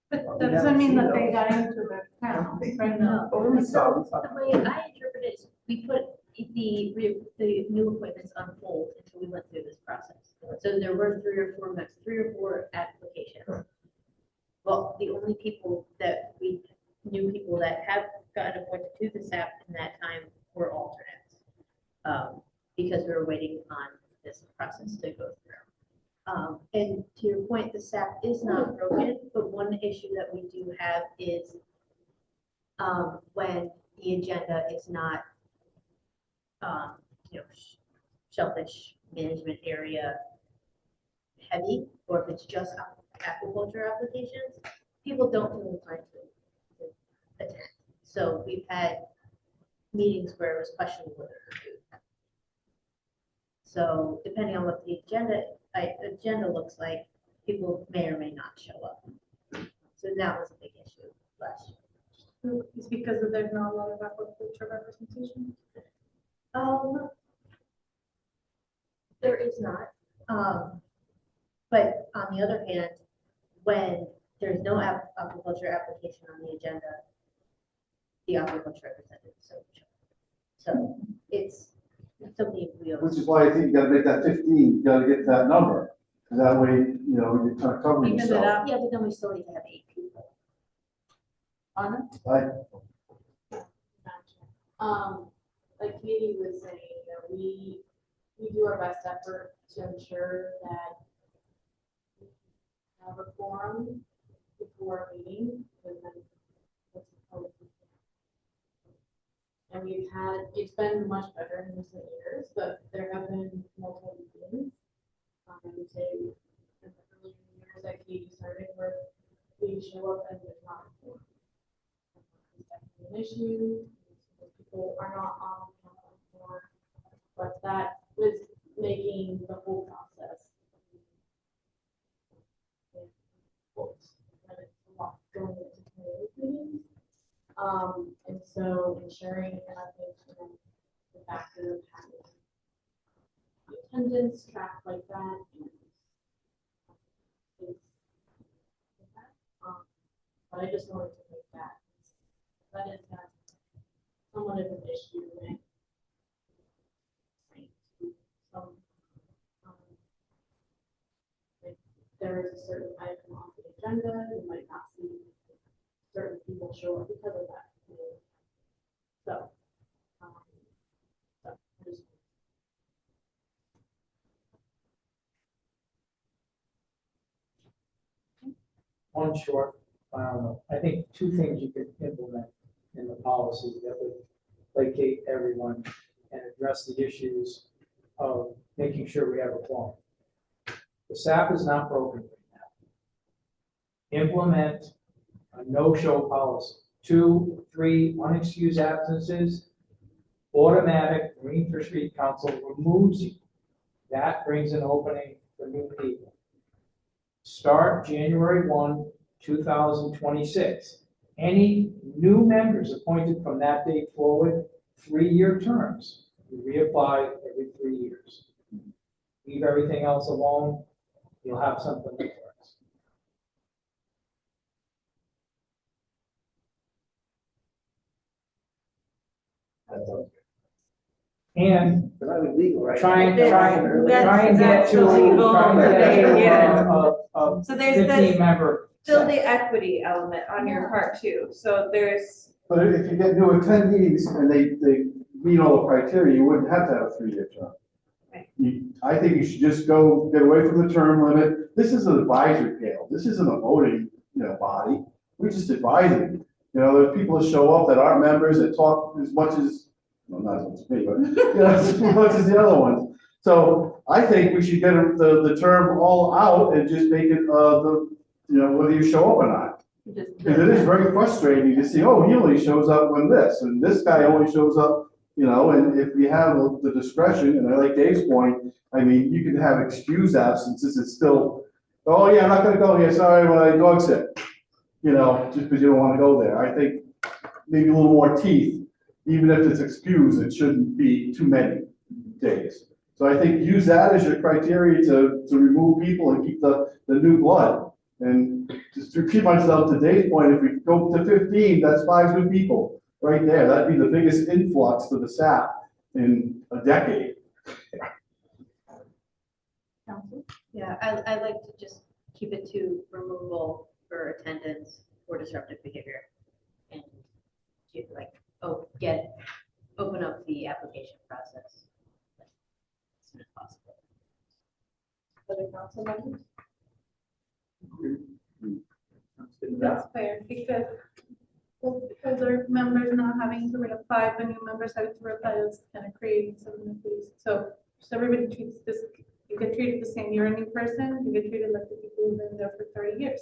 But that doesn't mean that they got into the town right now. Oh, we saw. The way I interpret it is we put the new appointments on hold until we went through this process. So there were 3 or 4 months, 3 or 4 applications. Well, the only people that new people that have gotten appointed to the SAP in that time were alternates. Because we were waiting on this process to go through. And to your point, the SAP is not broken, but one issue that we do have is when the agenda is not, shellfish management area heavy, or if it's just aquaculture applications, people don't feel inclined to attend. So we've had meetings where it was questionable whether to do that. So depending on what the agenda looks like, people may or may not show up. So that was a big issue last year. It's because there's not a lot of aquaculture representation. There is not. But on the other hand, when there's no aquaculture application on the agenda, the aquaculture representatives. So it's something we always. Which is why I think you gotta make that 15, you gotta get to that number. Cause that way, you know, you're kind of covering Even yourself. that, Yeah, but then we still need to have 8 people. Anna? Like Katie was saying, we do our best effort to ensure that we have a forum before a meeting, and then and it's been much better in recent years, but there have been multiple meetings. I would say in the early years that Katie started where we show up and there's not a forum. It's definitely an issue. People are not on the board, but that was making the whole process. Going into community meetings. And so ensuring, and I think, the factor of having the attendance track like that. But I just wanted to make that is somewhat of an issue when if there is a certain item on the agenda, you might not see certain people show up because of that. So, I just One short, I think 2 things you could implement in the policy that would placate everyone and address the issues of making sure we have a quorum. The SAP is not broken right now. Implement a no-show policy. 2, 3 unexcused absences, automatic Marine Fisheries Council removes you. That brings an opening for new people. Start January 1, 2026. Any new members appointed from that date forward, 3-year terms. You reapply every 3 years. Leave everything else alone, you'll have something that works. And But not illegal, right? try and That's get to, illegal. Yeah. a So there's this, 15 member. still the equity element on your part too. So there's, But if you get new attendees and they meet all the criteria, you wouldn't have to have a 3-year term. Right. I think you should just go get away from the term limit. This is an advisory panel. This isn't a voting, body. We're just advising. There's people that show up that aren't members that talk as much as, well, not as much as me, but, as much as the other ones. So I think we should get the term all out and just make it, whether you show up or not. Because it is very frustrating to see, oh, he only shows up when this, and this guy only shows up, and if we have the discretion, and I like Dave's point, I mean, you can have excused absences, it's still, oh, yeah, I'm not gonna go here, sorry, my dog's sick. Just because you don't wanna go there. I think maybe a little more teeth, even if it's excused, it shouldn't be too many days. So I think use that as your criteria to remove people and keep the new blood. And just to keep myself to Dave's point, if we go to 15, that's 5 new people right there. That'd be the biggest influx to the SAP in a decade. Yeah, I like to just keep it to removal for attendance or disruptive behavior. And to open up the application process as soon as possible. Other council members? That's fair, because older members not having to reply, but new members having to reply, is kind of creating some inequities. So just everybody treats this, you get treated the same. You're a new person, you get treated like the people who've been there for 30 years.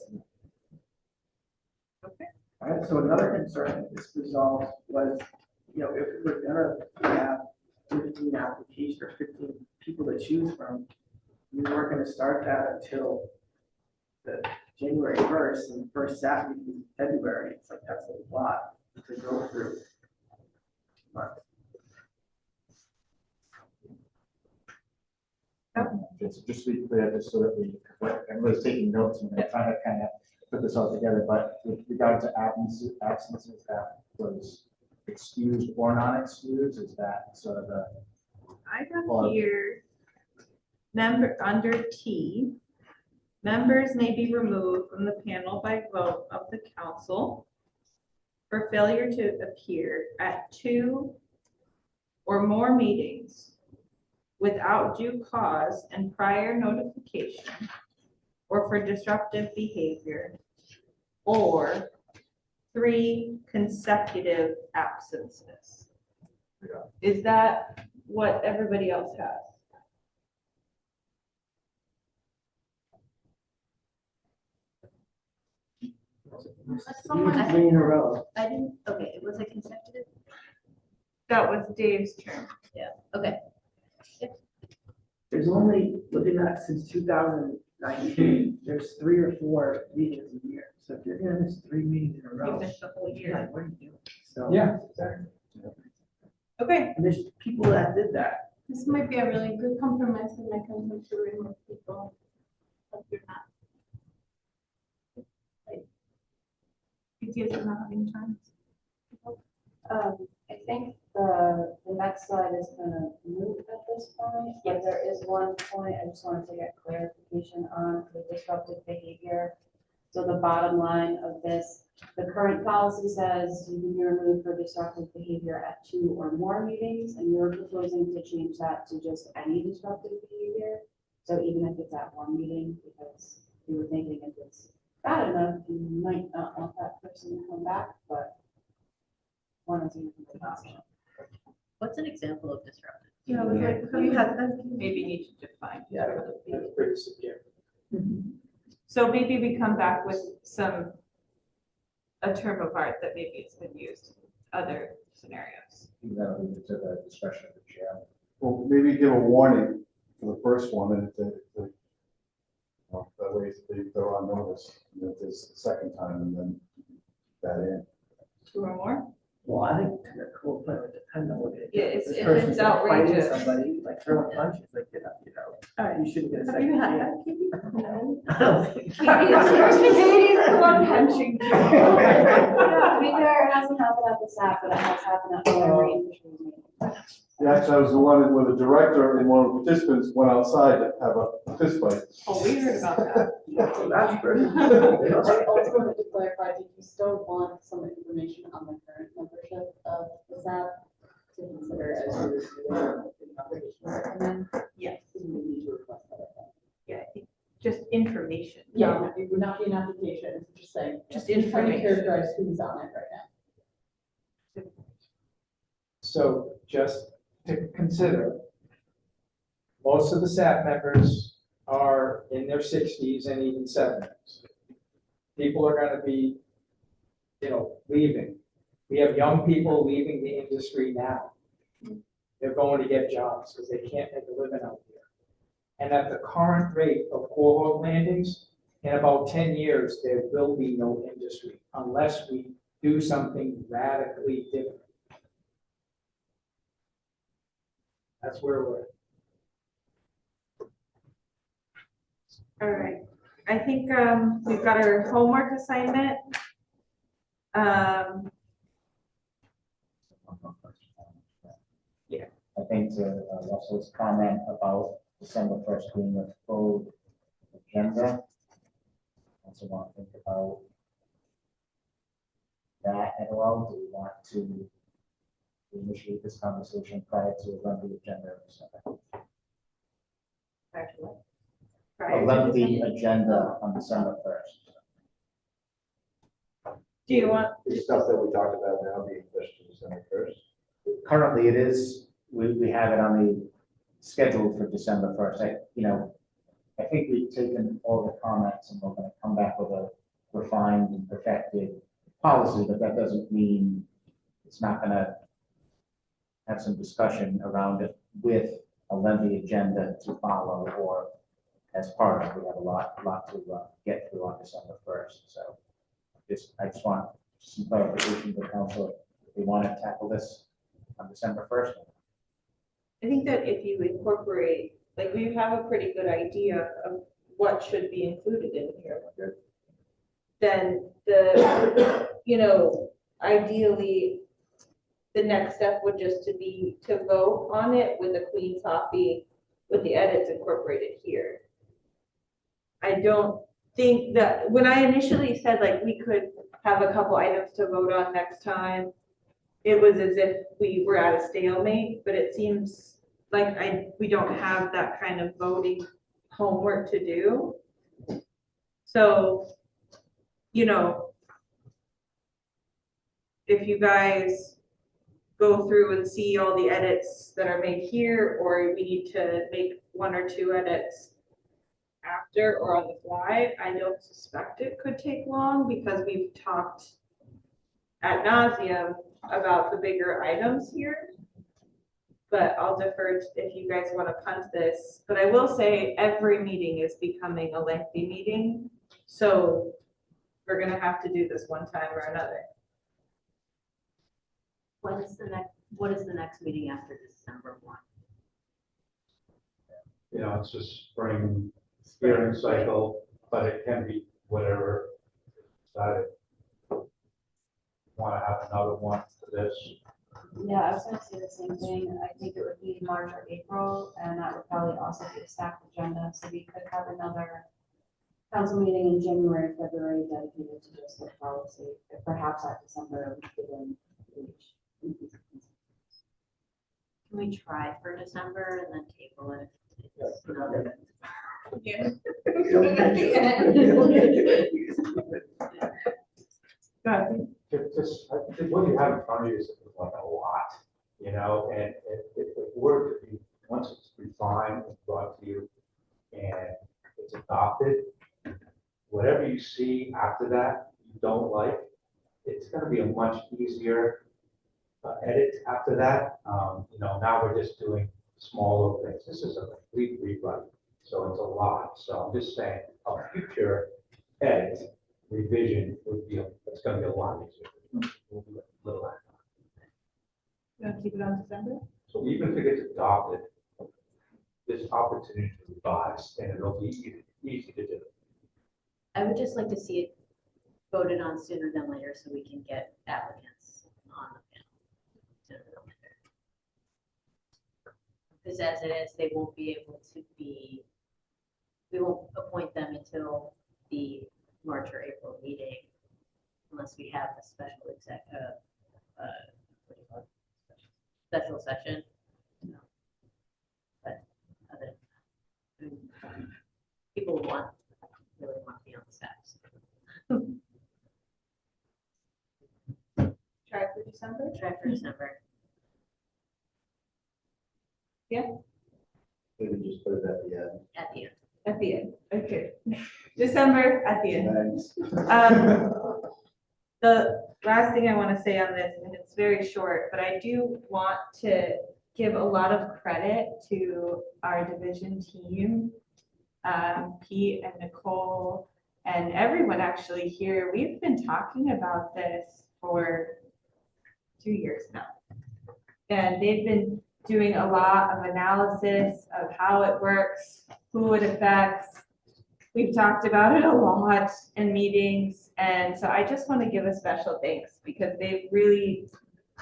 okay. All right, so another concern that this resolved was, if we're gonna have 15 applications or 15 people to choose from, we weren't gonna start that until the January 1st, and the first SAP meeting in February. It's like, that's a lot to go through. But Just to be clear, just so that everybody's taking notes and they're trying to kind of put this all together, but with regard to absences, that was excused or non-excused, is that sort of a? I got here, under T, members may be removed from the panel by vote of the council for failure to appear at 2 or more meetings without due cause and prior notification, or for disruptive behavior, or 3 consecutive absences. Is that what everybody else has? Someone, 3 in a row. I didn't, okay, was it consecutive? That was Dave's term. Yeah, okay. There's only, looking at since 2019, there's 3 or 4 meetings a year. So if you're gonna miss 3 meetings in a row, You missed the whole year. what are you doing? So, Yeah. exactly. Okay. And there's people that did that. This might be a really good compromise mechanism to remove people if you're not. Because of not having time. I think the next slide is gonna move at this point, but there is one point I just wanted to get clarification on the disruptive behavior. So the bottom line of this, the current policy says you can be removed for disruptive behavior at 2 or more meetings, and you're proposing to change that to just any disruptive behavior. So even if it's at 1 meeting, because you were thinking if it's bad enough, you might not want that person to come back, but one is even an option. What's an example of disruptive? Yeah, I was like, have you had that? Maybe need to define. Yeah, that's pretty subjective. So maybe we come back with a term of art that maybe it's been used in other scenarios. That'll leave it to the discretion of the chair. Well, maybe give a warning for the first one, and that way they're on notice, if it's the second time, and then that in. 2 or more? Well, I think to the cool point would depend on what it is. Yeah, it's- This it's person's like fighting outrageous. somebody, like throwing punches, like, you know, you shouldn't get a Have second you had chance. that, Katie? No. I don't think- Katie's the one punching. To be fair, it hasn't happened at the SAP, but it has happened at other marine fisheries meetings. Yeah, actually, I was the one where the director and one of the participants went outside to have a fist fight. Oh, we heard about that. That's pretty. I also wanted to clarify, did you still want some information on the current membership of the SAP to consider as you're reviewing the application recommend? Yes. So you need to request that, I think. Yeah, I think just information. Yeah, it would not be an application, it's just saying. Just trying to information. characterize who's on it right now. So just to consider, most of the SAP members are in their 60s and even 70s. People are going to be, leaving. We have young people leaving the industry now. They're going to get jobs because they can't make a living out here. And at the current rate of cohort landings, in about 10 years, there will be no industry unless we do something radically different. That's where we're at. All right, I think, we've got our homework assignment. Yeah. I think to Russell's comment about December 1st being a full agenda. Also want to think about that at all. Do we want to initiate this conversation prior to a lengthy agenda of December? A lengthy agenda on December 1st. Do you want? The stuff that we talked about now being pushed to December 1st. Currently it is, we have it on the schedule for December 1st. I think we've taken all the comments and we're going to come back with a refined and perfected policy, but that doesn't mean it's not going to have some discussion around it with a lengthy agenda to follow or as part of it. We have a lot to get through on December 1st. So I just want some clarification for council if we want to tackle this on December 1st. I think that if you incorporate, like, we have a pretty good idea of what should be included in here. Then ideally, the next step would just be to vote on it with a clean copy with the edits incorporated here. I don't think that, when I initially said like we could have a couple items to vote on next time, it was as if we were at a stalemate, but it seems like we don't have that kind of voting homework to do. So, if you guys go through and see all the edits that are made here, or we need to make one or two edits after or on the fly, I don't suspect it could take long because we've talked ad nauseum about the bigger items here. But I'll defer if you guys want to punt this. But I will say every meeting is becoming a lengthy meeting. So we're going to have to do this one time or another. What is the next meeting after December 1? It's just spring hearing cycle, but it can be whatever decided. Want to have another one for this? Yeah, I was gonna say the same thing. I think it would be March or April, and that would probably also be a stacked agenda, so we could have another council meeting in January, February dedicated to just the policy, perhaps at December, given each. Can we try for December and then table it? It's not- Yeah. Just, I think what you have in front of you is like a lot, and if it were to be, once it's refined and brought to you and it's adopted, whatever you see after that you don't like, it's going to be a much easier edit after that. Now we're just doing small little things. This is a complete rewrite, so it's a lot. So I'm just saying a future edit revision would be, it's going to be a lot easier. We'll do a little to keep it on December? So even if it gets adopted, this opportunity to revise, and it'll be easy to do. I would just like to see it voted on sooner than later so we can get applicants on the panel sooner than later. Because as it is, they won't be able to be, we won't appoint them until the March or April meeting unless we have a special what do you call it? Special session. No. But other, people really want to be on the steps. Try for December? Try for December. Yeah, Maybe just put it at the end. At the end. at the end, okay. December at the end. Thanks. The last thing I want to say on this, and it's very short, but I do want to give a lot of credit to our division team, Pete and Nicole, and everyone actually here. We've been talking about this for 2 years now. And they've been doing a lot of analysis of how it works, who it affects. We've talked about it a lot in meetings. And so I just want to give a special thanks because they've really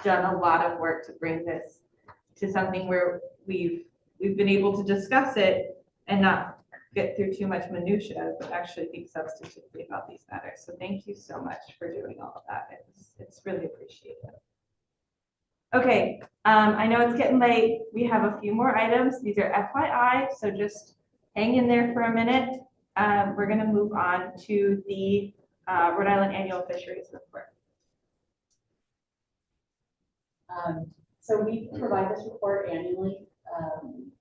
done a lot of work to bring this to something where we've been able to discuss it and not get through too much minutia, but actually think substantively about these matters. So thank you so much for doing all of that. It's really appreciated. Okay, I know it's getting late. We have a few more items. These are FYI, so just hang in there for a minute. We're going to move on to the Rhode Island Annual Fisheries Report. So we provide this report annually.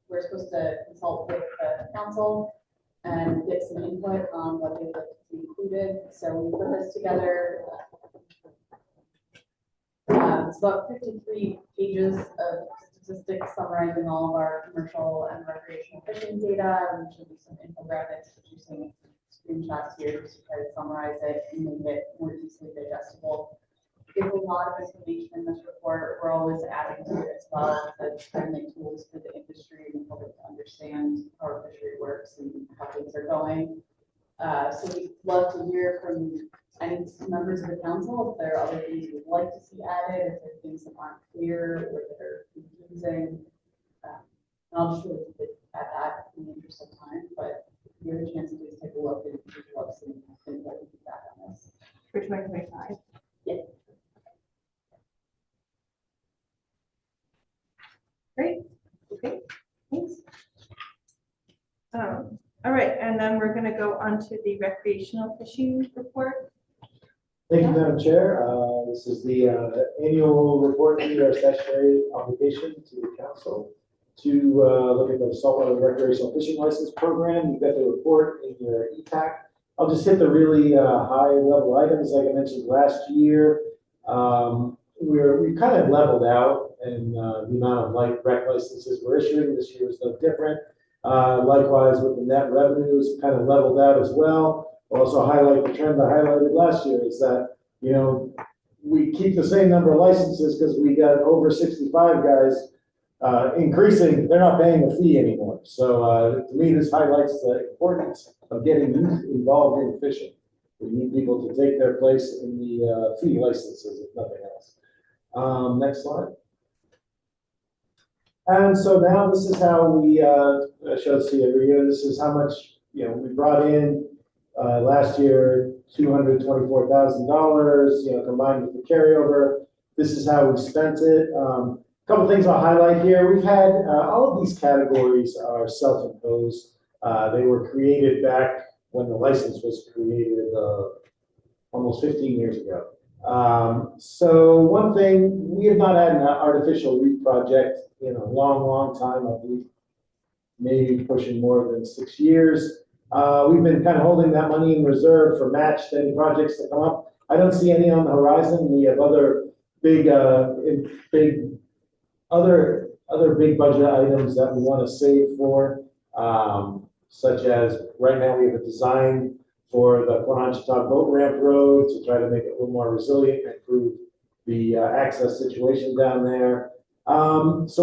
We're supposed to consult with the council and get some input on what they would like to see included. So we put this together. It's about 53 pages of statistics summarizing all of our commercial and recreational fishing data. And should be some infographics, producing screenshots here just to try to summarize it and make it more easily digestible. There's a lot of information in this report. We're always adding to it as well to try to make tools for the industry and public to understand how our fishery works and how things are going. So we'd love to hear from any members of the council if there are other things you'd like to see added, if there are things that aren't clear or that are confusing. And I'll just really keep it at that in the interest of time, but if you have a chance to just take a look and we'd love some input and feedback on this. For 2025. Yeah. Great. Okay. Thanks. All right, and then we're going to go on to the recreational fishing report. Thank you, Madam Chair. This is the annual report to our statutory obligation to the council to look at the saltwater recreational fishing license program. You've got the report in your EPAC. I'll just hit the really high level items. Like I mentioned last year, we kind of leveled out in the amount of light rec licenses we're issuing. This year was no different. Likewise, with the net revenues, kind of leveled out as well. I'll also highlight the trend I highlighted last year is that, you know, we keep the same number of licenses because we got over 65 guys increasing. They're not paying a fee anymore. So to me, this highlights the importance of getting youth involved in fishing. We need people to take their place in the fee licenses, if nothing else. Next slide. And so now this is how we show see every year. This is how much, you know, we brought in last year, $224,000, you know, combined with the carryover. This is how we spent it. A couple things I'll highlight here. We've had all of these categories are self-imposed. They were created back when the license was created almost 15 years ago. So one thing, we have not had an artificial reef project in a long time, I believe, maybe pushing more than 6 years. We've been kind of holding that money in reserve for match to any projects that come up. I don't see any on the horizon. We have other big big budget items that we want to save for, such as right now we have a design for the Quanachitog boat ramp road to try to make it a little more resilient and improve the access situation down there. So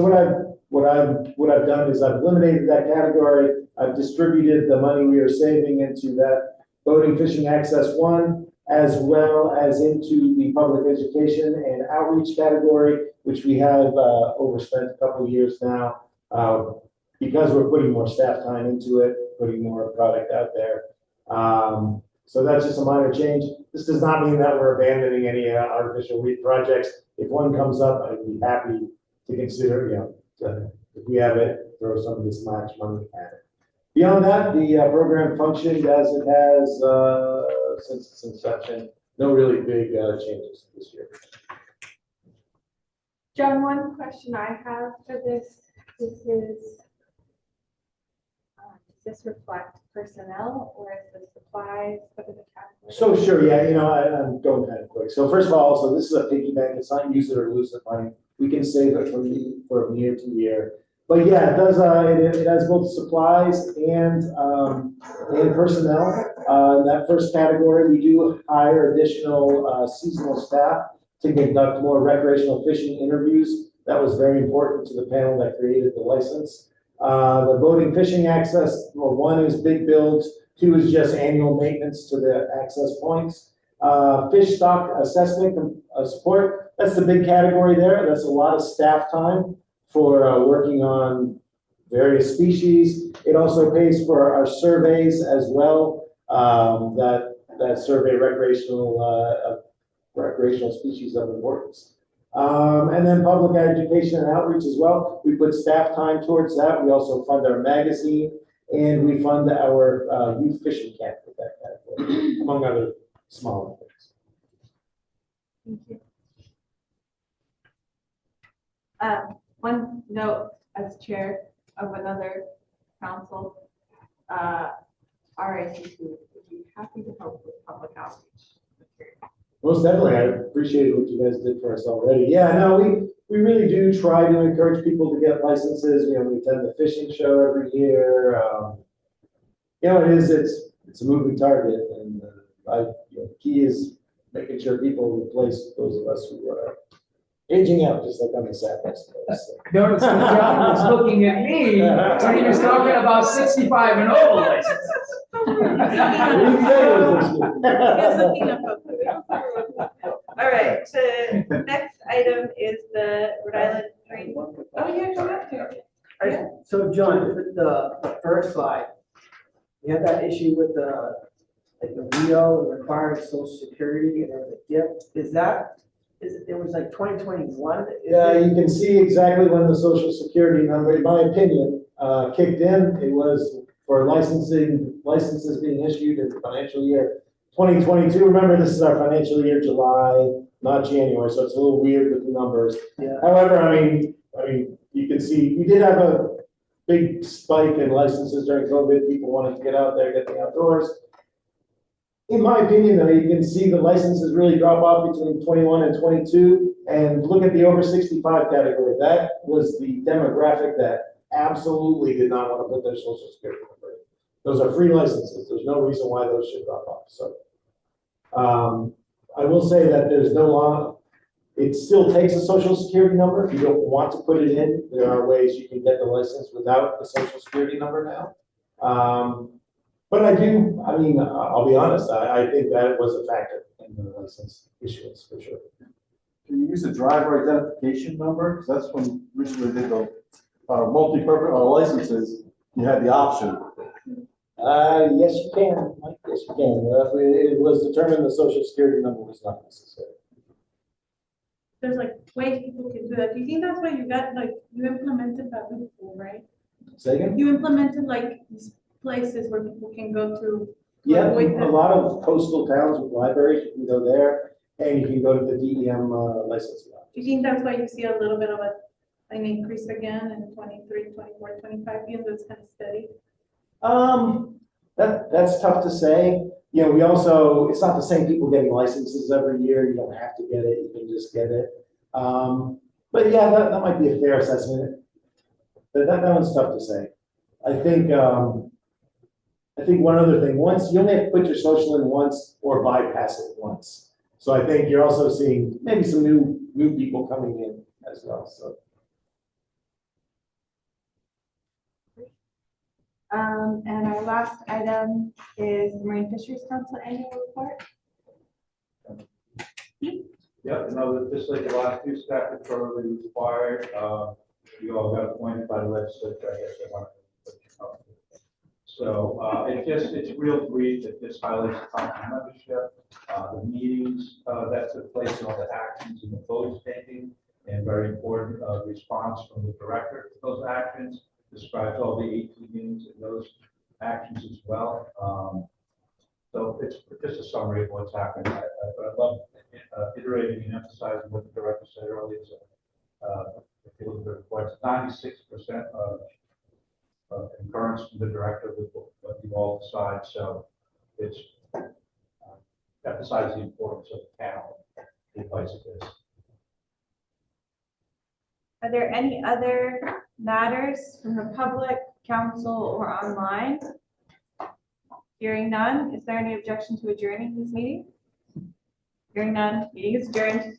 what I've done is I've eliminated that category. I've distributed the money we are saving into that boating, fishing access one, as well as into the public education and outreach category, which we have overspent a couple of years now, because we're putting more staff time into it, putting more product out there. So that's just a minor change. This does not mean that we're abandoning any artificial reef projects. If one comes up, I'd be happy to consider, if we have it, throw some of this match money at it. Beyond that, the program functioned as it has since its inception. No really big changes this year. John, one question I have for this is, does this reflect personnel or is the supplies? What are the categories? So sure, yeah, I'm going kind of quick. So first of all, so this is a piggy bank. It's not use it or lose it money. We can save it from year to year. But yeah, it does. It has both supplies and personnel. In that first category, we do hire additional seasonal staff to conduct more recreational fishing interviews. That was very important to the panel that created the license. The boating fishing access, well, one is big builds, two is just annual maintenance to the access points. Fish stock assessment support, that's the big category there. That's a lot of staff time for working on various species. It also pays for our surveys as well, that survey recreational species of importance. And then public education and outreach as well. We put staff time towards that. We also fund our magazine and we fund our youth fishing camp with that category, among other smaller things. Thank you. One note as chair of another council, RICC would be happy to help with public outreach. Most definitely, I appreciate what you guys did for us already. Yeah, no, we really do try to encourage people to get licenses. We attend the fishing show every year. It's a moving target, and the key is making sure people replace those of us who are aging out, just like on the SAP, I suppose. Notice that John is looking at me when he was talking about 65 and over licenses. All right, the next item is the Rhode Island Marine. Oh, yeah, come up here. Yeah. So John, the first slide, you had that issue with the Rio and requiring social security and there was a dip. It was like 2021? Yeah, you can see exactly when the social security number, in my opinion, kicked in. It was for licenses being issued in the financial year 2022. Remember, this is our financial year July, not January, so it's a little weird with the numbers. Yeah. However, I mean, you can see we did have a big spike in licenses during COVID. People wanted to get out there, get the outdoors. In my opinion, though, you can see the licenses really drop off between 21 and 22. And look at the over 65 category. That was the demographic that absolutely did not want to put their social security number in. Those are free licenses. There's no reason why those should drop off. So I will say that there's no law. It still takes a social security number. If you don't want to put it in, there are ways you can get the license without the social security number now. But I'll be honest, I think that was a factor in the license issuance for sure. Can you use the driver identification number? Because that's when we originally did the multi-purpose licenses, you had the option. Yes, you can. Yes, you can. It was determined the social security number was not necessary. There's ways people can do that. Do you think that's why you implemented that before, right? Say again? You implemented these places where people can go to. Yeah, a lot of coastal towns with libraries, you can go there and you can go to the DEM licensing office. Do you think that's why you see a little bit of an increase again in 23, 24, 25, even though it's kind of steady? That's tough to say. We also, it's not the same people getting licenses every year. You don't have to get it, you can just get it. But yeah, that might be a fair assessment. That one's tough to say. I think one other thing, you only have to put your social in once or bypass it once. So I think you're also seeing maybe some new people coming in as well. So And our last item is the Marine Fisheries Council annual report. Yep, just like the last two statutorily required, you all got appointed by the legislature, I guess. I want to put you up. So, it's real brief, it just highlights the council membership, the meetings, that took place, and all the actions and the votes taken, and very important, response from the director to those actions, describes all the 18 meetings and those actions as well. So it's just a summary of what's happened. But I love iterating and emphasizing what the director said earlier. So, if you look at the reports, 96% of concurrence from the director with what you all decide. So it's emphasizes the importance of the panel, the advice of this. Are there any other matters from the public, council, or online? Hearing none, is there any objection to adjourning this meeting? Hearing none, meeting is adjourned.